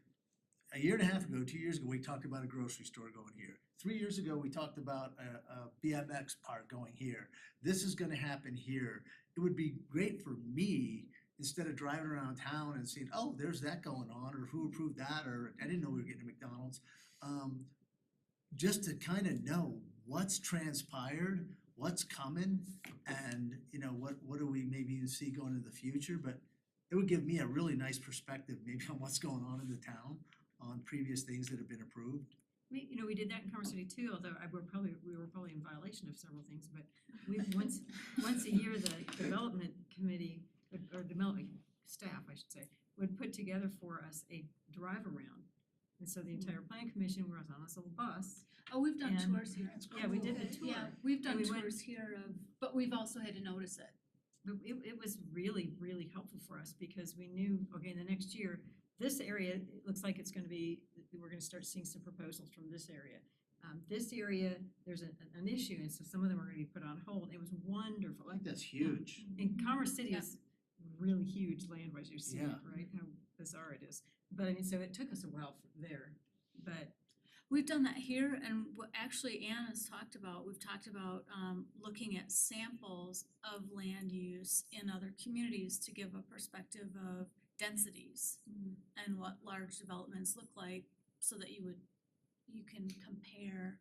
a year and a half ago, 2 years ago, we talked about a grocery store going here. 3 years ago, we talked about a BMX park going here. This is gonna happen here. It would be great for me instead of driving around town and seeing, oh, there's that going on, or who approved that, or I didn't know we were getting a McDonald's. Just to kind of know what's transpired, what's coming, and what do we maybe see going into the future, but it would give me a really nice perspective maybe on what's going on in the town, on previous things that have been approved.
We did that in Commerce City too, although we were probably in violation of several things, but once a year, the development committee, or development staff, I should say, would put together for us a drive around. And so the entire plan commission was on this little bus.
Oh, we've done
And-
tours here.
Yeah, we did the tour.
Yeah, we've done
And we went-
tours here but we've also had to notice it.
But it was really, really helpful for us because we knew, okay, the next year, this area, it looks like it's gonna be, we're gonna start seeing some proposals from this area. This area, there's an issue, and so some of them are gonna be put on hold. It was wonderful.
I think that's huge.
And Commerce City
Yeah.
is really huge land-wise, you see it,
Yeah.
right, how bizarre it is. But I mean, so it took us a while there, but
We've done that here, and what actually Anna's talked about, we've talked about looking at samples of land use in other communities to give a perspective of densities and what large developments look like, so that you can compare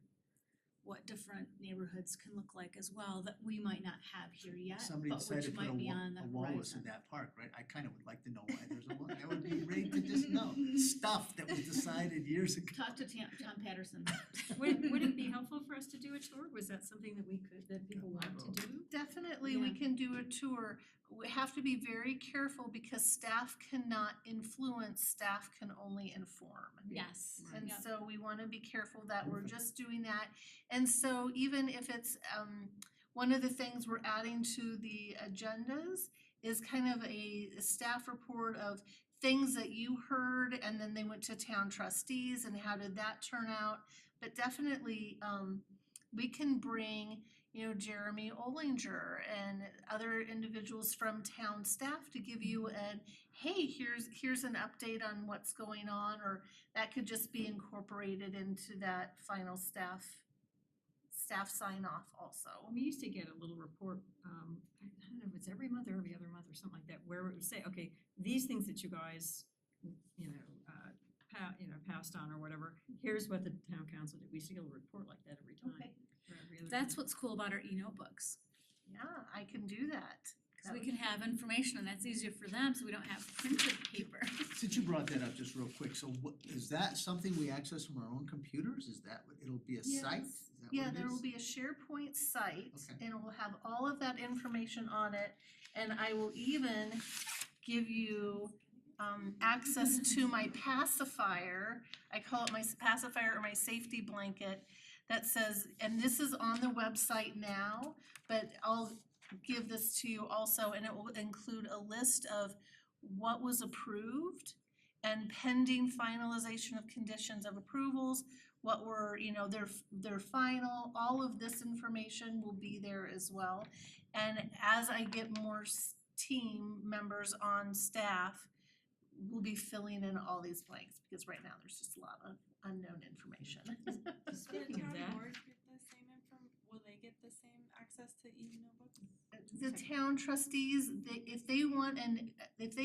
what different neighborhoods can look like as well, that we might not have here yet,
Somebody
but
decided
which
to put
might be on the
a Wallace
horizon.
in that park, right? I kind of would like to know why there's a Wallace. I would be ready to just know stuff that was decided years ago.
Talk to Tom Patterson.
would it be helpful for us to do a tour? Was that something that people want to do?
Definitely, we can do a tour. We have to be very careful because staff cannot influence, staff can only inform.
Yes.
And
Yep.
so we wanna be careful that we're just doing that. And so even if it's, one of the things we're adding to the agendas is kind of a staff report of things that you heard, and then they went to town trustees, and how did that turn out? But definitely, we can bring, Jeremy Olinger and other individuals from town staff to give you hey, here's an update on what's going on, or that could just be incorporated into that final staff sign off also.
We used to get a little report, I don't know if it's every month or every other month or something like that, where it would say, okay, these things that you guys, passed on or whatever, here's what the town council did. We used to get a report like that every time.
Okay.
or every other
That's
month.
what's cool about our e-notebooks.
Yeah, I can do that.
Cause we can have information and that's easier for them, so we don't have printed paper.
Since you brought that up just real quick, so what, is that something we access from our own computers? Is that what, it'll be a site?
Yes.
Is that
Yeah,
what it
there will
is?
be a SharePoint site
Okay.
and it will have all of that information on it. And I will even give you access to my pacifier. I call it my pacifier or my safety blanket that says, and this is on the website now, but I'll give this to you also, and it will include a list of what was approved and pending finalization of conditions of approvals, what were, their final, all of this information will be there as well. And as I get more team members on staff, we'll be filling in all these blanks, because right now there's just a lot of unknown information.
Speaking of that,
Will they get the same access to e-notebooks?
The town trustees, if they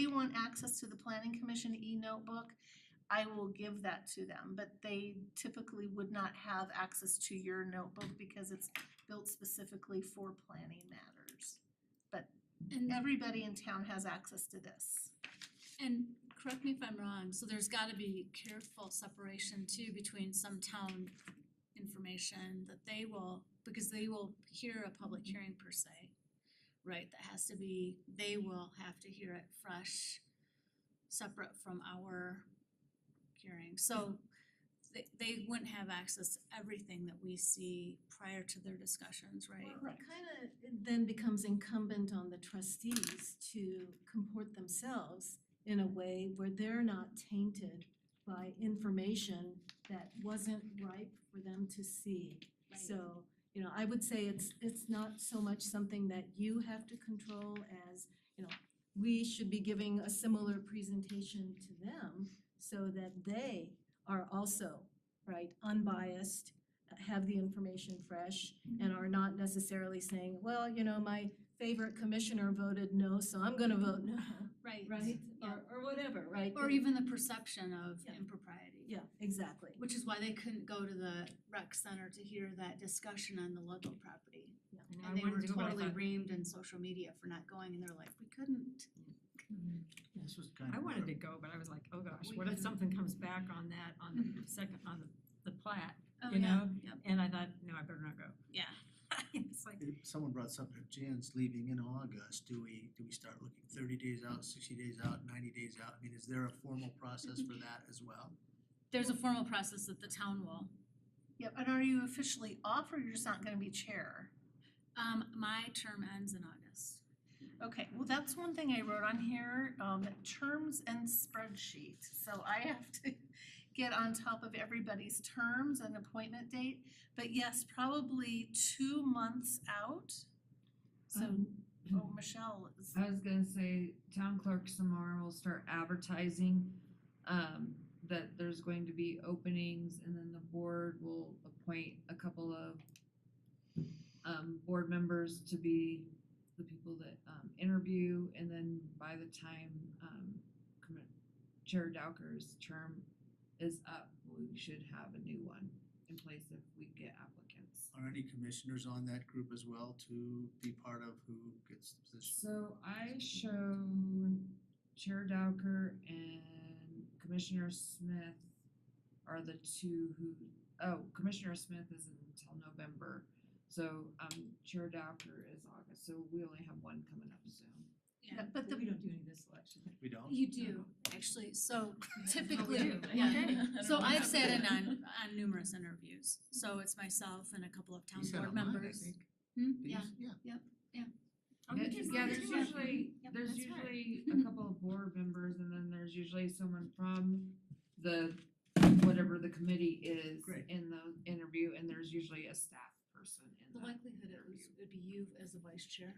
want access to the planning commission e-notebook, I will give that to them, but they typically would not have access to your notebook because it's built specifically for planning matters. But
And
everybody in town has access to this.
And correct me if I'm wrong, so there's gotta be careful separation too between some town information that they will, because they will hear a public hearing per se, right? That has to be, they will have to hear it fresh, separate from our hearing. So they wouldn't have access to everything that we see prior to their discussions, right?
Well, it then becomes incumbent on the trustees to comport themselves in a way where they're not tainted by information that wasn't ripe for them to see.
Right.
So, I would say it's not so much something that you have to control as, we should be giving a similar presentation to them so that they are also, right, unbiased, have the information fresh, and are not necessarily saying, well, my favorite commissioner voted no, so I'm gonna vote no,
Right.
right?
Yeah.
Or whatever, right?
Or even the perception of
Yeah.
impropriety.
Yeah, exactly.
Which is why they couldn't go to the rec center to hear that discussion on the Ludlow property.
I know I
And they
wanted
were
to go, but I
totally
thought-
reamed in social media for not going, and they're like, we couldn't.
This was kind
I
of.
wanted to go, but I was like, oh gosh,
We
what if
couldn't.
something comes back on that, on the second, on the plat,
Oh,
you
yeah.
know?
Yep.
And I thought, no, I better not go.
Yeah.
It's like,
Someone brought something up, Jan's leaving in August, do we start looking 30 days out, 60 days out, 90 days out? I mean, is there a formal process for that as well?
There's a formal process at the town wall.
Yep, and are you officially off or you're just not gonna be chair?
My term ends in August.
Okay, well, that's one thing I wrote on here, terms and spreadsheet. So I have to get on top of everybody's terms and appointment date. But yes, probably 2 months out. So, Michelle is,
I was gonna say, town clerk Samar will start advertising, that there's going to be openings, and then the board will appoint a couple of board members to be the people that interview, and then by the time Chair Dowker's term is up, we should have a new one in place if we get applicants.
Are any commissioners on that group as well to be part of who gets the position?
So I show Chair Dowker and Commissioner Smith are the two who, Commissioner Smith is until November. So Chair Dowker is August, so we only have one coming up soon.
Yeah.
but
we
the,
don't do any of this selection.
We don't?
You do, actually, so typically,
do.
yeah.
Okay.
So I've sat in on numerous interviews, so it's myself and a couple of town
You sat
board
on mine, I
members.
think.
Yeah,
Yeah.
Oh,
Yeah,
you did
yeah,
mine
there's
too.
usually,
Yep,
there's
that's right.
usually a couple of board members, and then there's usually someone from the, whatever the committee is
Great.
in the interview, and there's usually a staff person in
The
that.
likelihood would be you as the vice chair.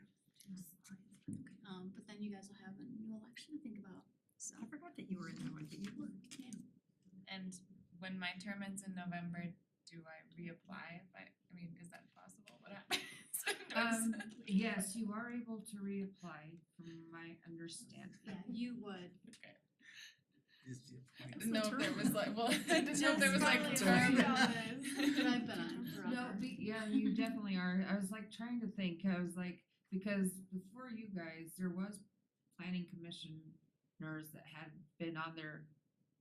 But then you guys will have a new election to think about, so.
I forgot that you were in that one, but you were.
And when my term ends in November, do I reapply if I mean, is that possible? What happens?
Yes, you are able to reapply, from my understanding.
Yeah, you would.
Okay.
Is the
I
appointment.
didn't know if there was like, well, I didn't know if there was like
Just
term.
But I've been on
No,
forever.
yeah, you definitely are. I was like trying to think, I was like, because before you guys, there was planning commissioners that had been on there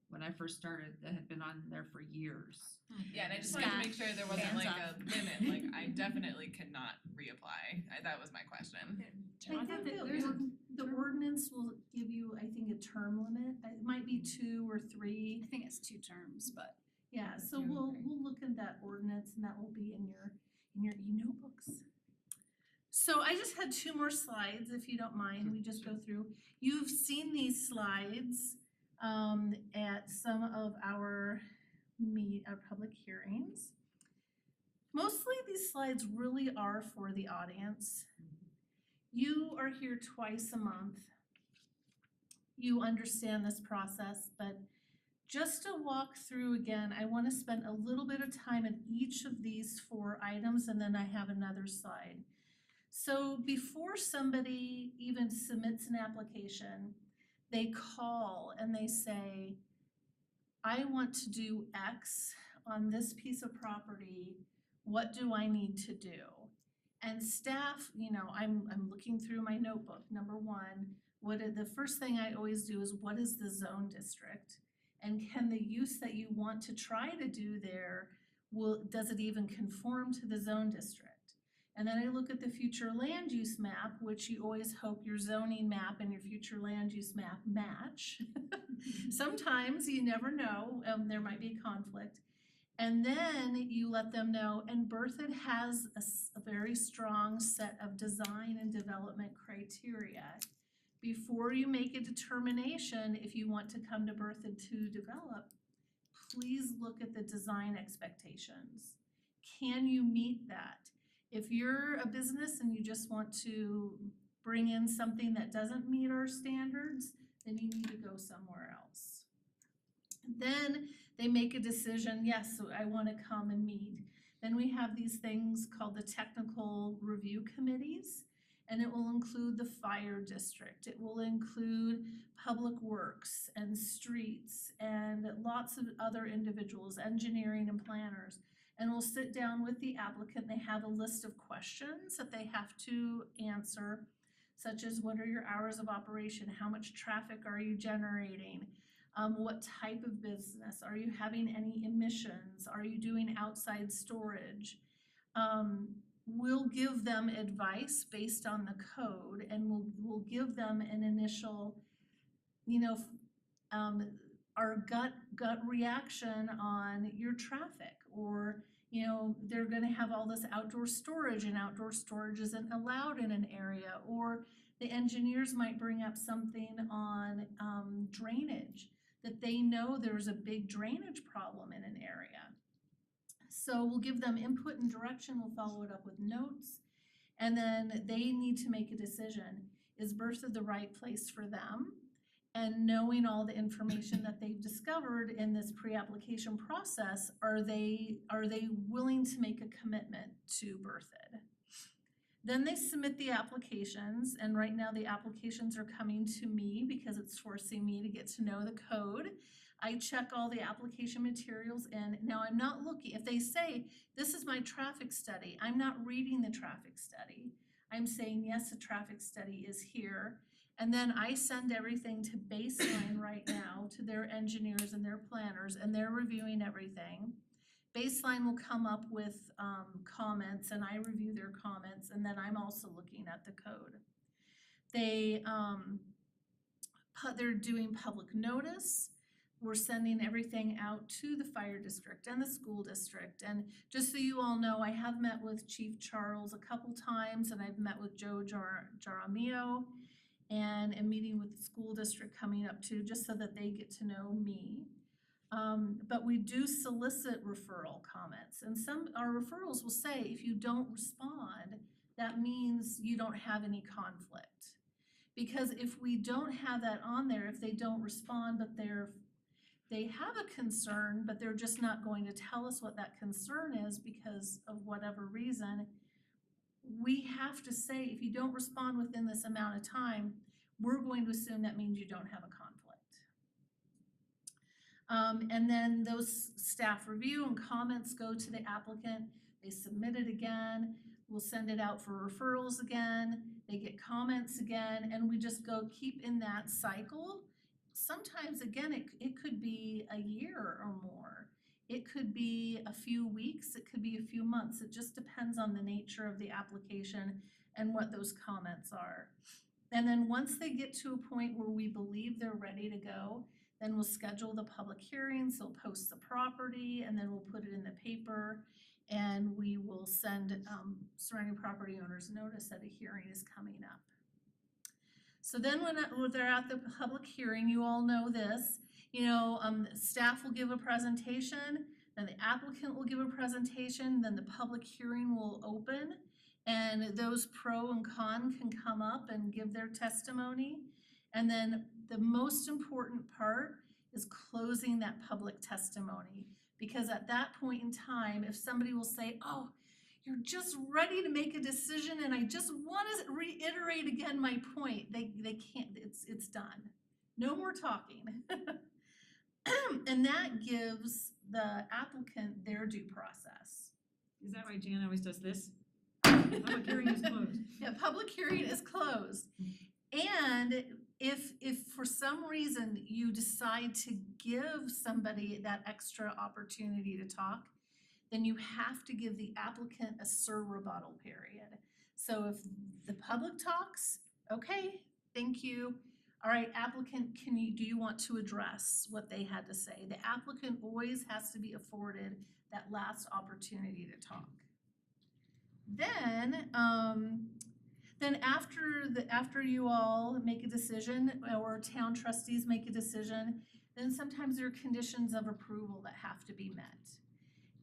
when I first started, that had been on there for years.
Yeah, and I just wanted to
Scott,
make sure there wasn't
hands
like
up.
a limit, like I definitely could not reapply. That was my question.
I
I
thought
think
that
the
there's a
the ordinance will give you, I think, a term limit. It might be 2 or 3.
I think it's 2 terms, but
Yeah, so
Yeah,
we'll
okay.
look at that ordinance and that will be in your e-notebooks. So I just had 2 more slides, if you don't mind, we just go through. You've seen these slides at some of our public hearings. Mostly these slides really are for the audience. You are here twice a month. You understand this process, but just to walk through again, I want to spend a little bit of time in each of these 4 items, and then I have another slide. So before somebody even submits an application, they call and they say, I want to do X on this piece of property, what do I need to do? And staff, I'm looking through my notebook. Number 1, the first thing I always do is, what is the zone district? And can the use that you want to try to do there, does it even conform to the zone district? And then I look at the future land use map, which you always hope your zoning map and your future land use map match. Sometimes, you never know, there might be a conflict. And then you let them know, and Berthoud has a very strong set of design and development criteria. Before you make a determination if you want to come to Berthoud to develop, please look at the design expectations. Can you meet that? If you're a business and you just want to bring in something that doesn't meet our standards, then you need to go somewhere else. Then they make a decision, yes, so I want to come and meet. Then we have these things called the technical review committees. and it will include the fire district. It will include public works and streets and lots of other individuals, engineering and planners. And we'll sit down with the applicant. They have a list of questions that they have to answer, such as what are your hours of operation? How much traffic are you generating? What type of business? Are you having any emissions? Are you doing outside storage? We'll give them advice based on the code, and we'll give them an initial, our gut reaction on your traffic, or they're gonna have all this outdoor storage and outdoor storage isn't allowed in an area, or the engineers might bring up something on drainage, that they know there's a big drainage problem in an area. So we'll give them input and direction, we'll follow it up with notes, and then they need to make a decision. Is Bertha the right place for them? And knowing all the information that they've discovered in this pre-application process, are they willing to make a commitment to Berthoud? Then they submit the applications, and right now the applications are coming to me because it's forcing me to get to know the code. I check all the application materials in. Now I'm not looking, if they say, this is my traffic study, I'm not reading the traffic study. I'm saying, yes, the traffic study is here. And then I send everything to Baseline right now to their engineers and their planners, and they're reviewing everything. Baseline will come up with comments, and I review their comments, and then I'm also looking at the code. They're doing public notice. We're sending everything out to the fire district and the school district. And just so you all know, I have met with Chief Charles a couple times, and I've met with Joe Jaramillo, and a meeting with the school district coming up too, just so that they get to know me. But we do solicit referral comments, and our referrals will say, if you don't respond, that means you don't have any conflict. Because if we don't have that on there, if they don't respond, but they have a concern, but they're just not going to tell us what that concern is because of whatever reason, we have to say, if you don't respond within this amount of time, we're going to assume that means you don't have a conflict. And then those staff review and comments go to the applicant. They submit it again. We'll send it out for referrals again. They get comments again, and we just keep in that cycle. Sometimes, again, it could be a year or more. It could be a few weeks, it could be a few months. It just depends on the nature of the application and what those comments are. And then once they get to a point where we believe they're ready to go, then we'll schedule the public hearings, they'll post the property, and then we'll put it in the paper, and we will send surrounding property owners notice that a hearing is coming up. So then when they're at the public hearing, you all know this, staff will give a presentation, then the applicant will give a presentation, then the public hearing will open, and those pro and con can come up and give their testimony. And then the most important part is closing that public testimony, because at that point in time, if somebody will say, oh, you're just ready to make a decision and I just want to reiterate again my point, they can't, it's done. No more talking. And that gives the applicant their due process.
Is that why Jan always does this? Public hearing is closed.
Yeah, public hearing is closed. And if for some reason you decide to give somebody that extra opportunity to talk, then you have to give the applicant a rebuttal period. So if the public talks, okay, thank you. All right, applicant, do you want to address what they had to say? The applicant always has to be afforded that last opportunity to talk. Then after you all make a decision, or town trustees make a decision, then sometimes there are conditions of approval that have to be met.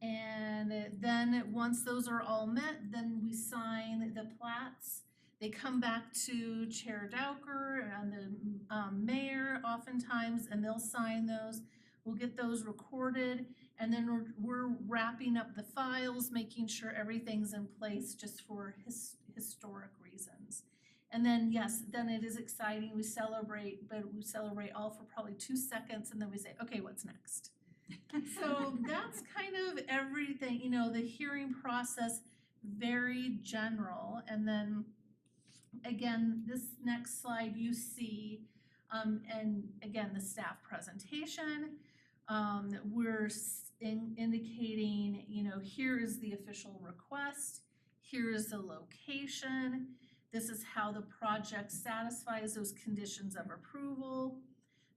And then once those are all met, then we sign the plats. They come back to Chair Dowker and the mayor oftentimes, and they'll sign those. We'll get those recorded, and then we're wrapping up the files, making sure everything's in place just for historic reasons. And then, yes, then it is exciting, we celebrate, but we celebrate all for probably 2 seconds and then we say, okay, what's next? So that's kind of everything, you know, the hearing process, very general. And then again, this next slide you see, and again, the staff presentation. We're indicating, you know, here is the official request, here is the location, this is how the project satisfies those conditions of approval.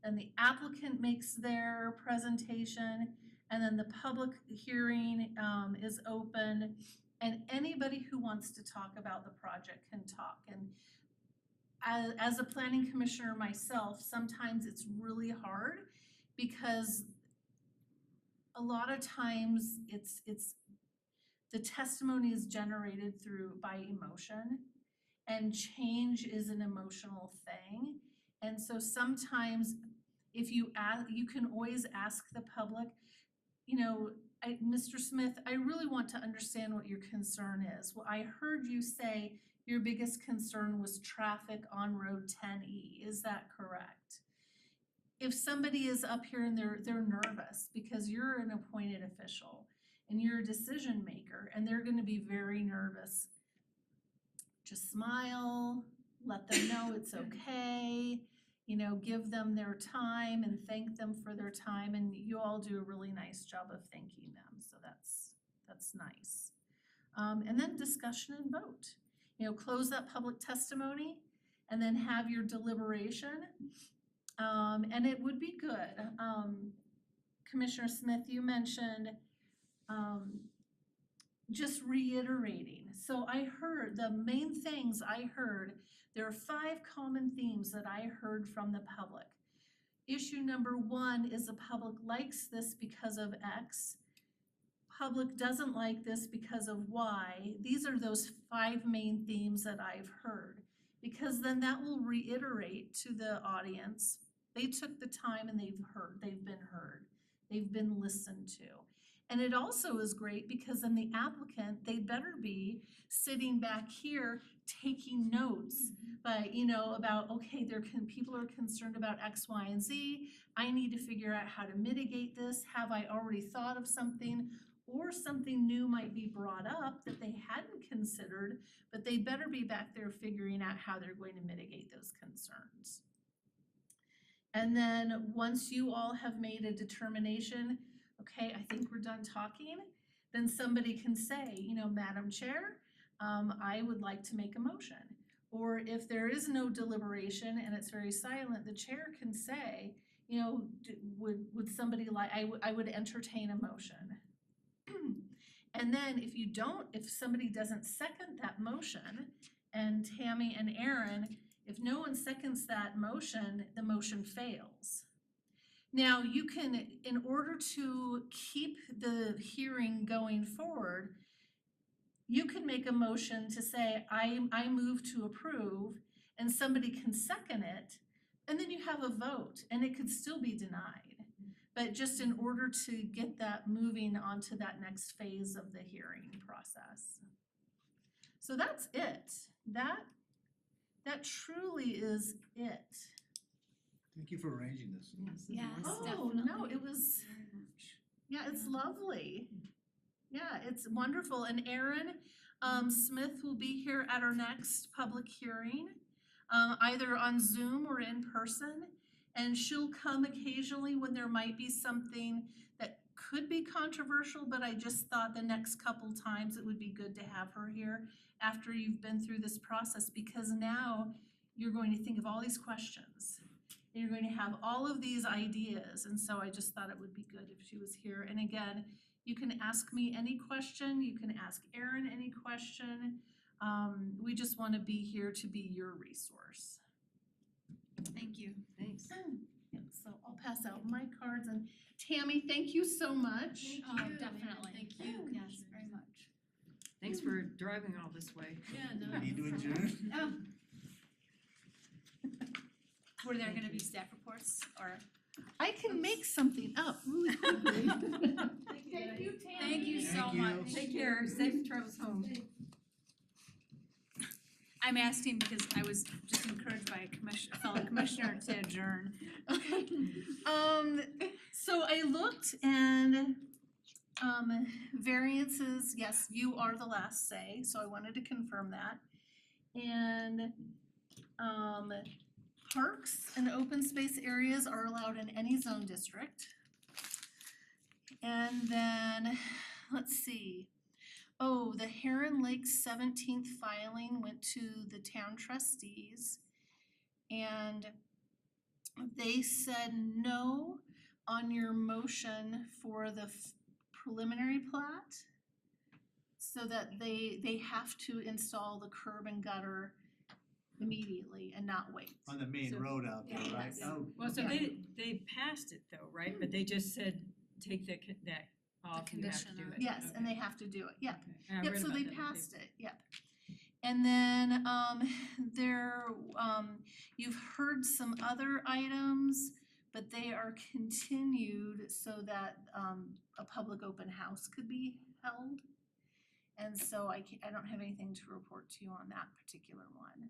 Then the applicant makes their presentation, and then the public hearing is open, and anybody who wants to talk about the project can talk. And as a planning commissioner myself, sometimes it's really hard because a lot of times it's the testimony is generated by emotion, and change is an emotional thing. And so sometimes if you can always ask the public, you know, Mr. Smith, I really want to understand what your concern is. Well, I heard you say your biggest concern was traffic on Road 10E. Is that correct? If somebody is up here and they're nervous because you're an appointed official and you're a decision maker and they're going to be very nervous, just smile, let them know it's okay, you know, give them their time and thank them for their time, and you all do a really nice job of thanking them, so that's nice. And then discussion and vote. You know, close that public testimony and then have your deliberation. And it would be good. Commissioner Smith, you mentioned just reiterating. So I heard, the main things I heard, there are 5 common themes that I heard from the public. Issue number 1 is the public likes this because of X. Public doesn't like this because of Y. These are those 5 main themes that I've heard, because then that will reiterate to the audience, they took the time and they've been heard, they've been listened to. And it also is great because then the applicant, they better be sitting back here taking notes, but you know, about, okay, people are concerned about X, Y, and Z. I need to figure out how to mitigate this. Have I already thought of something? Or something new might be brought up that they hadn't considered, but they better be back there figuring out how they're going to mitigate those concerns. And then once you all have made a determination, okay, I think we're done talking, then somebody can say, you know, Madam Chair, I would like to make a motion. Or if there is no deliberation and it's very silent, the chair can say, you know, would somebody like, I would entertain a motion. And then if somebody doesn't second that motion, and Tammy and Aaron, if no one seconds that motion, the motion fails. Now you can, in order to keep the hearing going forward, you can make a motion to say, I move to approve, and somebody can second it, and then you have a vote, and it could still be denied. But just in order to get that moving onto that next phase of the hearing process. So that's it. That truly is it.
Thank you for arranging this.
Yes,
Oh,
definitely.
no, it was, yeah, it's lovely. Yeah, it's wonderful. And Erin Smith will be here at our next public hearing, either on Zoom or in person. And she'll come occasionally when there might be something that could be controversial, but I just thought the next couple times it would be good to have her here after you've been through this process, because now you're going to think of all these questions. And you're going to have all of these ideas, and so I just thought it would be good if she was here. And again, you can ask me any question, you can ask Erin any question. We just want to be here to be your resource.
Thank you.
Thanks.
Yeah, so I'll pass out my cards, and Tammy, thank you so much.
Oh, definitely.
Thank you.
Yes, very much.
Thanks for driving all this way.
Yeah, no.
Ready to adjourn?
Oh. Were there gonna be staff reports or?
I can make something up really quickly.
Thank you, Tammy. Thank you so
Thank you.
much.
Take care, safe travels home.
I'm asking because I was just encouraged by a fellow commissioner to adjourn.
Okay. So I looked and variances, yes, you are the last say, so I wanted to confirm that. And parks and open space areas are allowed in any zone district. And then, let's see. Oh, the Heron Lake 17th filing went to the town trustees. And they said no on your motion for the preliminary plat. So that they have to install the curb and gutter immediately and not wait.
On the main
So-
road out there, right?
Yes.
Oh,
Well, so
okay.
they passed it though, right? But they just said, take that off, you have to
condition
do
on
it.
it.
Yes, and they have to do it, yep.
Okay. And I
Yep,
read
so
about
they
that in the
passed
paper.
it, yep. And then you've heard some other items, but they are continued so that a public open house could be held. And so I don't have anything to report to you on that particular one.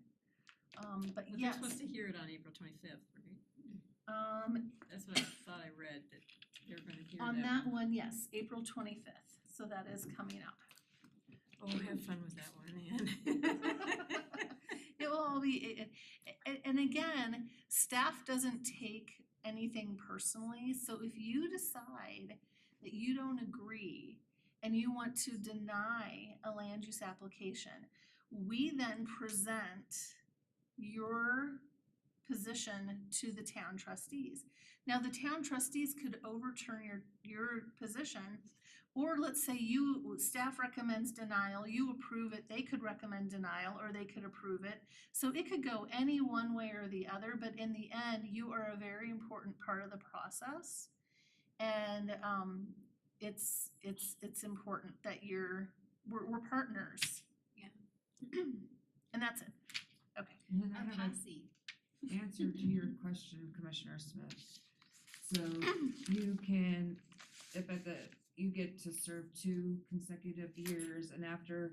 But
But they're
yes,
supposed to hear it on April 25th, right? That's what I thought I read, that they're gonna hear that.
on that one, yes, April 25th, so that is coming up.
Oh, have fun with that one, Ann.
It will all be, and again, staff doesn't take anything personally, so if you decide that you don't agree and you want to deny a land use application, we then present your position to the town trustees. Now, the town trustees could overturn your position, or let's say staff recommends denial, you approve it, they could recommend denial, or they could approve it. So it could go any one way or the other, but in the end, you are a very important part of the process. And it's important that we're partners.
Yeah.
And that's it.
And then I have an answer to your question, Commissioner Smith. So you can, you get to serve 2 consecutive years, and after,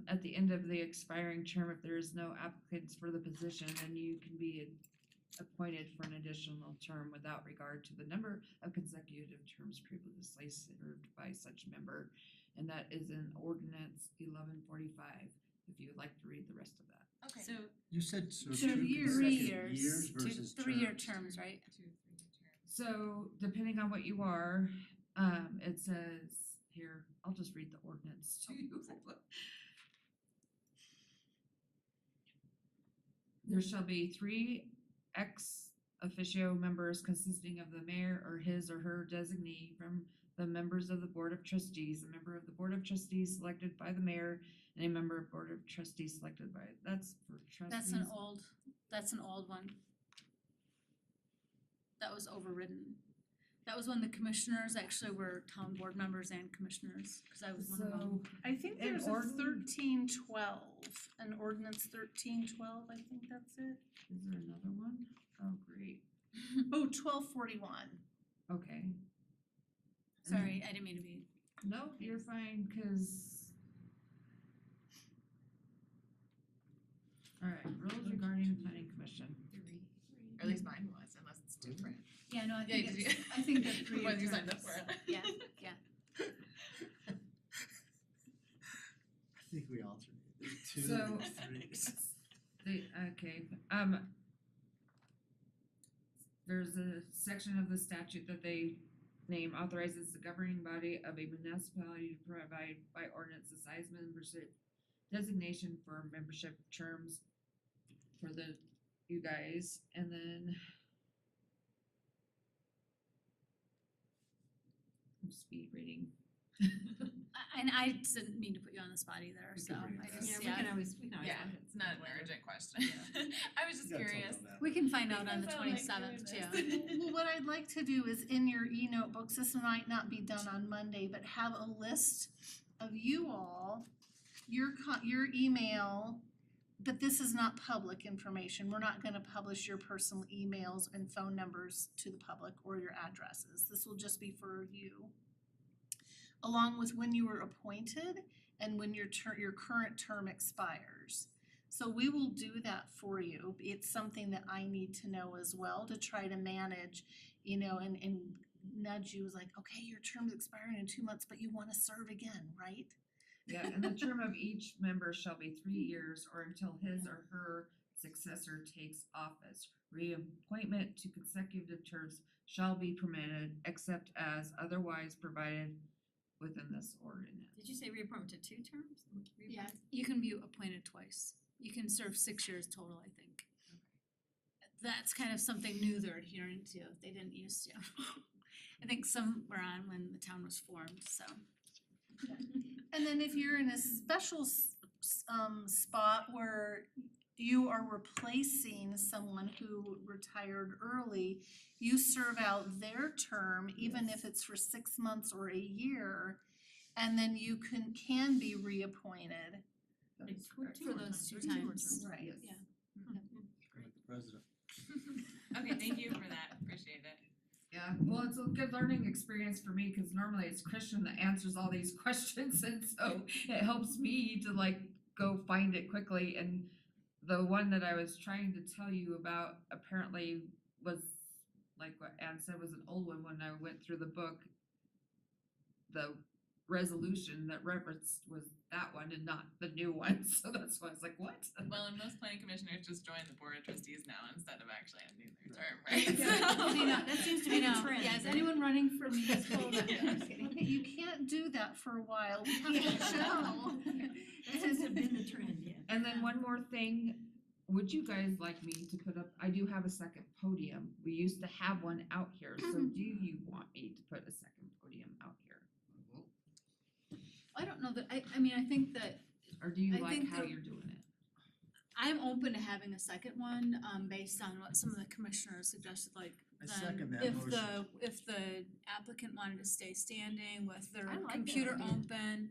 at the end of the expiring term, if there is no applicants for the position, then you can be appointed for an additional term without regard to the number of consecutive terms previously served by such member. And that is in ordinance 1145, if you would like to read the rest of that.
Okay.
So
You said so
so
2
3
consecutive
years,
years
two,
versus
3-year
terms.
terms, right?
2 3-year terms.
So depending on what you are, it says here, I'll just read the ordinance to you. There shall be 3 ex officio members consisting of the mayor or his or her designee from the members of the Board of Trustees, a member of the Board of Trustees selected by the mayor, and a member of Board of Trustees selected by, that's for trustees.
That's an old one. That was overridden. That was when the commissioners actually were town board members and commissioners, cause I was one of them.
So,
I think
An
there's a
ordin-
1312, an ordinance 1312, I think that's it.
is there another one? Oh, great,
Oh, 1241.
okay.
Sorry, I didn't mean to be.
No, you're fine, cause. Alright, rules regarding planning commission.
3, or at least mine was, unless it's different.
Yeah, no, I
Yeah,
think
did
it's,
you-
I think that 3
The ones you signed up for.
Yeah, yeah.
I think we alternated 2
So-
and 3.
Okay, there's a section of the statute that they name authorizes the governing body of a municipality to provide by ordinance the size membership designation for membership terms for you guys, and then I'm speed reading.
And I didn't mean to put you on the spot either,
You
so
can read
I
that.
just,
Yeah, we
yeah.
can always
Yeah,
find it.
it's not an urgent question. I was just
You gotta tell
curious.
them that.
We can find out on the
Because I'm like
27th
doing
too.
this.
Well, what I'd like to do is in your e-notebooks, this might not be done on Monday, but have a list of you all, your email, but this is not public information. We're not gonna publish your personal emails and phone numbers to the public or your addresses. This will just be for you. Along with when you were appointed and when your current term expires. So we will do that for you. It's something that I need to know as well to try to manage, you know, and nudge you like, okay, your term's expiring in 2 months, but you wanna serve again, right?
Yeah, and the term of each member shall be 3 years or until his or her successor takes office. Reappointment to consecutive terms shall be permitted except as otherwise provided within this ordinance.
Did you say reappointment to 2 terms?
Yeah, you can be appointed twice. You can serve 6 years total, I think. That's kind of something new they're adhering to. They didn't used to. I think some were on when the town was formed, so.
And then if you're in a special spot where you are replacing someone who retired early, you serve out their term, even if it's for 6 months or a year, and then you can be reappointed.
That's
For
correct.
For those 2 times.
Right.
Yes.
Yeah.
Like the president.
Okay, thank you for that, appreciate it.
Yeah, well, it's a good learning experience for me, cause normally it's Christian that answers all these questions, and so it helps me to like go find it quickly, and the one that I was trying to tell you about apparently was, like what Ann said, was an old one. When I went through the book, the resolution that referenced was that one and not the new one, so that's why I was like, what?
Well, and most planning commissioners just join the board of trustees now instead of actually ending their term, right?
That seems to be the trend. Yeah, is anyone running for municipal?
Okay, you can't do that for a while. We have to show.
That has been the trend, yeah.
And then one more thing, would you guys like me to put up, I do have a second podium. We used to have one out here, so do you want me to put a second podium out here?
I don't know that, I mean, I think that
Or do you
I
like
think
how
that-
you're doing it?
I'm open to having a second one, based on what some of the commissioners suggested, like
I
then
second that
if
motion.
if the applicant wanted to stay standing with their
I like that
computer
idea.
open,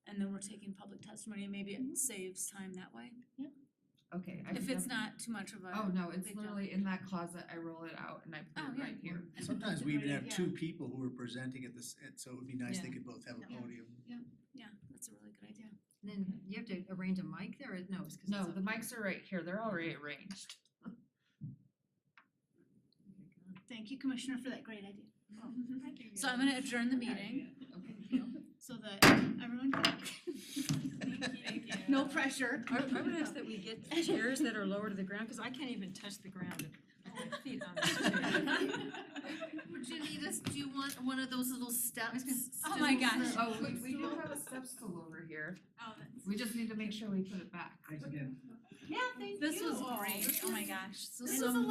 and then we're taking public testimony, maybe it saves time that way.
Okay. I
If
can
it's
def-
not too much of a.
Oh, no, it's
big deal.
literally in that closet. I roll it out and I put
Oh,
it
yeah.
right here.
Sometimes
That's a
we even
great
have
idea.
2 people who are presenting at this, and so it would be nice they
Yeah.
could both have a
Yeah.
podium.
Yeah, that's a really good idea.
And then you have to arrange a mic there, or no, it's 'cause it's
No,
up
the
here.
mics are right here. They're already arranged.
Thank you, Commissioner, for that great idea. So I'm gonna adjourn the meeting,
Okay.
so that everyone can.
Thank you.
No pressure.
I would ask that we get chairs that are lower to the ground, cause I can't even touch the ground with my feet on this chair.
Would you need us, do you want one of those little steps?
Oh my gosh.
Oh, we do have a step stool over here.
Oh, that's.
We just need to make sure we put it back.
Thanks again.
Yeah, thank you.
This was great, oh my gosh, this was
This was
so
a